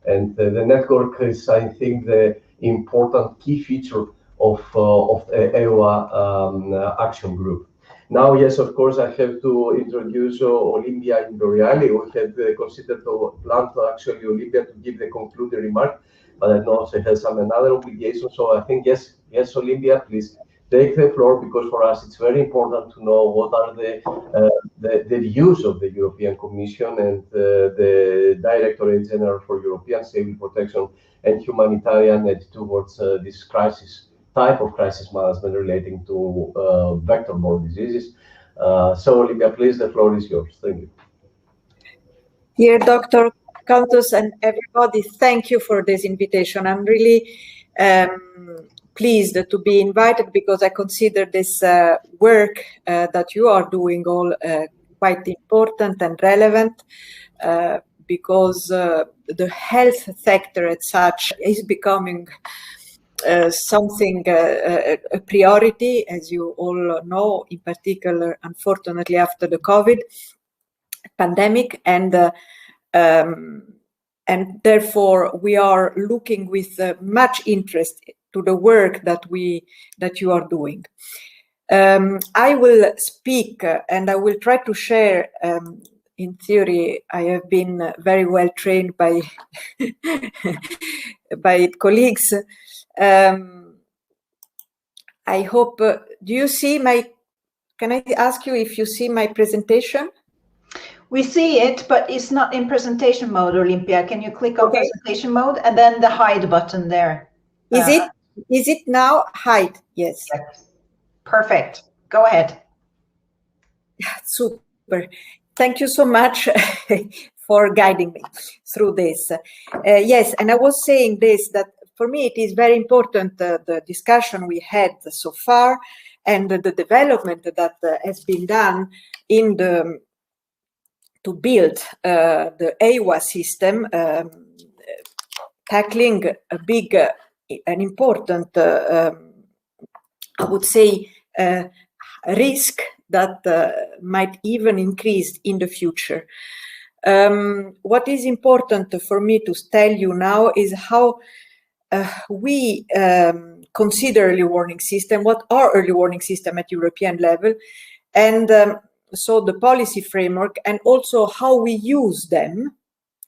And the network is, I think, the important key feature of EYWA action group. Now, yes, of course, I have to introduce Olympia Imperiali. We had considered to plan to actually Olympia to give the concluding remark, but I know she has some another obligation. So I think, yes, Olympia, please take the floor, because for us it's very important to know what are the views of the European Commission and the Directorate General for European Civil Protection and Humanitarian aid towards this type of crisis management relating to vector-borne diseases. So Olivia, please, the floor is yours. Thank you. Dear Dr. Kontoes and everybody, thank you for this invitation. I'm really pleased to be invited, because I consider this work that you are doing all quite important and relevant, because the health sector as such is becoming something a priority, as you all know, in particular, unfortunately, after the COVID pandemic, and therefore we are looking with much interest to the work that you are doing. I will speak and I will try to share. In theory, I have been very well trained by by colleagues. I hope. Do you see my? Can I ask you if you see my presentation? We see it, but it's not in presentation mode, Olympia. Can you click on presentation mode and then the hide button there? Is it now hide? Yes. Perfect. Go ahead. Super. Thank you so much for guiding me through this. Yes, and I was saying this, that for me it is very important, the discussion we had so far and the development that has been done in the to build the EYWA system, tackling a big, an important, I would say, risk that might even increase in the future. What is important for me to tell you now is how we consider early warning system, what are early warning system at European level, and so the policy framework, and also how we use them,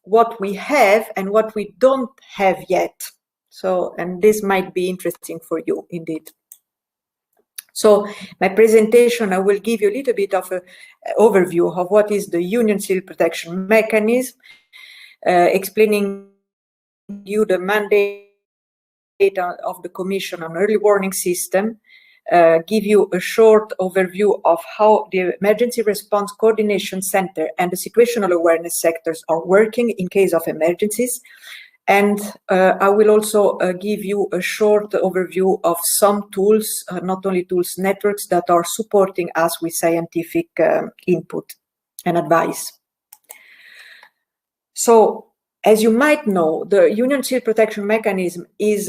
what we have and what we don't have yet. So, and this might be interesting for you indeed. So my presentation, I will give you a little bit of an overview of what is the Union Civil Protection Mechanism, explaining you the mandate of the Commission on Early Warning System, give you a short overview of how the Emergency Response Coordination Center and the Situational Awareness sectors are working in case of emergencies. And I will also give you a short overview of some tools, not only tools, networks that are supporting us with scientific input and advice. So, as you might know, the Union Civil Protection Mechanism is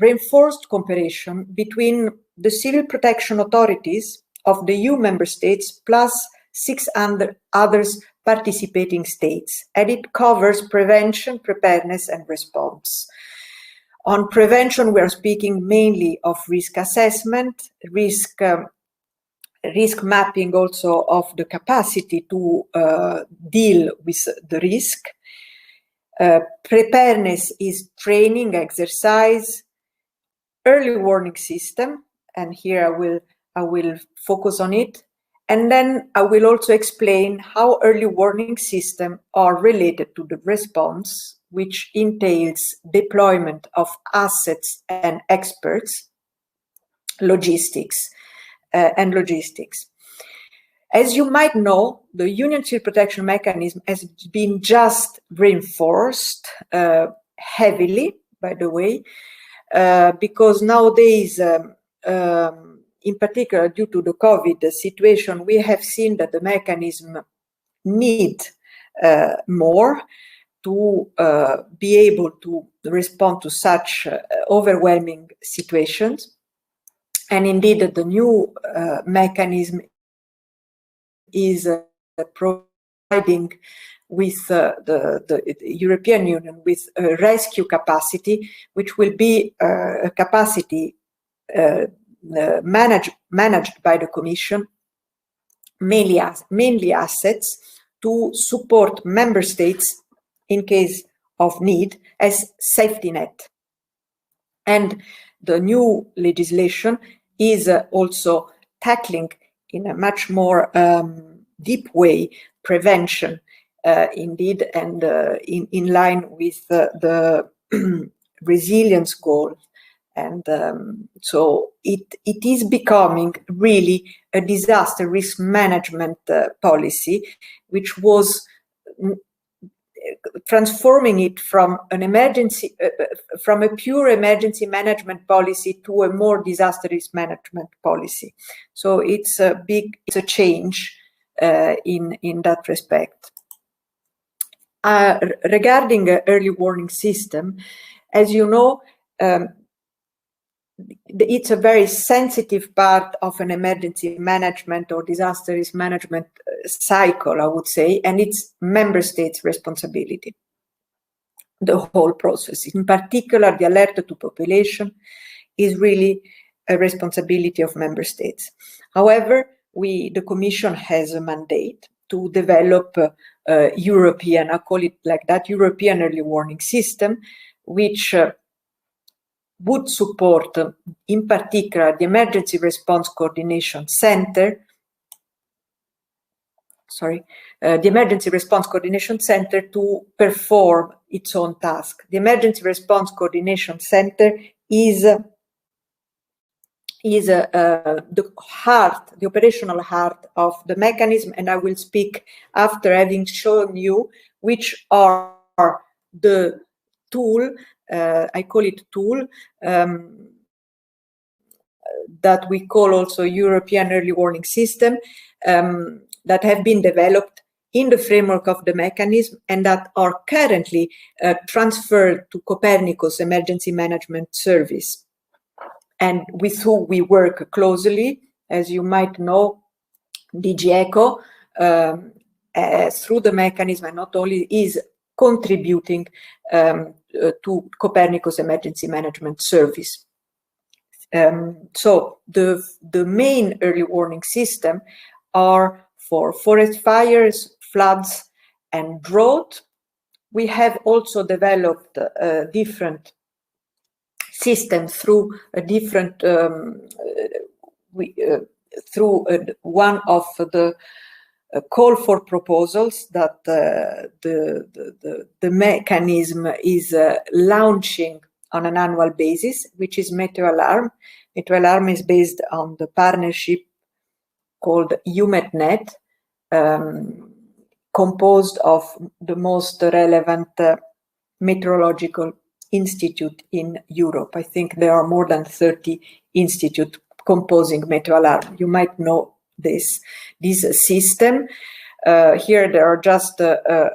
reinforced cooperation between the civil protection authorities of the EU member states plus 600 others participating states, and it covers prevention, preparedness, and response. On prevention, we are speaking mainly of risk assessment, risk mapping also of the capacity to deal with the risk. Preparedness is training, exercise, early warning system, and here I will focus on it. And then I will also explain how early warning systems are related to the response, which entails deployment of assets and experts, logistics. As you might know, the Union Civil Protection Mechanism has been just reinforced heavily, by the way, because nowadays, in particular, due to the COVID situation, we have seen that the mechanism need more to be able to respond to such overwhelming situations. And indeed, the new mechanism is providing with the European Union with a rescue capacity, which will be a capacity managed by the Commission, mainly assets to support member states in case of need as safety net. And the new legislation is also tackling in a much more deep way prevention, indeed, and in line with the resilience goal. And so it is becoming really a disaster risk management policy, which was transforming it from an emergency, from a pure emergency management policy to a more disaster risk management policy. So it's a change in that respect. Regarding early warning system, as you know, it's a very sensitive part of an emergency management or disaster risk management cycle, I would say, and it's member states' responsibility, the whole process. In particular, the alert to population is really a responsibility of member states. However, the Commission has a mandate to develop European, I call it like that, European early warning system, which would support, in particular, the Emergency Response Coordination Center, the Emergency Response Coordination Center to perform its own task. The Emergency Response Coordination Center is the heart, the operational heart of the mechanism, and I will speak after having shown you which are the tool, I call it tool, that we call also European Early Warning System, that have been developed in the framework of the mechanism and that are currently transferred to Copernicus Emergency Management Service, and with whom we work closely. As you might know, DG ECHO, through the mechanism, and not only is contributing to Copernicus Emergency Management Service. So the main early warning system are for forest fires, floods, and drought. We have also developed different systems through a different through one of the call for proposals that the mechanism is launching on an annual basis, which is MeteoAlarm. MeteoAlarm is based on the partnership called UMetNet, composed of the most relevant meteorological institute in Europe. I think there are more than 30 institutes composing MeteoAlarm. You might know this system. Here there are just a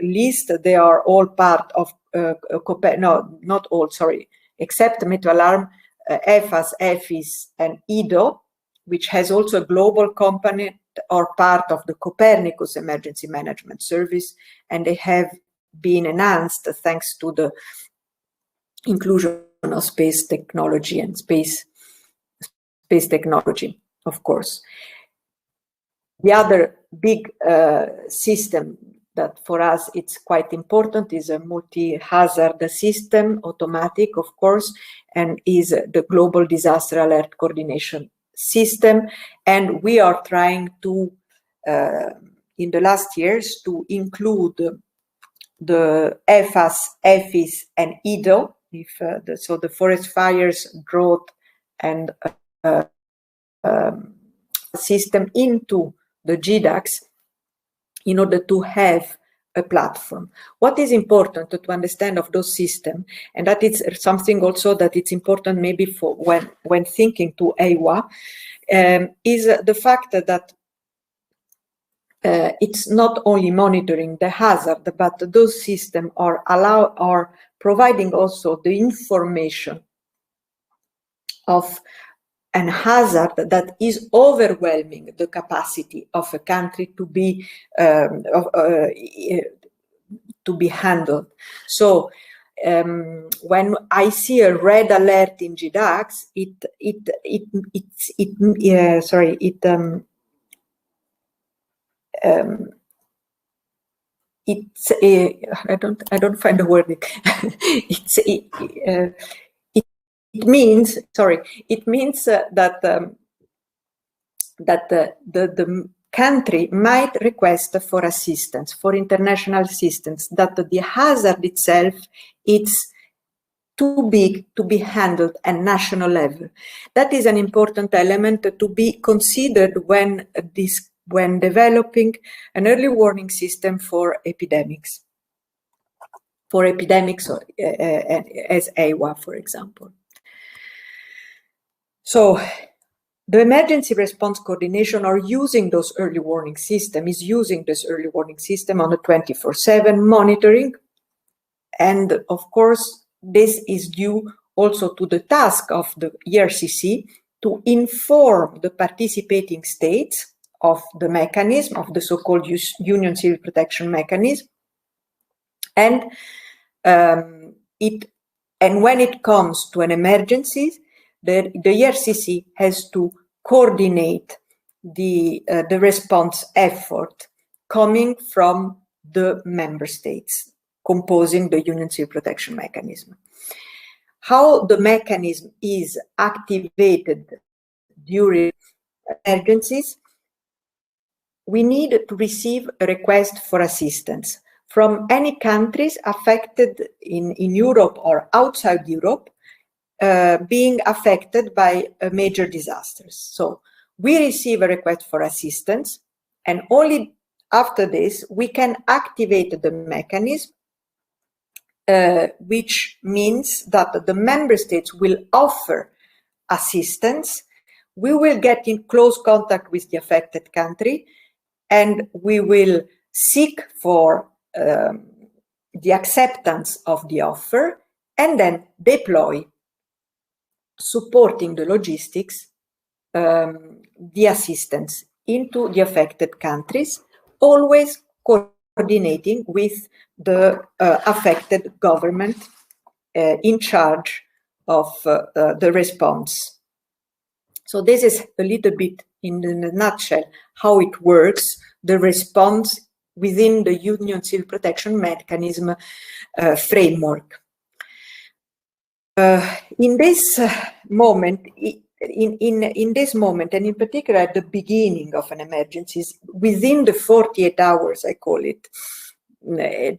list. They are all part of no, not all, sorry, except MeteoAlarm, EFAS, EFIS, and EDO, which has also a global component, or part of the Copernicus Emergency Management Service, and they have been enhanced thanks to the inclusion of space technology and space technology, of course. The other big system that for us it's quite important is a multi-hazard system, automatic, of course, and is the Global Disaster Alert Coordination System. And we are trying to, in the last years, to include the EFAS, EFIS, and EDO, so the forest fires, drought, and system into the GDAX in order to have a platform. What is important to understand of those systems, and that is something also that it's important maybe for when thinking to EYWA, is the fact that it's not only monitoring the hazard, but those systems are providing also the information of an hazard that is overwhelming the capacity of a country to be handled. So when I see a red alert in GDAX, I don't find the word. means that the country might request for assistance, for international assistance, that the hazard itself is too big to be handled at national level. That is an important element to be considered when developing an early warning system for epidemics. As EYWA, for example. So the emergency response coordination are using those early warning system, is using this early warning system on the 24/7 monitoring. And of course, this is due also to the task of the ERCC to inform the participating states of the mechanism, of the so-called Union Civil Protection Mechanism. And when it comes to an emergency, the ERCC has to coordinate the response effort coming from the member states composing the Union Civil Protection Mechanism. How the mechanism is activated during emergencies, we need to receive a request for assistance from any countries affected in Europe or outside Europe, being affected by major disasters. So we receive a request for assistance, and only after this we can activate the mechanism, which means that the member states will offer assistance. We will get in close contact with the affected country, and we will seek for the acceptance of the offer, and then deploy, supporting the logistics, the assistance into the affected countries, always coordinating with the affected government in charge of the response. So this is a little bit in a nutshell how it works, the response within the Union Civil Protection Mechanism framework. In this moment, in this moment, and in particular at the beginning of an emergency, within the 48 hours, I call it,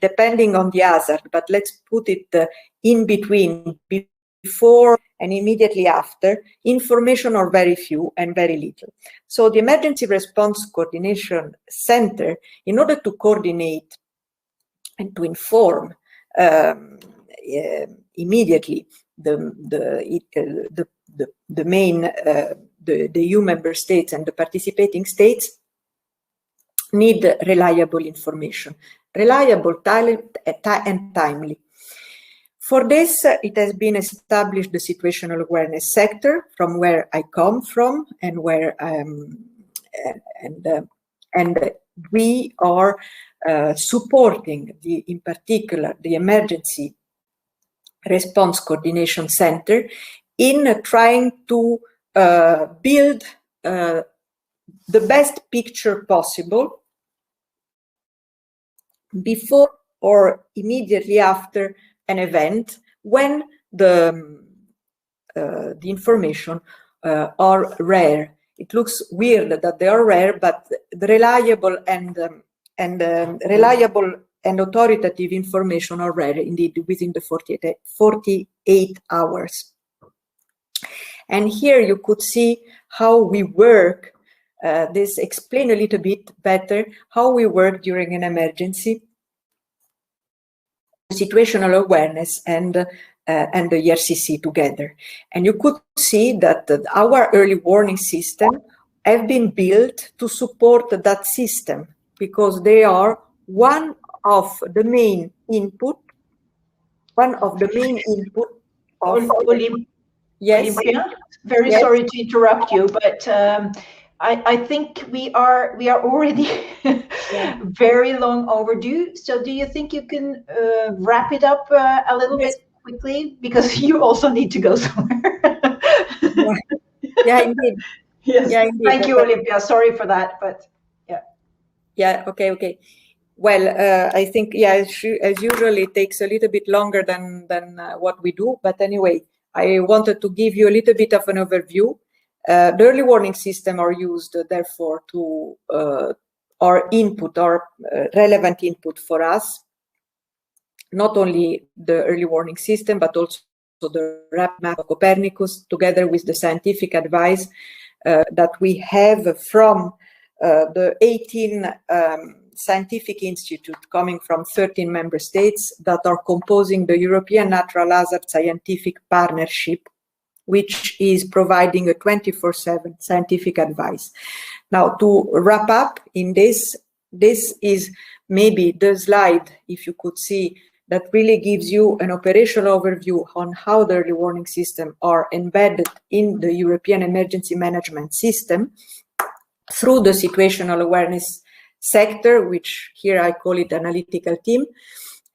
depending on the hazard, but let's put it in between, before and immediately after, information are very few and very little. So the Emergency Response Coordination Center, in order to coordinate and to inform immediately the EU member states and the participating states, need reliable information, reliable, and timely. For this, it has been established the situational awareness sector, from where I come from, and where and we are supporting in particular the Emergency Response Coordination Center in trying to build the best picture possible before or immediately after an event, when the information are rare. It looks weird that they are rare, but the reliable and authoritative information are rare indeed within the 48 hours. And here you could see how we work. This explains a little bit better how we work during an emergency, situational awareness and the ERCC together. And you could see that our early warning system have been built to support that system, because they are one of the main input of yes. Olympia, very yes. sorry to interrupt you, but I think we are already Yeah. very long overdue. So do you think you can wrap it up a little Yes. bit quickly, because you also need to go somewhere? Yeah, indeed. Yes. Yeah, indeed. Thank you, Olympia. Sorry for that, but yeah. Yeah. Okay. Well, I think, yeah, as usual, it takes a little bit longer than what we do. But anyway, I wanted to give you a little bit of an overview. The early warning system are used, therefore, to our input, or relevant input for us, not only the early warning system, but also the RAP map of Copernicus, together with the scientific advice that we have from the 18 scientific institutes coming from 13 member states that are composing the European Natural Hazard Scientific Partnership, which is providing a 24/7 scientific advice. Now, to wrap up in this is maybe the slide, if you could see, that really gives you an operational overview on how the early warning system are embedded in the European emergency management system through the situational awareness sector, which here I call it analytical team,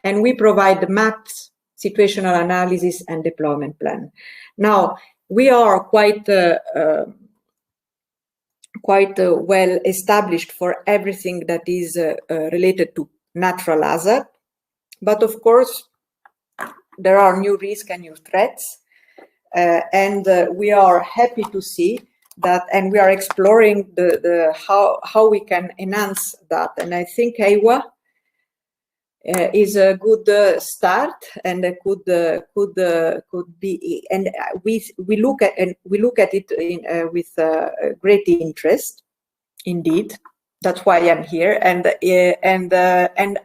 and we provide the maps, situational analysis, and deployment plan. Now, we are quite well established for everything that is related to natural hazard, but of course there are new risks and new threats, and we are happy to see that, and we are exploring how we can enhance that. And I think EYWA is a good start, and could be, and we look at it with great interest, indeed. That's why I'm here, and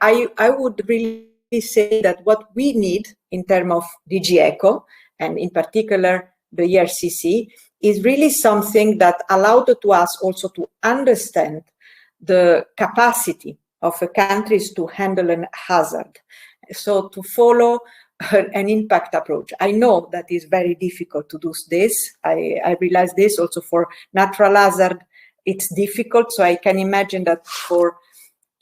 I would really say that what we need in terms of DG ECHO, and in particular the ERCC, is really something that allowed to us also to understand the capacity of countries to handle an hazard. So to follow an impact approach. I know that is very difficult to do this. I realize this also for natural hazard, it's difficult. So I can imagine that for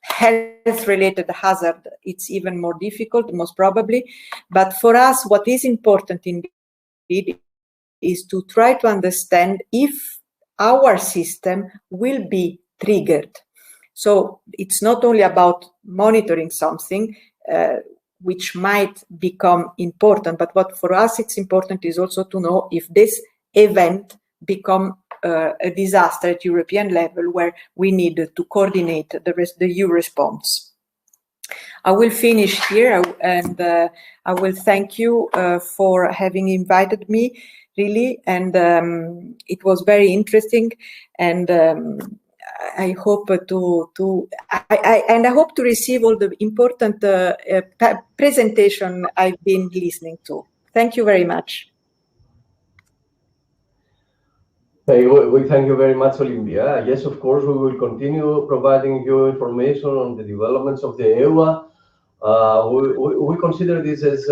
health-related hazard, it's even more difficult, most probably. But for us, what is important indeed is to try to understand if our system will be triggered. So it's not only about monitoring something, which might become important, but what for us it's important is also to know if this event become a disaster at European level, where we need to coordinate the EU response. I will finish here, and I will thank you for having invited me, really, and it was very interesting, and I hope I hope to receive all the important presentation I've been listening to. Thank you very much. We thank you very much, Olympia. Yes, of course, we will continue providing you information on the developments of the EYWA. We consider this as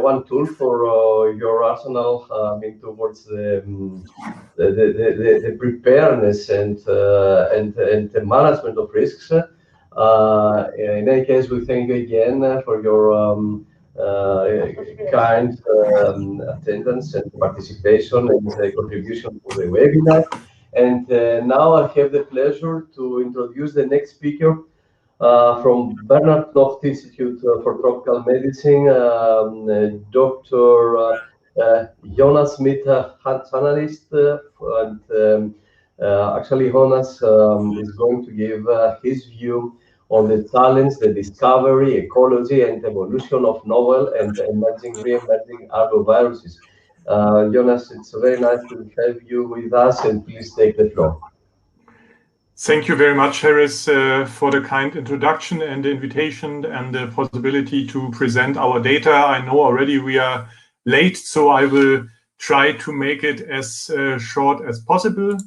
one tool for your arsenal towards the preparedness and the management of risks. In any case, we thank you again for your kind attendance and participation and contribution to the webinar. And now I have the pleasure to introduce the next speaker from Bernard Nocht Institute for Tropical Medicine, Dr. Ioannis Smith, analyst, and actually Ioannis is going to give his view on the challenge, the discovery, ecology, and evolution of novel and re-emerging arboviruses. Ioannis, it's very nice to have you with us, and please take the floor. Thank you very much, Haris, for the kind introduction and the invitation and the possibility to present our data. I know already we are late, so I will try to make it as short as possible.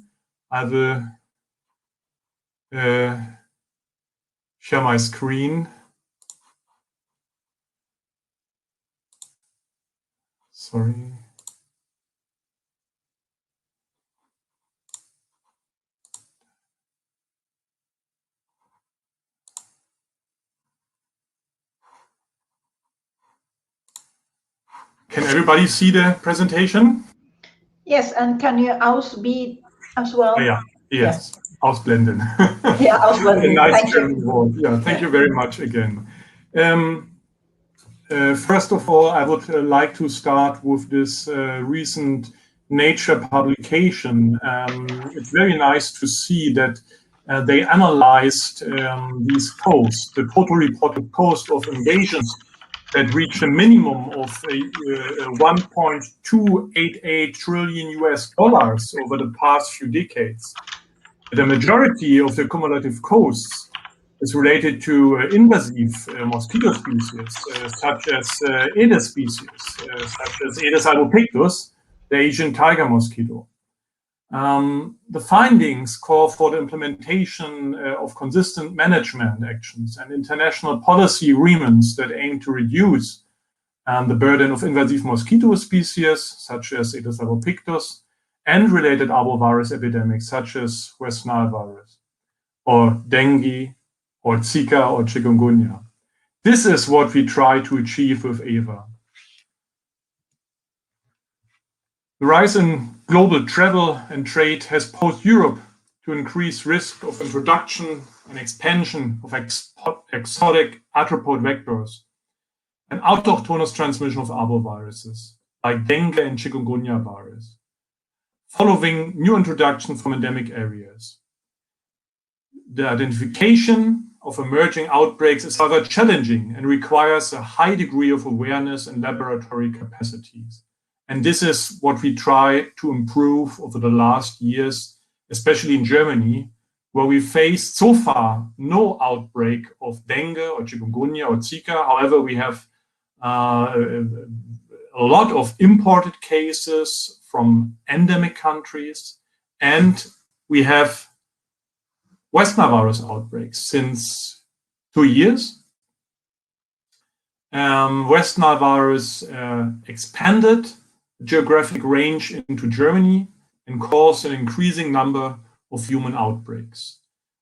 I will share my screen. Sorry. Can everybody see the presentation? Yes, and can you ausbieten as well? Yeah, yes. Ausblenden. Yeah, ausblenden. A nice Thank German you. word. Yeah, thank you very much again. First of all, I would like to start with this recent Nature publication. It's very nice to see that they analyzed these coasts, the total reported cost of invasions that reached a minimum of 1.288 trillion US dollars over the past few decades. The majority of the cumulative costs is related to invasive mosquito species, such as Aedes species, such as Aedes albopictus, the Asian tiger mosquito. The findings call for the implementation of consistent management actions and international policy agreements that aim to reduce the burden of invasive mosquito species, such as Aedes albopictus, and related arbovirus epidemics, such as West Nile virus, or dengue, or Zika, or chikungunya. This is what we try to achieve with EYWA. The rise in global travel and trade has posed Europe to increase risk of introduction and expansion of exotic arthropod vectors and autochthonous transmission of arboviruses, like dengue and chikungunya virus, following new introductions from endemic areas. The identification of emerging outbreaks is rather challenging and requires a high degree of awareness and laboratory capacities. And this is what we try to improve over the last years, especially in Germany, where we faced so far no outbreak of dengue or chikungunya or Zika. However, we have a lot of imported cases from endemic countries, and we have West Nile virus outbreaks since 2 years. West Nile virus expanded geographic range into Germany and caused an increasing number of human outbreaks.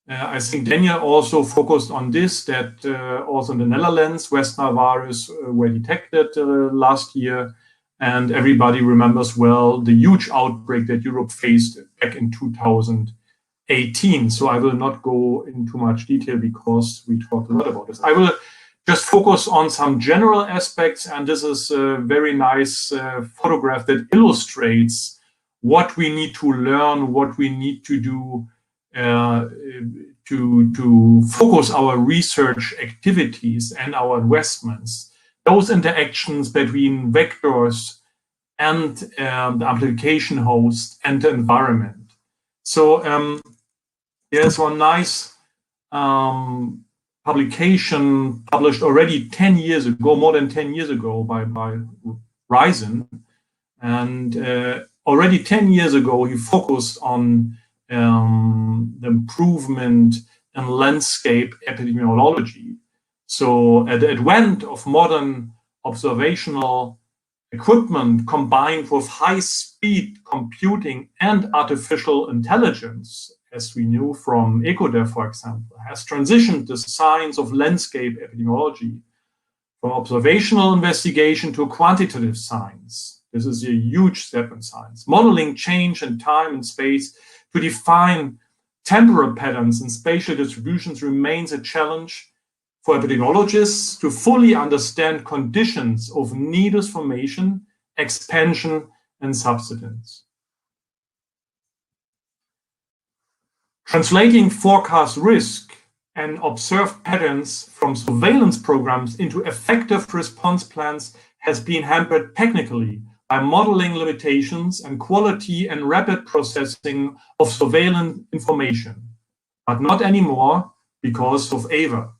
I think Daniel also focused on this, that also in the Netherlands, West Nile virus were detected last year, and everybody remembers well the huge outbreak that Europe faced back in 2018. So I will not go into much detail because we talked a lot about this. I will just focus on some general aspects, and this is a very nice photograph that illustrates what we need to learn, what we need to do to focus our research activities and our investments, those interactions between vectors and the amplification host and the environment. So there's one nice publication published already 10 years ago, more than 10 years ago by Ryzen. And already 10 years ago, he focused on the improvement in landscape epidemiology. So at the advent of modern observational equipment combined with high-speed computing and artificial intelligence, as we knew from ECODEF, for example, has transitioned the science of landscape epidemiology from observational investigation to quantitative science. This is a huge step in science. Modeling change in time and space to define temporal patterns and spatial distributions remains a challenge for epidemiologists to fully understand conditions of nidus formation, expansion, and subsidence. Translating forecast risk and observed patterns from surveillance programs into effective response plans has been hampered technically by modeling limitations and quality and rapid processing of surveillance information, but not anymore because of EYWA.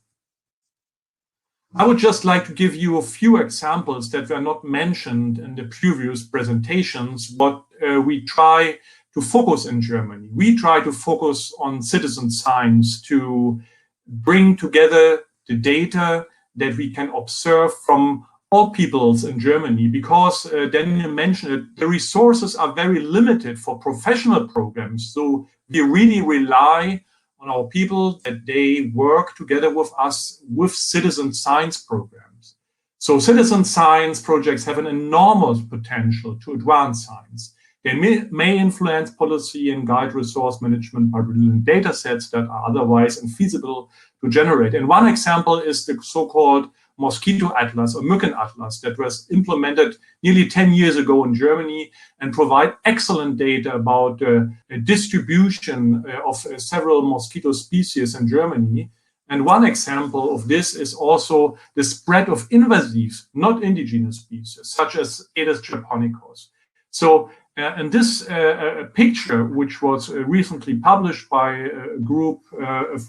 I would just like to give you a few examples that were not mentioned in the previous presentations, but we try to focus in Germany. We try to focus on citizen science to bring together the data that we can observe from all peoples in Germany, because Daniel mentioned it, the resources are very limited for professional programs. So we really rely on our people that they work together with us with citizen science programs. So citizen science projects have an enormous potential to advance science. They may influence policy and guide resource management by producing data sets that are otherwise infeasible to generate. And one example is the so-called mosquito atlas or Mücken atlas that was implemented nearly 10 years ago in Germany and provide excellent data about distribution of several mosquito species in Germany. And one example of this is also the spread of invasive, not indigenous species, such as Aedes japonicus. So in this picture, which was recently published by a group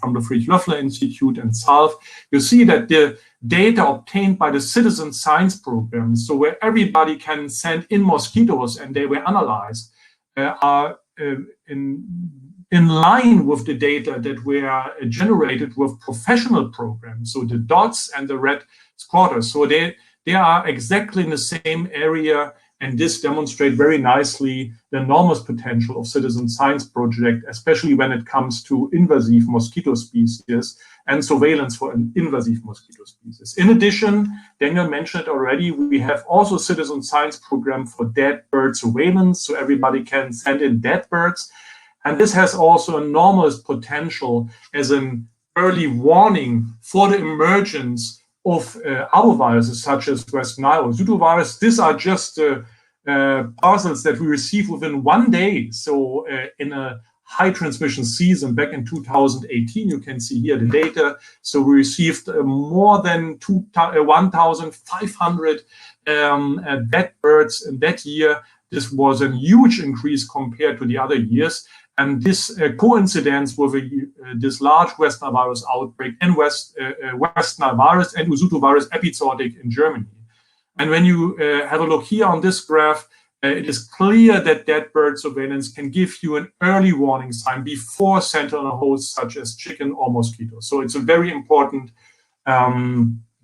from the Friedrich-Loeffler Institute and SALV, you see that the data obtained by the citizen science program, so where everybody can send in mosquitoes and they were analyzed, are in line with the data that were generated with professional programs, so the dots and the red squatters. So they are exactly in the same area, and this demonstrates very nicely the enormous potential of citizen science project, especially when it comes to invasive mosquito species and surveillance for invasive mosquito species. In addition, Daniel mentioned already, we have also citizen science program for dead bird surveillance, so everybody can send in dead birds. And this has also enormous potential as an early warning for the emergence of other viruses such as West Nile or pseudovirus. These are just parcels that we receive within 1 day. So in a high transmission season back in 2018, you can see here the data. So we received more than 1,500 dead birds in that year. This was a huge increase compared to the other years. And this coincidence with this large West Nile virus outbreak and West Nile virus and Usutu virus episodic in Germany. And when you have a look here on this graph, it is clear that dead bird surveillance can give you an early warning sign before sentinel hosts such as chicken or mosquito. So it's a very important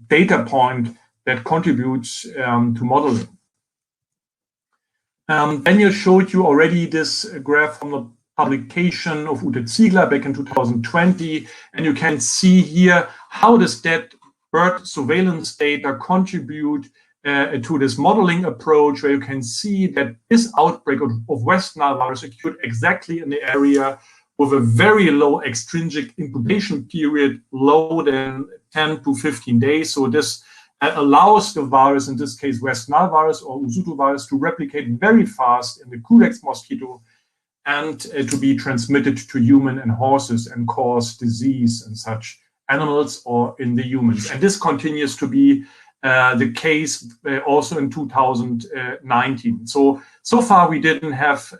data point that contributes to modeling. Daniel showed you already this graph from the publication of Ute Ziegler back in 2020, and you can see here how this dead bird surveillance data contribute to this modeling approach, where you can see that this outbreak of West Nile virus occurred exactly in the area with a very low extrinsic incubation period, lower than 10 to 15 days. So this allows the virus, in this case West Nile virus or Usutu virus, to replicate very fast in the Culex mosquito and to be transmitted to human and horses and cause disease in such animals or in the humans. And this continues to be the case also in 2019. So far we didn't have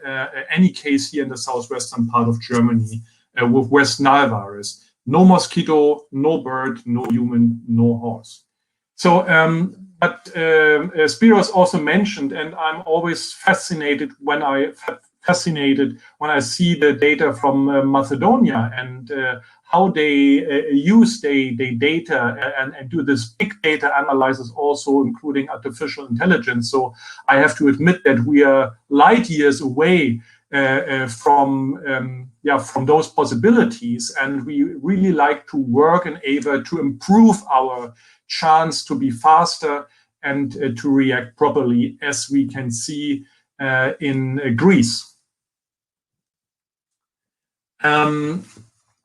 any case here in the southwestern part of Germany with West Nile virus. No mosquito, no bird, no human, no horse. So, but Spiros also mentioned, and I'm always fascinated when I see the data from Macedonia and how they use the data and do this big data analysis also, including artificial intelligence. So I have to admit that we are light years away from those possibilities, and we really like to work in EYWA to improve our chance to be faster and to react properly, as we can see in Greece.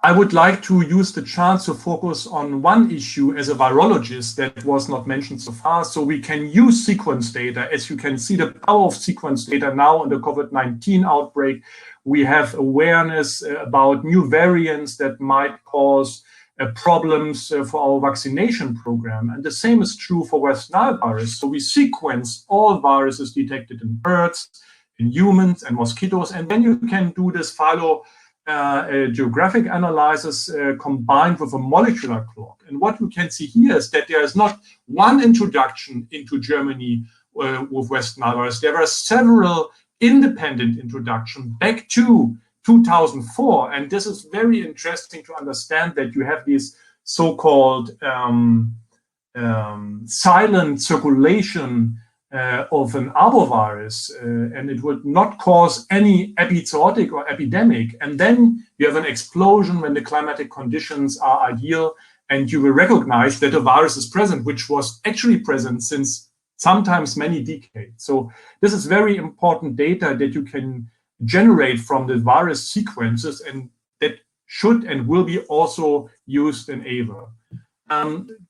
I would like to use the chance to focus on one issue as a virologist that was not mentioned so far. So we can use sequence data. As you can see, the power of sequence data now in the COVID-19 outbreak. We have awareness about new variants that might cause problems for our vaccination program. And the same is true for West Nile virus. So we sequence all viruses detected in birds, in humans and mosquitoes. And then you can do this geographic analysis combined with a molecular clock. And what you can see here is that there is not one introduction into Germany with West Nile virus. There were several independent introductions back to 2004. And this is very interesting to understand that you have these so-called silent circulation of an arbovirus, and it would not cause any epizootic or epidemic. And then you have an explosion when the climatic conditions are ideal, and you will recognize that a virus is present, which was actually present since sometimes many decades. So this is very important data that you can generate from the virus sequences, and that should and will be also used in EYWA.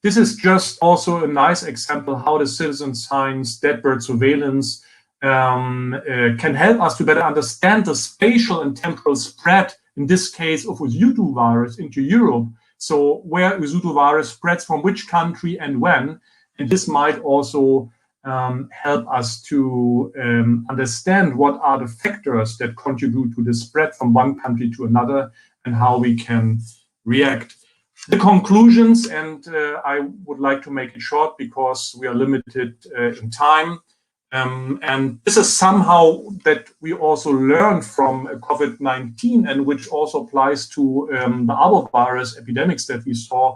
This is just also a nice example how the citizen science, dead bird surveillance can help us to better understand the spatial and temporal spread, in this case of Osutu virus into Europe. So where Osutu virus spreads from which country and when. And this might also help us to understand what are the factors that contribute to the spread from one country to another and how we can react. The conclusions, and I would like to make it short because we are limited in time. And this is somehow that we also learn from COVID-19 and which also applies to the arbovirus epidemics that we saw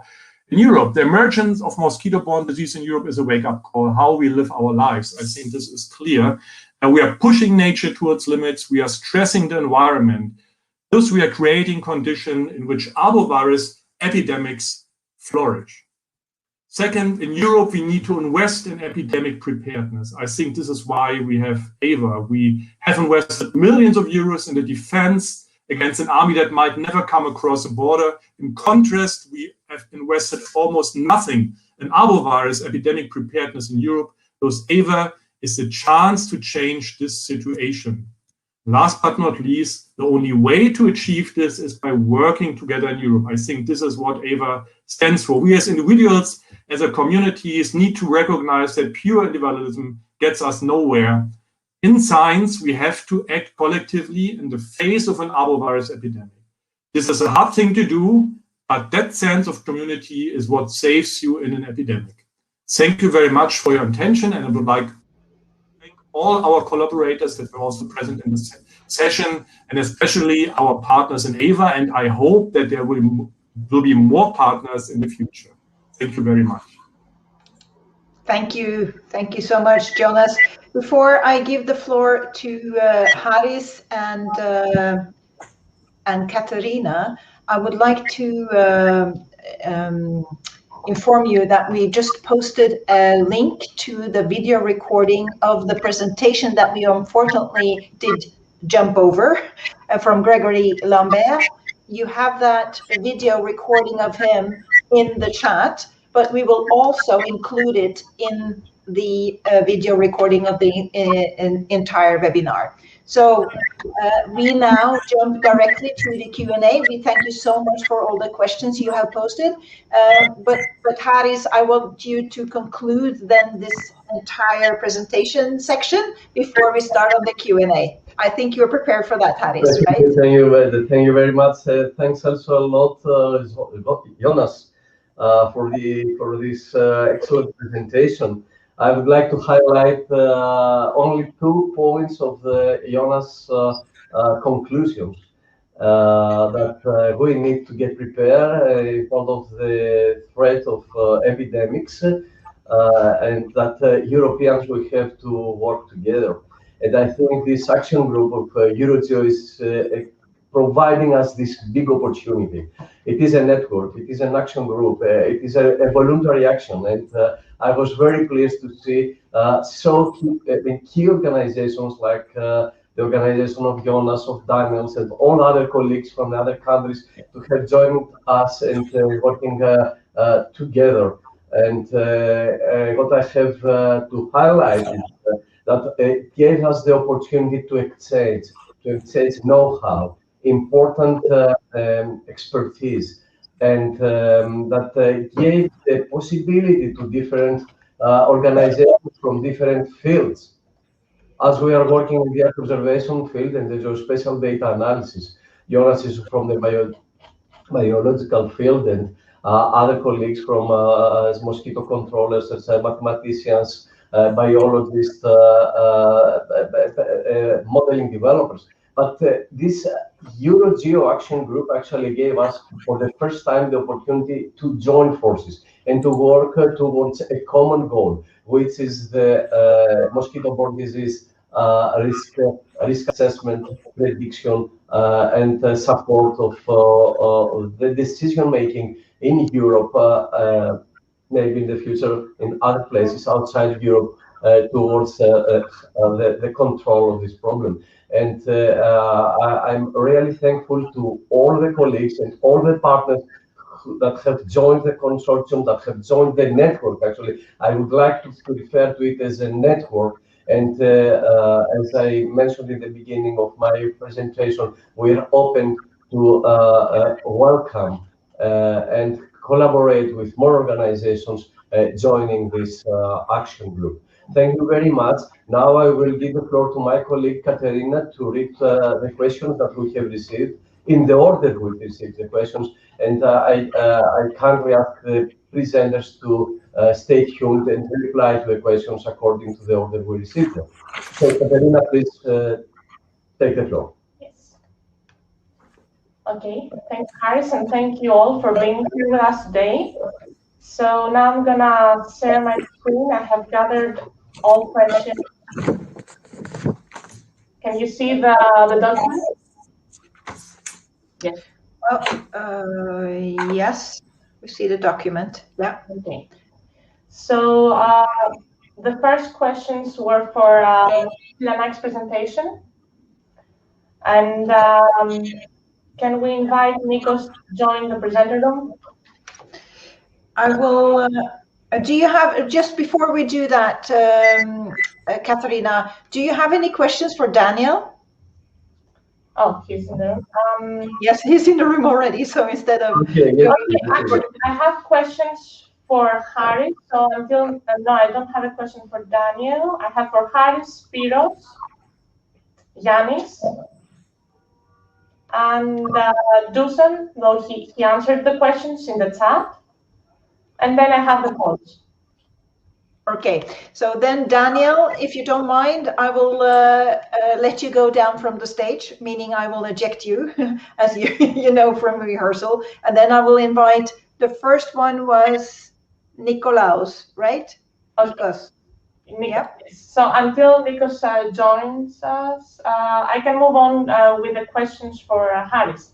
in Europe. The emergence of mosquito-borne disease in Europe is a wake-up call, how we live our lives. I think this is clear. And we are pushing nature towards limits. We are stressing the environment. Thus, we are creating conditions in which arbovirus epidemics flourish. Second, in Europe, we need to invest in epidemic preparedness. I think this is why we have EYWA. We have invested millions of euros in the defense against an army that might never come across a border. In contrast, we have invested almost nothing in arbovirus epidemic preparedness in Europe. Thus, EYWA is the chance to change this situation. Last but not least, the only way to achieve this is by working together in Europe. I think this is what EYWA stands for. We as individuals, as a communities, need to recognize that pure individualism gets us nowhere. In science, we have to act collectively in the face of an arbovirus epidemic. This is a hard thing to do, but that sense of community is what saves you in an epidemic. Thank you very much for your attention, and I would like to thank all our collaborators that were also present in this session, and especially our partners in EYWA, and I hope that there will be more partners in the future. Thank you very much. Thank you. Thank you so much, Jonas. Before I give the floor to Haris and Katarina, I would like to inform you that we just posted a link to the video recording of the presentation that we unfortunately did jump over from Gregory Lambert. You have that video recording of him in the chat, but we will also include it in the video recording of the entire webinar. So we now jump directly to the Q&A. We thank you so much for all the questions you have posted. But Haris, I want you to conclude then this entire presentation section before we start on the Q&A. I think you're prepared for that, Haris, right? Thank you very much. Thanks also a lot, Jonas, for this excellent presentation. I would like to highlight only 2 points of Jonas' conclusions. That we need to get prepared in front of the threat of epidemics, and that Europeans will have to work together. And I think this action group of EuroGeo is providing us this big opportunity. It is a network, it is an action group, it is a voluntary action. And I was very pleased to see key organizations like the organization of Jonas, of Daniels, and all other colleagues from the other countries to have joined us and working together. And what I have to highlight is that it gave us the opportunity to exchange know-how, important expertise, and that gave the possibility to different organizations from different fields. As we are working in the Earth observation field and the geospatial data analysis, Jonas is from the biological field, and other colleagues from mosquito controllers, as mathematicians, biologists, modeling developers. But this EuroGeo Action Group actually gave us, for the first time, the opportunity to join forces and to work towards a common goal, which is the mosquito-borne disease risk assessment, prediction, and support of the decision-making in Europe, maybe in the future in other places outside Europe, towards the control of this problem. And I'm really thankful to all the colleagues and all the partners that have joined the consortium, that have joined the network. Actually, I would like to refer to it as a network. And as I mentioned in the beginning of my presentation, we are open to welcome and collaborate with more organizations joining this action group. Thank you very much. Now I will give the floor to my colleague Katerina to read the questions that we have received in the order we received the questions. And I kindly ask the presenters to stay tuned and reply to the questions according to the order we received them. So Katerina, please take the floor. Yes. Okay, thanks, Haris, and thank you all for being here with us today. So now I'm gonna share my screen. I have gathered all questions. Can you see the document? Yes. Well, yes, we see the document. Yeah. Okay. So the first questions were for Stilianakis' presentation. And can we invite Nikos to join the presenter room? I will. Do you have, just before we do that, Katerina, do you have any questions for Daniel? Oh, he's in the room. Yes, he's in the room already. So instead of I have questions for Haris. So until no, I don't have a question for Daniel. I have for Haris, Spiros, Ioannis, and Dusan. Though he answered the questions in the chat, and then I have the polls. Okay, so then Daniel, if you don't mind, I will let you go down from the stage, meaning I will eject you, as you know from rehearsal, and then I will invite, the first one was Nikolaos, right? Nikos. Yep. So until Nikos joins us, I can move on with the questions for Haris.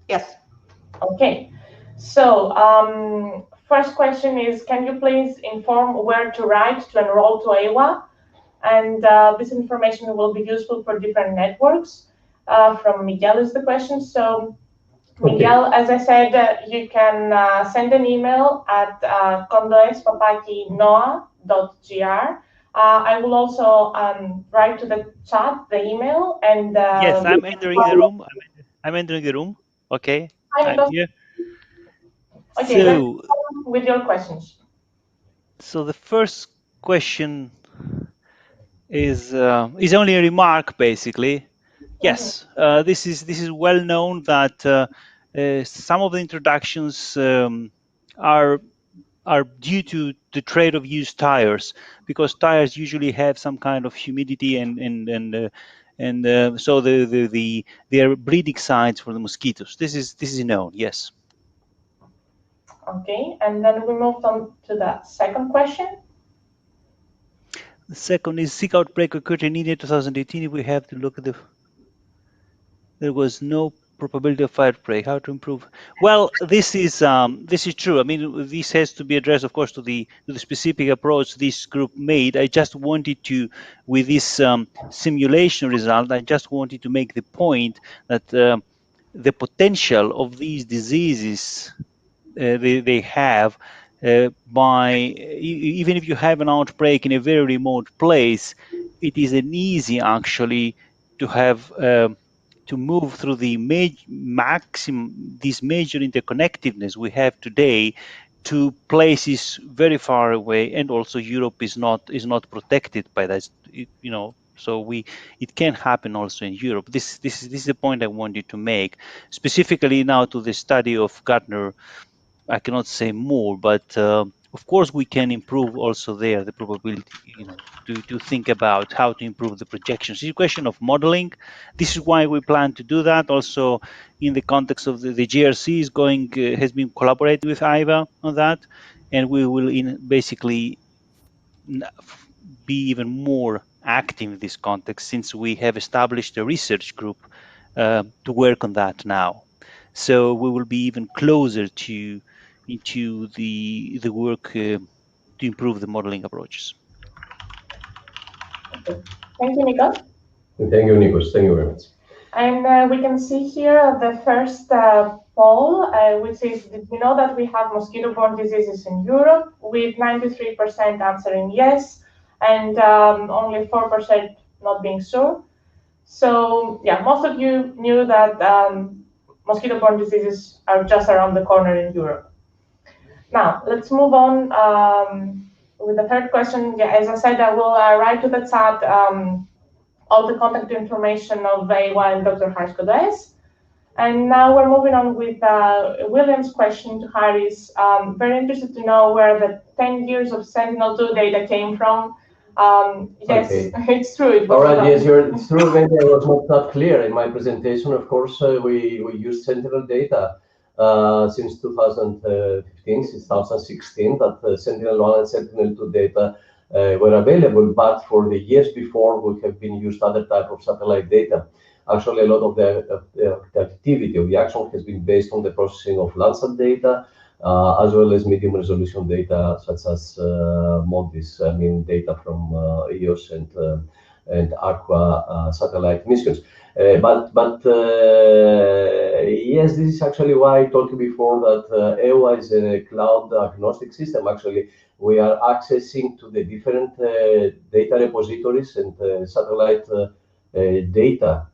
Yes. Okay, so first question is, can you please inform where to write to enroll to EYWA? And this information will be useful for different networks. From Miguel is the question. So Miguel, as I said, you can send an email at kontoes@noa.gr. I will also write to the chat the email and. Yes, I'm entering the room. I'm entering the room. Okay, I'm here. Okay, so, with your questions. So the first question is only a remark, basically. Yes, this is well known that some of the introductions are due to the trade of used tires, because tires usually have some kind of humidity and so they are breeding sites for the mosquitoes. This is known. Yes. Okay, and then we moved on to the second question. The second is sick outbreak occurred in India 2018. We have to look at there was no probability of fire outbreak. How to improve? Well, this is true. I mean, this has to be addressed, of course, to the specific approach this group made. I just wanted to, with this simulation result, I just wanted to make the point that the potential of these diseases they have by even if you have an outbreak in a very remote place, it is an easy actually to have to move through the this major interconnectedness we have today to places very far away, and also Europe is not protected by that, you know. So it can happen also in Europe. This is the point I wanted to make, specifically now to the study of Gardner. I cannot say more, but of course we can improve also there the probability, you know, to think about how to improve the projections. It's a question of modeling. This is why we plan to do that. Also, in the context of the GRC is has been collaborating with EYWA on that, and we will basically be even more active in this context, since we have established a research group to work on that now. So we will be even closer into the work to improve the modeling approaches. Thank you, Nikos. Thank you, Nikos. Thank you very much. And we can see here the first poll, which is, did we know that we have mosquito-borne diseases in Europe, with 93% answering yes, and only 4% not being sure. So yeah, most of you knew that mosquito-borne diseases are just around the corner in Europe. Now, let's move on with the third question. Yeah, as I said, I will write to the chat all the contact information of EYWA and Dr. Haris Kontoes. And now we're moving on with William's question to Haris. Very interested to know where the 10 years of Sentinel-2 data came from. Yes, okay. It's true. It was all right, yes, it's true. Maybe I was not clear in my presentation. Of course, we used Sentinel data since 2015, since 2016, that Sentinel-1 and Sentinel-2 data were available, but for the years before, we have been used other type of satellite data. Actually, a lot of the activity of the action has been based on the processing of Landsat data, as well as medium resolution data such as MODIS, I mean data from EOS and Aqua satellite missions. But yes, this is actually why I told you before that EYWA is a cloud agnostic system. Actually, we are accessing to the different data repositories and satellite data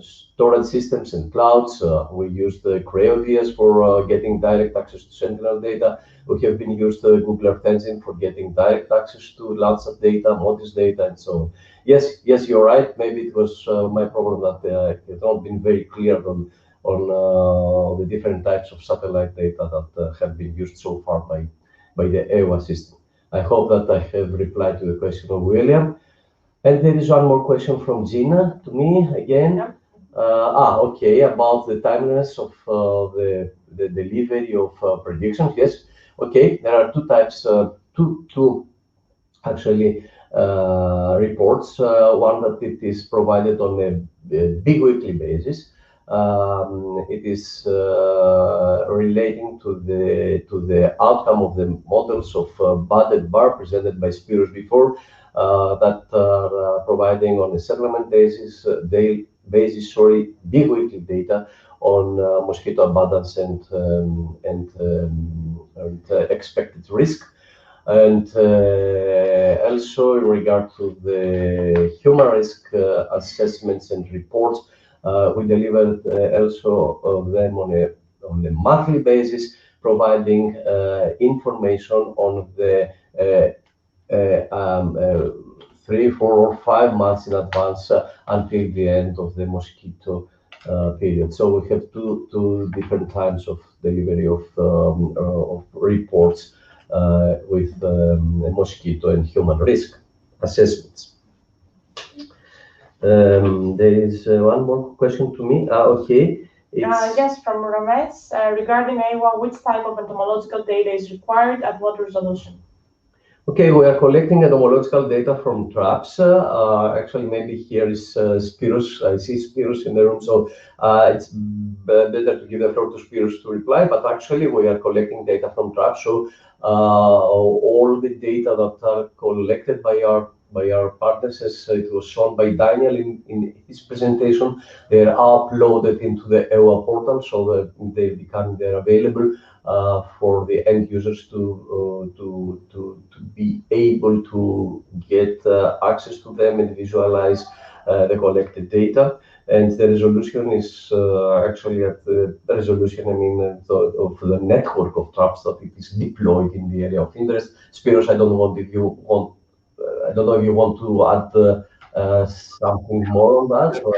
storage systems and clouds. We use the CreoDS for getting direct access to Sentinel data. We have been used Google Earth Engine for getting direct access to Landsat data, MODIS data, and so on. Yes, you're right. Maybe it was my problem that I have not been very clear on the different types of satellite data that have been used so far by the EYWA system. I hope that I have replied to the question of William. And there is one more question from Gina to me again. Yeah. Okay, about the timeliness of the delivery of predictions. Yes. Okay, there are two types, two actually reports. One that it is provided on a big weekly basis. It is relating to the outcome of the models of BAD and BAR presented by Spiros before, that are providing on a settlement basis, big weekly data on mosquito abundance and expected risk. And also in regard to the human risk assessments and reports, we delivered also of them on a monthly basis, providing information on the 3, 4, or 5 months in advance until the end of the mosquito period. So we have two different times of delivery of reports with mosquito and human risk assessments. There is one more question to me. Okay. Yes, from Ramage. Regarding EYWA, which type of entomological data is required at what resolution? Okay, we are collecting entomological data from traps. Actually, maybe here is Spiros. I see Spiros in the room, so it's better to give the floor to Spiros to reply. But actually, we are collecting data from traps. So all the data that are collected by our partners, as it was shown by Daniel in his presentation, they are uploaded into the EYWA portal, so that they're available for the end users to be able to get access to them and visualize the collected data. And the resolution is actually at the resolution, of the network of traps that it is deployed in the area of interest. Spiros, I don't know if you want to add something more on that. Or,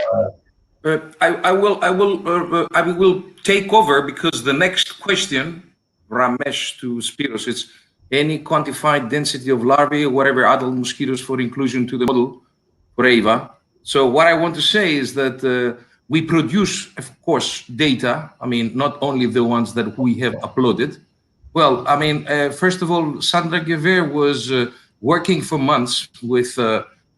I will take over, because the next question, Ramesh to Spiros, it's any quantified density of larvae or whatever adult mosquitoes for inclusion to the model for EYWA. So what I want to say is that we produce, of course, data. Not only the ones that we have uploaded. Well, first of all, Sandra Gever was working for months with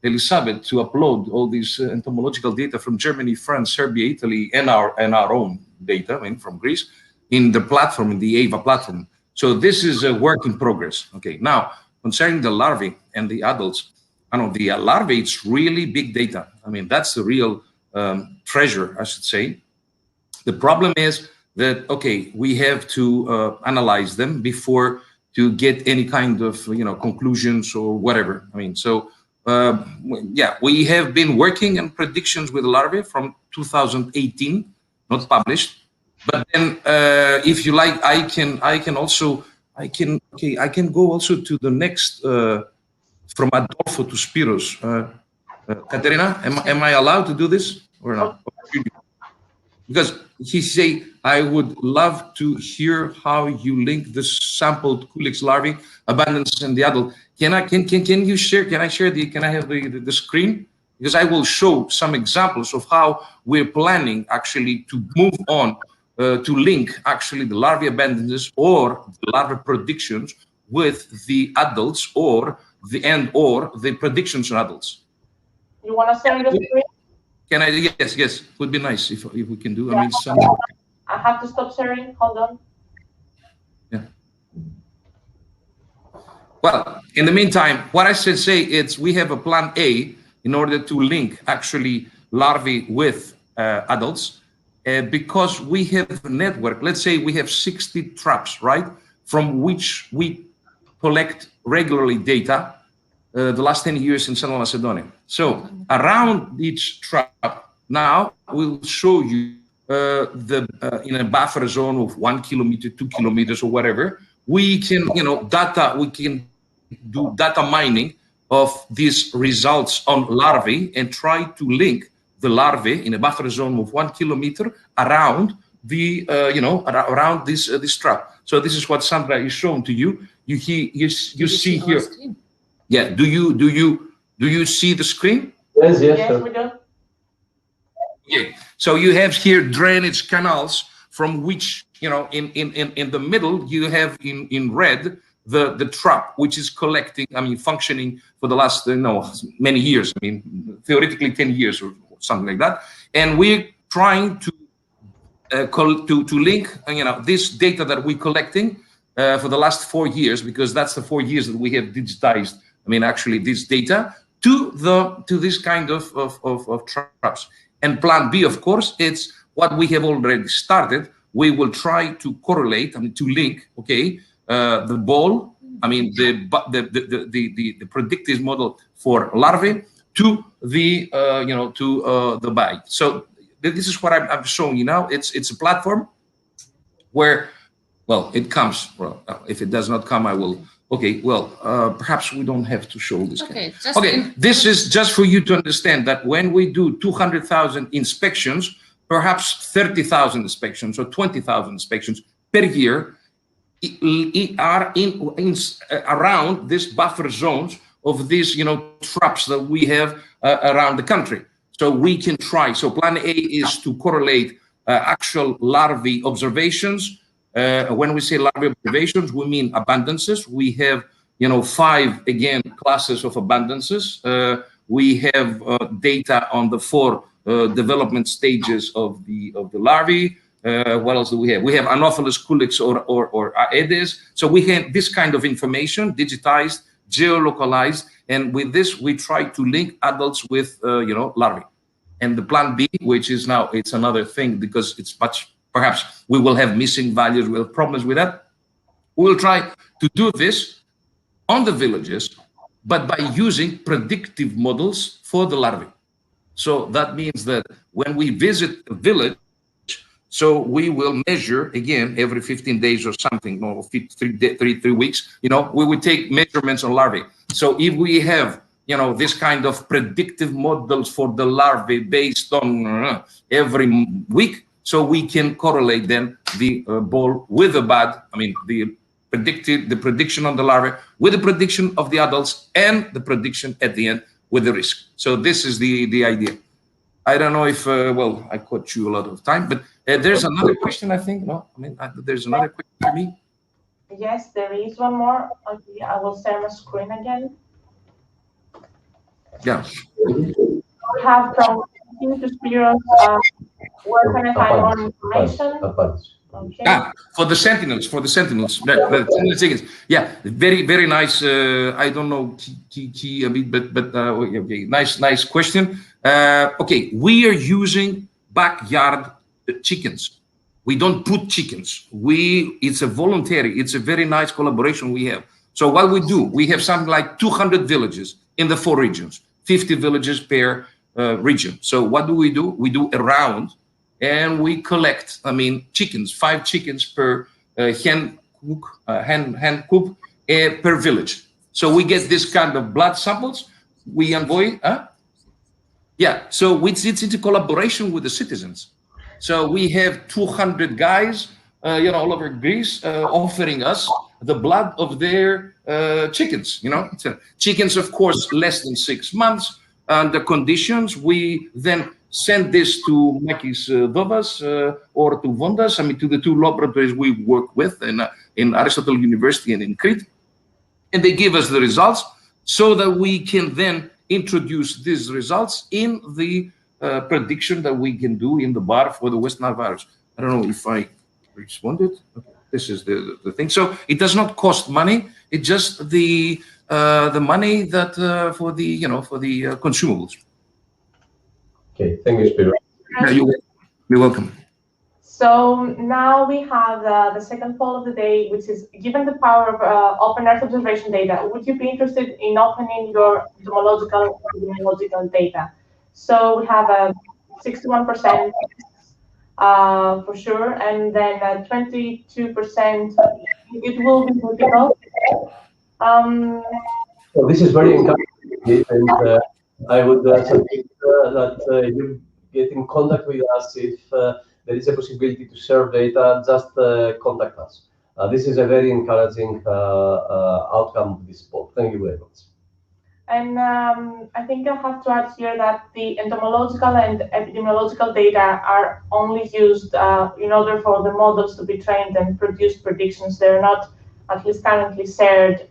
Elizabeth to upload all these entomological data from Germany, France, Serbia, Italy, and our own data, from Greece, in the platform, in the EYWA platform. So this is a work in progress. Okay, now concerning the larvae and the adults, the larvae, it's really big data. That's the real treasure, I should say. The problem is that, okay, we have to analyze them before to get any kind of, conclusions or whatever. I mean, so yeah, we have been working on predictions with larvae from 2018, not published. But then, if you like, I can go also to the next from Adolfo to Spiros. Katerina, am I allowed to do this or not? Because he say, I would love to hear how you link the sampled Culex larvae, abundances in the adult. Can I have the screen? Because I will show some examples of how we're planning actually to move on to link actually the larvae abundances or the larvae predictions with the adults or the predictions on adults. You want to share the screen? Can I? Yes. Would be nice if we can do. Yeah. I mean, some. I have to stop sharing. Hold on. Yeah. Well, in the meantime, what I should say is we have a plan A in order to link actually larvae with adults, because we have a network. Let's say we have 60 traps, right, from which we collect regularly data. The last 10 years in Central Macedonia. So around each trap, now we'll show you in a buffer zone of 1 kilometer, 2 kilometers, or whatever. We can, we can do data mining of these results on larvae and try to link the larvae in a buffer zone of 1 kilometer around the, around this trap. So this is what Sandra is showing to you. You see here. Yeah. Do you see the screen? Yes, Yes, we do. Okay. So you have here drainage canals from which, in the middle you have in red the trap, which is collecting, functioning for the last many years. Theoretically 10 years or something like that. And we're trying to link, this data that we're collecting for the last 4 years, because that's the 4 years that we have digitized. Actually, this data to this kind of traps. And plan B, of course, it's what we have already started. We will try to correlate, to link, the ball, the predictive model for larvae to the the bite. So this is what I'm showing you now. It's a platform where, well, it comes. Well, if it does not come, I will. Okay, well, perhaps we don't have to show this. Okay, this is just for you to understand that when we do 200,000 inspections, perhaps 30,000 inspections or 20,000 inspections per year are around these buffer zones of these, traps that we have around the country. So we can try. So plan A is to correlate actual larvae observations. When we say larvae observations, we mean abundances. We have, 5 again classes of abundances. We have data on the 4 development stages of the larvae. What else do we have? We have Anopheles, Culex, or Aedes. So we have this kind of information digitized, geolocalized, and with this we try to link adults with larvae. And the plan B, which is now it's another thing because it's much. Perhaps we will have missing values, we'll have problems with that. We'll try to do this on the villages, but by using predictive models for the larvae. So that means that when we visit a village, so we will measure again every 15 days or something, or 3 weeks, we will take measurements on larvae. So if we have, this kind of predictive models for the larvae based on every week, so we can correlate then the ball with the bud, the prediction on the larvae with the prediction of the adults and the prediction at the end with the risk. So this is the idea. I don't know if, well, I caught you a lot of time, but there's another question, I think. No, there's another question for me. Yes, there is one more. Okay, I will share my screen again. Yeah. We have from to Spiros, where can I find more information? Okay. For the sentinels. Yeah, very nice. I don't know, but okay, nice question. Okay, we are using backyard chickens. We don't put chickens. It's a voluntary, it's a very nice collaboration we have. So what we do, we have something like 200 villages in the 4 regions, 50 villages per region. So what do? We do a round and we collect, chickens, 5 chickens per hen coop per village. So we get this kind of blood samples. We envoy, yeah. So it's a collaboration with the citizens. So we have 200 guys, all over Greece, offering us the blood of their chickens. Chickens, of course, less than 6 months. Under conditions, we then send this to Makis Dovas or to Vondas, to the 2 laboratories we work with in Aristotle University and in Crete. And they give us the results so that we can then introduce these results in the prediction that we can do in the bar for the West Nile virus. I don't know if I responded. Okay. This is the thing. So it does not cost money. It's just the money that for the consumables. Okay, thank you, Spiros. You're welcome. So now we have the second poll of the day, which is, given the power of open Earth observation data, would you be interested in opening your entomological or epidemiological data? So we have a 61% for sure, and then 22% it will be difficult. So this is very encouraging, and I would suggest that you get in contact with us if there is a possibility to share data. Just contact us. This is a very encouraging outcome of this poll. Thank you very much. And I think I have to add here that the entomological and epidemiological data are only used in order for the models to be trained and produce predictions. They're not, at least currently, shared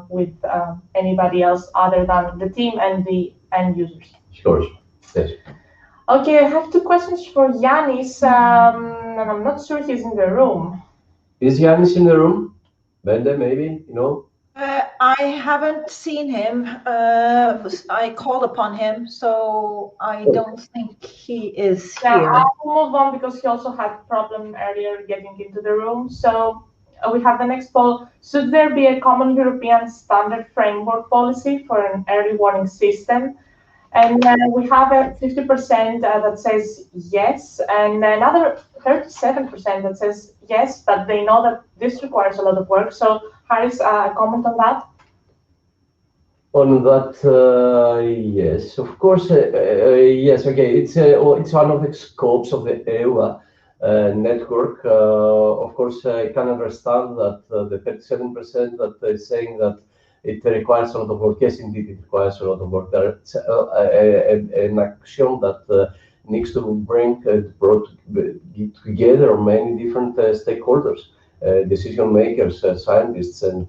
with anybody else other than the team and the end users. Sure. Yes. Okay, I have 2 questions for Ioannis, and I'm not sure he's in the room. Is Ioannis in the room? Bende, maybe, I haven't seen him. I called upon him, so I don't think he is here. I'll move on because he also had a problem earlier getting into the room. So we have the next poll. Should there be a common European standard framework policy for an early warning system? And we have a 50% that says yes, and another 37% that says yes, but they know that this requires a lot of work. So, Haris, a comment on that? On that, yes, of course, yes. Okay, it's one of the scopes of the EYWA network. Of course, I can understand that the 37% that is saying that it requires a lot of work. Yes, indeed, it requires a lot of work. There's an action that needs to bring together many different stakeholders, decision makers, scientists, and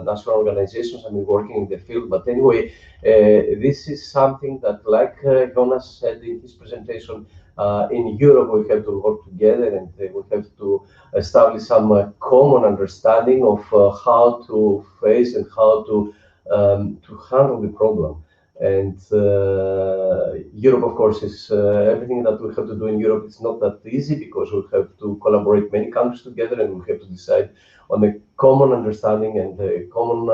national organizations. Working in the field. But anyway, this is something that, like Jonas said in his presentation, in Europe we have to work together, and we have to establish some common understanding of how to face and how to handle the problem. And Europe, of course, is everything that we have to do in Europe. It's not that easy because we have to collaborate many countries together, and we have to decide on a common understanding and a common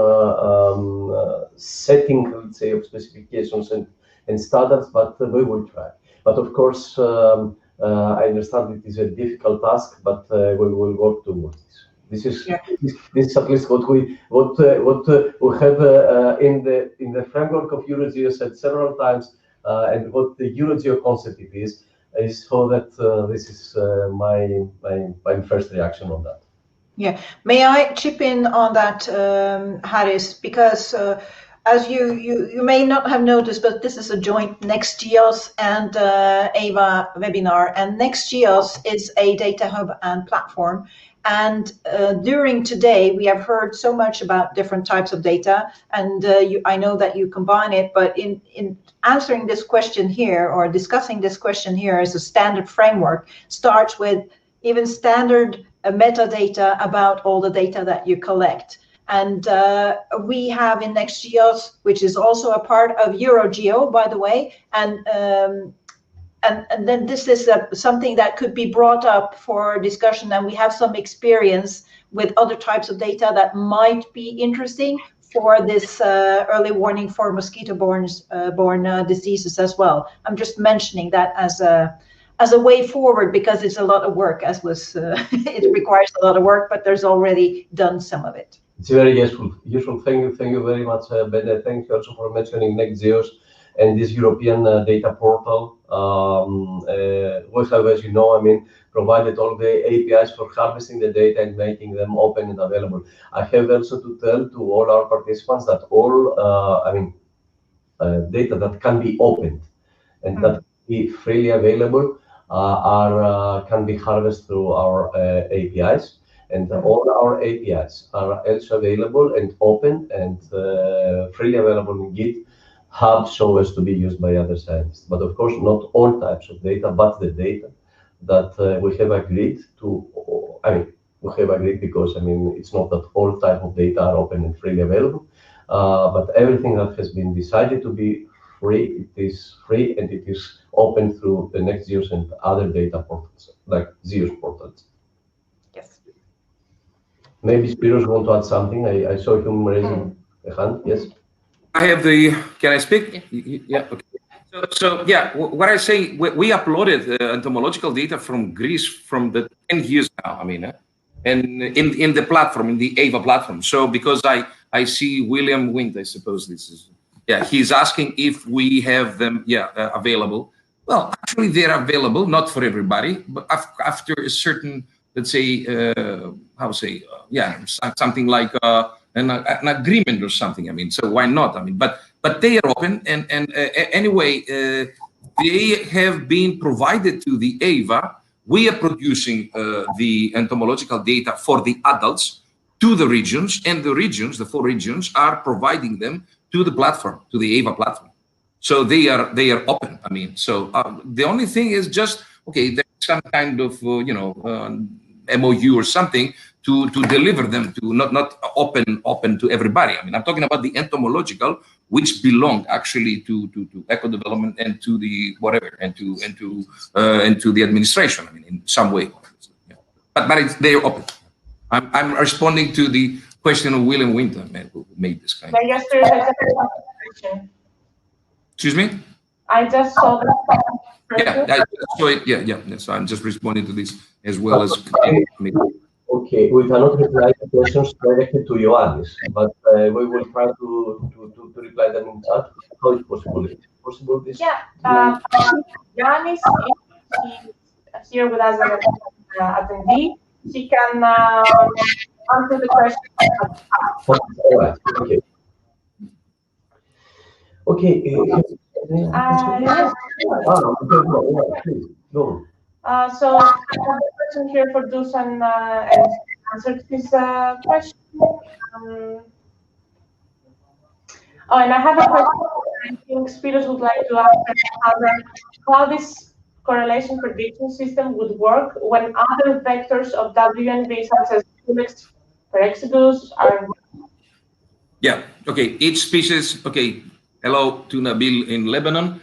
setting, let's say, of specifications and standards. But we will try. But of course, I understand it is a difficult task, but we will work towards this. This is at least what we have in the framework of EuroGEO said several times, and what the EuroGEO concept is so that this is my first reaction on that. Yeah, may I chip in on that, Haris? Because as you may not have noticed, but this is a joint NextGEOSS and EYWA webinar, and NextGEOSS is a data hub and platform. And during today, we have heard so much about different types of data, and I know that you combine it, but in answering this question here, or discussing this question here, as a standard framework starts with even standard metadata about all the data that you collect. And we have in NextGEOSS, which is also a part of EuroGeo, by the way, and then this is something that could be brought up for discussion, and we have some experience with other types of data that might be interesting for this early warning for mosquito-borne diseases as well. I'm just mentioning that as a way forward because it's a lot of work, as was it requires a lot of work, but there's already done some of it. It's very useful. Thank you very much, Bene. Thank you also for mentioning NextGEOSS and this European data portal. We have, as you know, provided all the APIs for harvesting the data and making them open and available. I have also to tell to all our participants that all, data that can be opened and that be freely available can be harvested through our APIs. And all our APIs are also available and open and freely available in GitHub so as to be used by other scientists. But of course, not all types of data, but the data that we have agreed to, we have agreed because, it's not that all type of data are open and freely available, but everything that has been decided to be free, it is free and it is open through the NextGEOSS and other data portals, like GEOSS portals. Yes. Maybe Spiros want to add something. I saw him raising a hand. Yes. I have can I speak? Yeah, okay. So yeah, what I say, we uploaded entomological data from Greece from the 10 years now, and in the platform, in the EYWA platform. So because I see William Wind, I suppose this is, he's asking if we have them, available. Well, actually they're available, not for everybody, but after a certain, let's say, something like an agreement or something. So why not? But they are open, and anyway, they have been provided to the EYWA. We are producing the entomological data for the adults to the regions, and the regions, the 4 regions, are providing them to the platform, to the EYWA platform. So they are open. So the only thing is just, okay, there's some kind of MOU or something to deliver them to not open to everybody. I'm talking about the entomological, which belong actually to eco development and to the whatever and to the administration. In some way, but they're open. I'm responding to the question of William Winter, who made this kind. Excuse me. I just saw that. I saw it. Yeah. So I'm just responding to this as well as. Okay, we cannot reply to questions directly to Ioannis, but we will try to reply them in chat. How is possible? Is it possible this? Yeah, Ioannis is here with us as an attendee. He can answer the question. All right. Okay. Okay. Yes. Please go. So I have a question here for Dusan and answered his question. And I have a question I think Spiros would like to ask how this correlation prediction system would work when other vectors of WNV such as Helix, Perexidus are. Yeah, okay, each species, okay, hello to Nabil in Lebanon.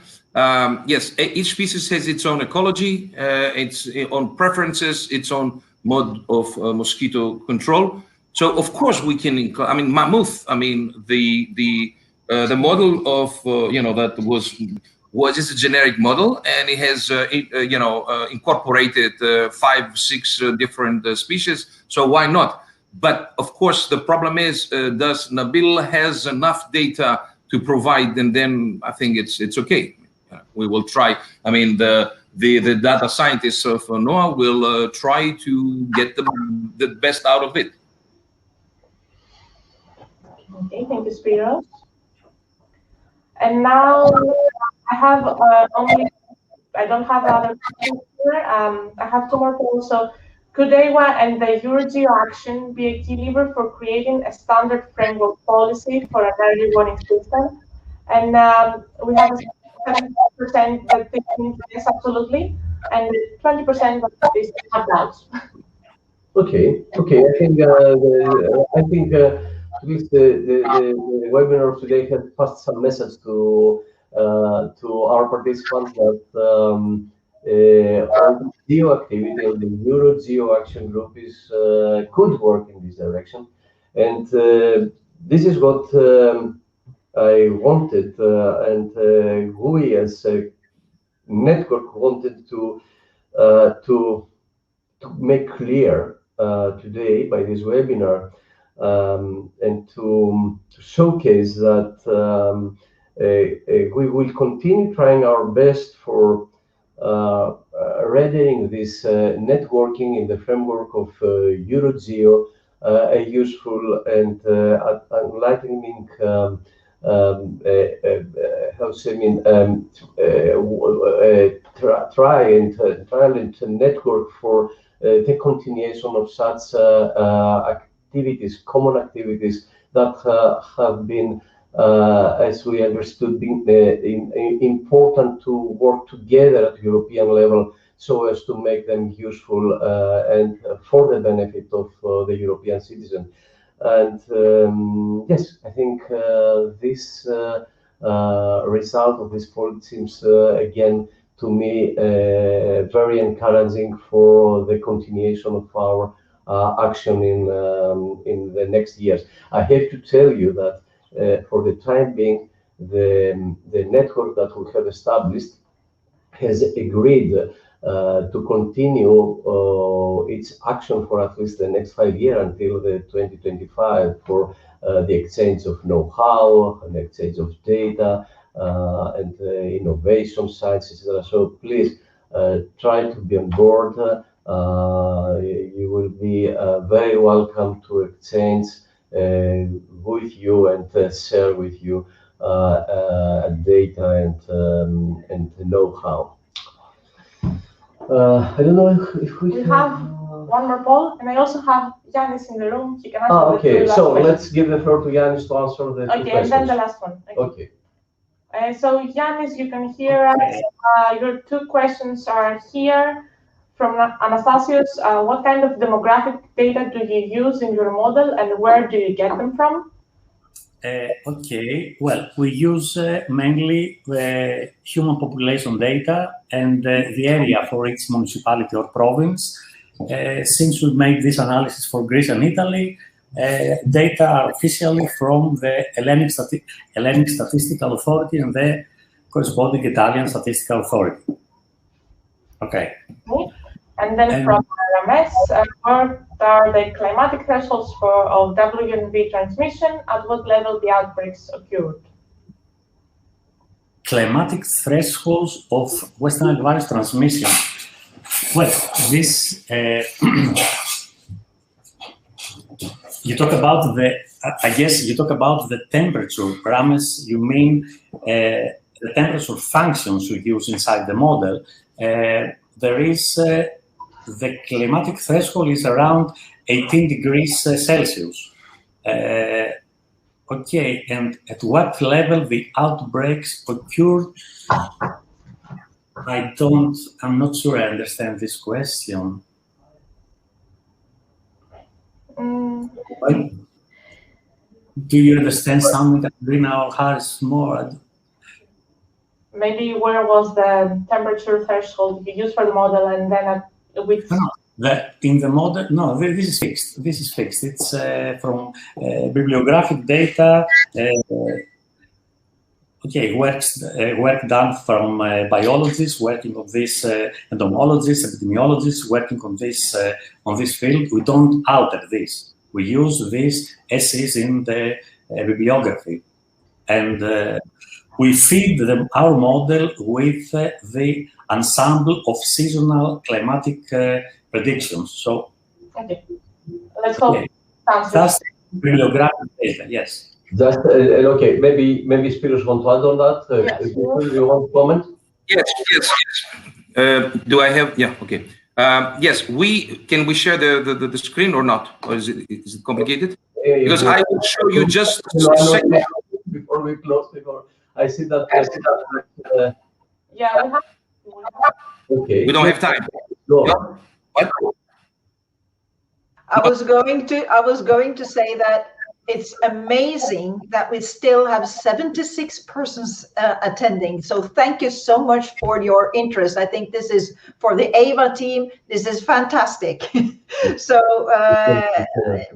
Yes, each species has its own ecology, its own preferences, its own mode of mosquito control. So of course we can, mammoth. The model of that was just a generic model, and it has incorporated 5-6 different species. So why not? But of course the problem is, does Nabil has enough data to provide, and then I think it's okay. We will try. The data scientists of NOAA will try to get the best out of it. Okay, thank you, Spiros. And now I have I don't have other questions here. I have 2 more things. So could EYWA and the EuroGeo action be a key lever for creating a standard framework policy for an early warning system? And we have 70% that think yes, absolutely, and 20% that they have doubts. Okay. I think at least the webinar today has passed some message to our participants that all the geo activity and the Euro Geo Action Group is could work in this direction, and this is what I wanted, and we as a network wanted to make clear today by this webinar, and to showcase that we will continue trying our best for rendering this networking in the framework of Eurogeo a useful and enlightening trial and network for the continuation of such activities, common activities that have been, as we understood, important to work together at European level so as to make them useful and for the benefit of the European citizen. And yes, I think this result of this poll seems again to me very encouraging for the continuation of our action in the next years. I have to tell you that for the time being, the network that we have established has agreed to continue its action for at least the next 5 years until the 2025 for the exchange of know-how and the exchange of data and innovation science, etc. So please try to be on board. You will be very welcome to exchange with you and share with you data and know-how. I don't know if we have one more poll, and I also have Ioannis in the room. He can answer okay, so questions. let's give the floor to Ioannis to answer the two questions. Okay, and then the last one. Okay. So Ioannis, you can hear us. Your two questions are here from Anastasios. What kind of demographic data do you use in your model, and where do you get them from? Okay, well, we use mainly the human population data and the area for each municipality or province. Since we make this analysis for Greece and Italy, data are officially from the Hellenic Statistical Authority and the corresponding Italian Statistical Authority. Okay. And then from RMS, what are the climatic thresholds of WNV transmission? At what level the outbreaks occurred? Climatic thresholds of Western Nile virus transmission. Well, this you talk about the. I guess you talk about the temperature. Rames, you mean the temperature functions we use inside the model. There is the climatic threshold is around 18 degrees Celsius. Okay, and at what level the outbreaks occurred? I'm not sure I understand this question. Do you understand something that Rina or Haris more? Maybe where was the temperature threshold you used for the model, and then at which? In the model, no, this is fixed. This is fixed. It's from bibliographic data. Okay, work done from biologists working on this, entomologists, epidemiologists working on this field. We don't alter this. We use this as is in the bibliography, and we feed our model with the ensemble of seasonal climatic predictions. So, okay, let's hope. Yeah. That's bibliographic data. Yes. Just okay. Maybe Spiros want to add on that. Yes. Do you want to comment? Yes. Do I have? Yeah. Okay. Yes. Can we share the screen or not? Or is it complicated? Because I will show you just a second before we close. Before I see that. Yeah. Okay. We don't have time. No. What? I was going to say that it's amazing that we still have 76 persons attending. So thank you so much for your interest. I think this is, for the EYWA team, this is fantastic. So,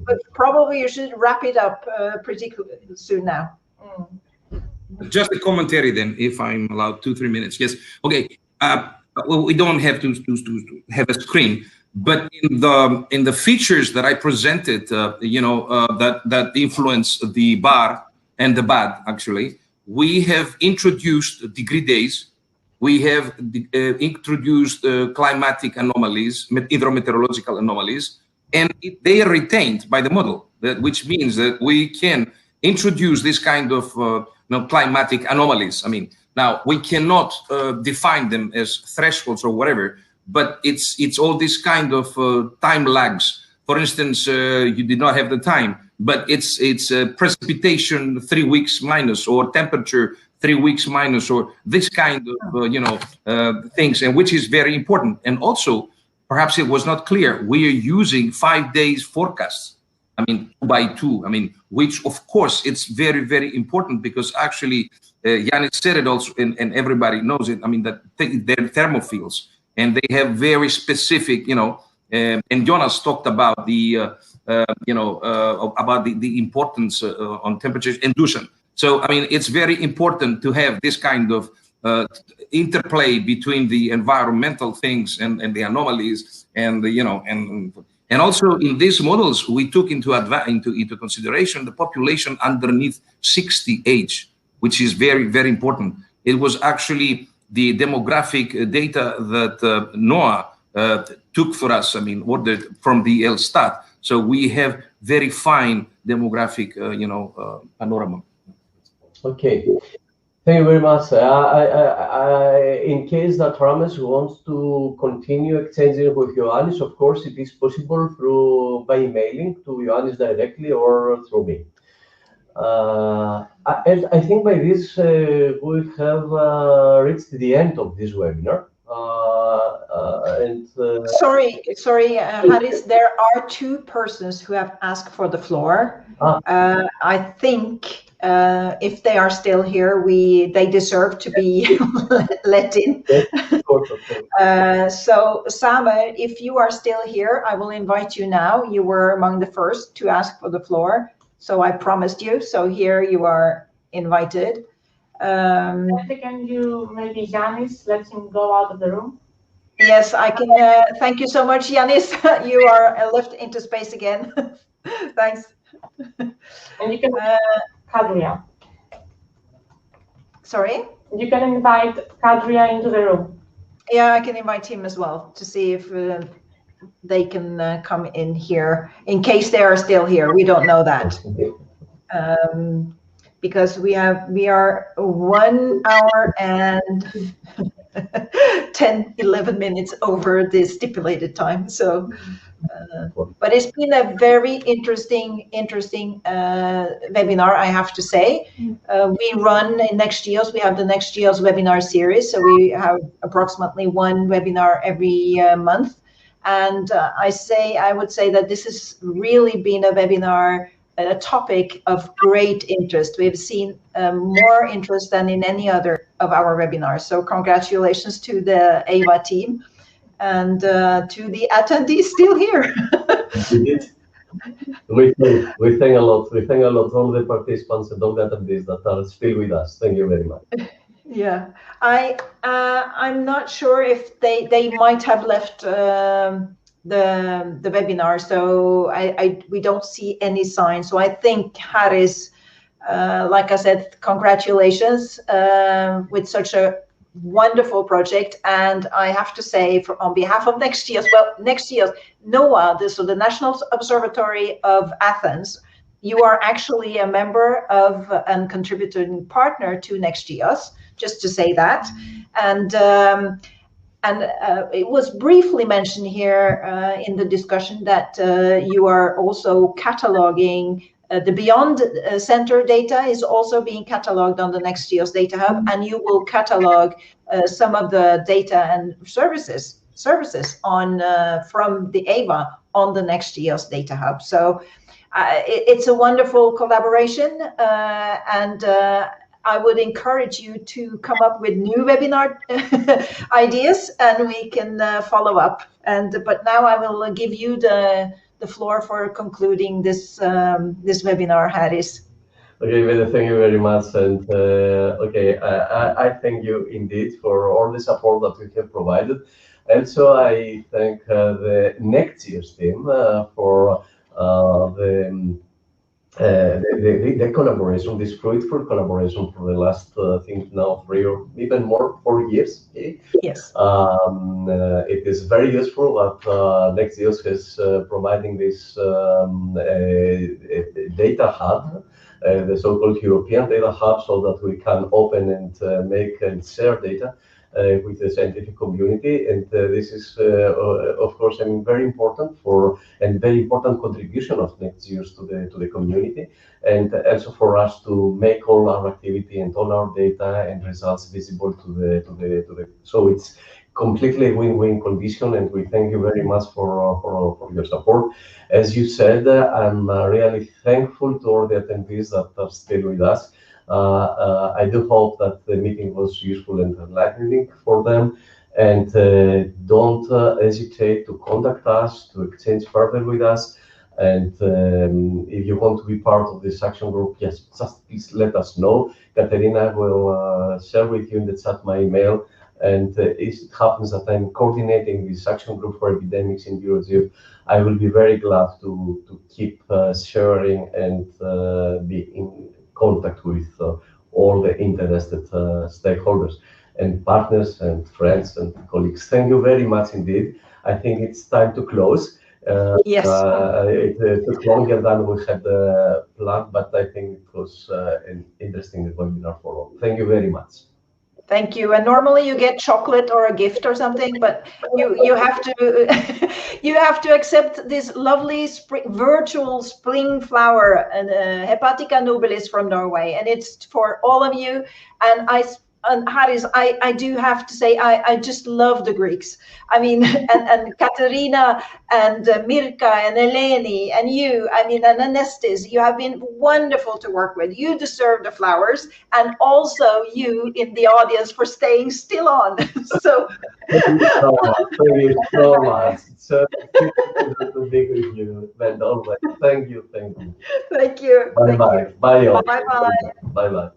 but probably you should wrap it up pretty soon now. Just a commentary then, if I'm allowed 2-3 minutes. Yes. Okay. Well, we don't have to have a screen, but in the features that I presented, that influence the bar and the bad, actually, we have introduced degree days. We have introduced climatic anomalies, hydrometeorological anomalies, and they are retained by the model, which means that we can introduce this kind of climatic anomalies. I mean, now we cannot define them as thresholds or whatever, but it's all this kind of time lags. For instance, you did not have the time, but it's precipitation 3 weeks minus, or temperature 3 weeks minus, or this kind of things, and which is very important. And also, perhaps it was not clear, we are using 5 days forecasts. I mean, 2 by 2. I mean, which of course it's very, very important, because actually Ioannis said it also, and everybody knows it. I mean, that they're thermophiles, and they have very specific, and Jonas talked about the, about the importance on temperatures and Dusan. So, I mean, it's very important to have this kind of interplay between the environmental things and the anomalies, and and also in these models, we took into consideration the population underneath 60 age, which is very, very important. It was actually the demographic data that NOAA took for us, I mean, ordered from the Elstat. So we have very fine demographic, panorama. Okay. Thank you very much. In case that Ramage wants to continue exchanging with Ioannis, of course, it is possible by emailing to Ioannis directly or through me. And I think by this we have reached the end of this webinar. Sorry, Haris, there are 2 persons who have asked for the floor. I think if they are still here, they deserve to be let in. So, Sama, if you are still here, I will invite you now. You were among the first to ask for the floor, so I promised you. So here you are invited. Can you maybe, Ioannis, let him go out of the room? Yes, I can. Thank you so much, Ioannis. You are left into space again. Thanks. And you can Kadria. Sorry? You can invite Kadria into the room. Yeah, I can invite him as well to see if they can come in here, in case they are still here. We don't know that. Because we are 1 hour and 10-11 minutes over the stipulated time. So, but it's been a very interesting webinar, I have to say. We run in NextGEOSS. We have the NextGEOSS webinar series, so we have approximately 1 webinar every month. And I would say that this has really been a webinar, a topic of great interest. We've seen more interest than in any other of our webinars. So congratulations to the EYWA team and to the attendees still here. We thank a lot. We thank a lot all the participants and all the attendees that are still with us. Thank you very much. Yeah, I'm not sure if they might have left the webinar, so we don't see any signs. So I think Haris, like I said, congratulations with such a wonderful project. And I have to say, on behalf of NextGEOSS, NOAA, so the National Observatory of Athens, you are actually a member of and contributing partner to NextGEOSS, just to say that. And it was briefly mentioned here in the discussion that you are also cataloging the Beyond Center data is also being cataloged on the NextGEOSS Data Hub, and you will catalog some of the data and services on from the EYWA on the NextGEOSS Data Hub. So it's a wonderful collaboration, and I would encourage you to come up with new webinar ideas, and we can follow up. But now I will give you the floor for concluding this this webinar, Haris. Okay, Veda, thank you very much. And okay, I thank you indeed for all the support that you have provided. Also, I thank the NextGEOSS team for the collaboration, this fruitful collaboration for the last, I think now 3 or even more, 4 years. Okay? Yes. It is very useful that NextGEOSS is providing this data hub, the so-called European data hub, so that we can open and make and share data with the scientific community, and this is of course very important and very important contribution of NextGEOSS to the community, and also for us to make all our activity and all our data and results visible to the so it's completely win-win condition, and we thank you very much for your support. As you said, I'm really thankful to all the attendees that are still with us. I do hope that the meeting was useful and enlightening for them, and don't hesitate to contact us, to exchange further with us, and if you want to be part of this action group, yes, just please let us know. Katerina will share with you in the chat my email, and if it happens that I'm coordinating this action group for epidemics in EuroGeo, I will be very glad to keep sharing and be in contact with all the interested stakeholders and partners and friends and colleagues. Thank you very much indeed. I think it's time to close. Yes. It took longer than we had planned, but I think it was an interesting webinar for all. Thank you very much. Thank you. And normally you get chocolate or a gift or something, but you have to you have to accept this lovely virtual spring flower, Hepatica nobilis from Norway, and it's for all of you. And Haris, I do have to say, I just love the Greeks. I mean, and Katerina and Mirka and Eleni and you, I mean, and Anestis, you have been wonderful to work with. You deserve the flowers, and also you in the audience for staying still on. So thank you so much. It's a pleasure to be with you, and always. Thank you. Thank you. Bye bye. Bye. Bye bye. Bye bye.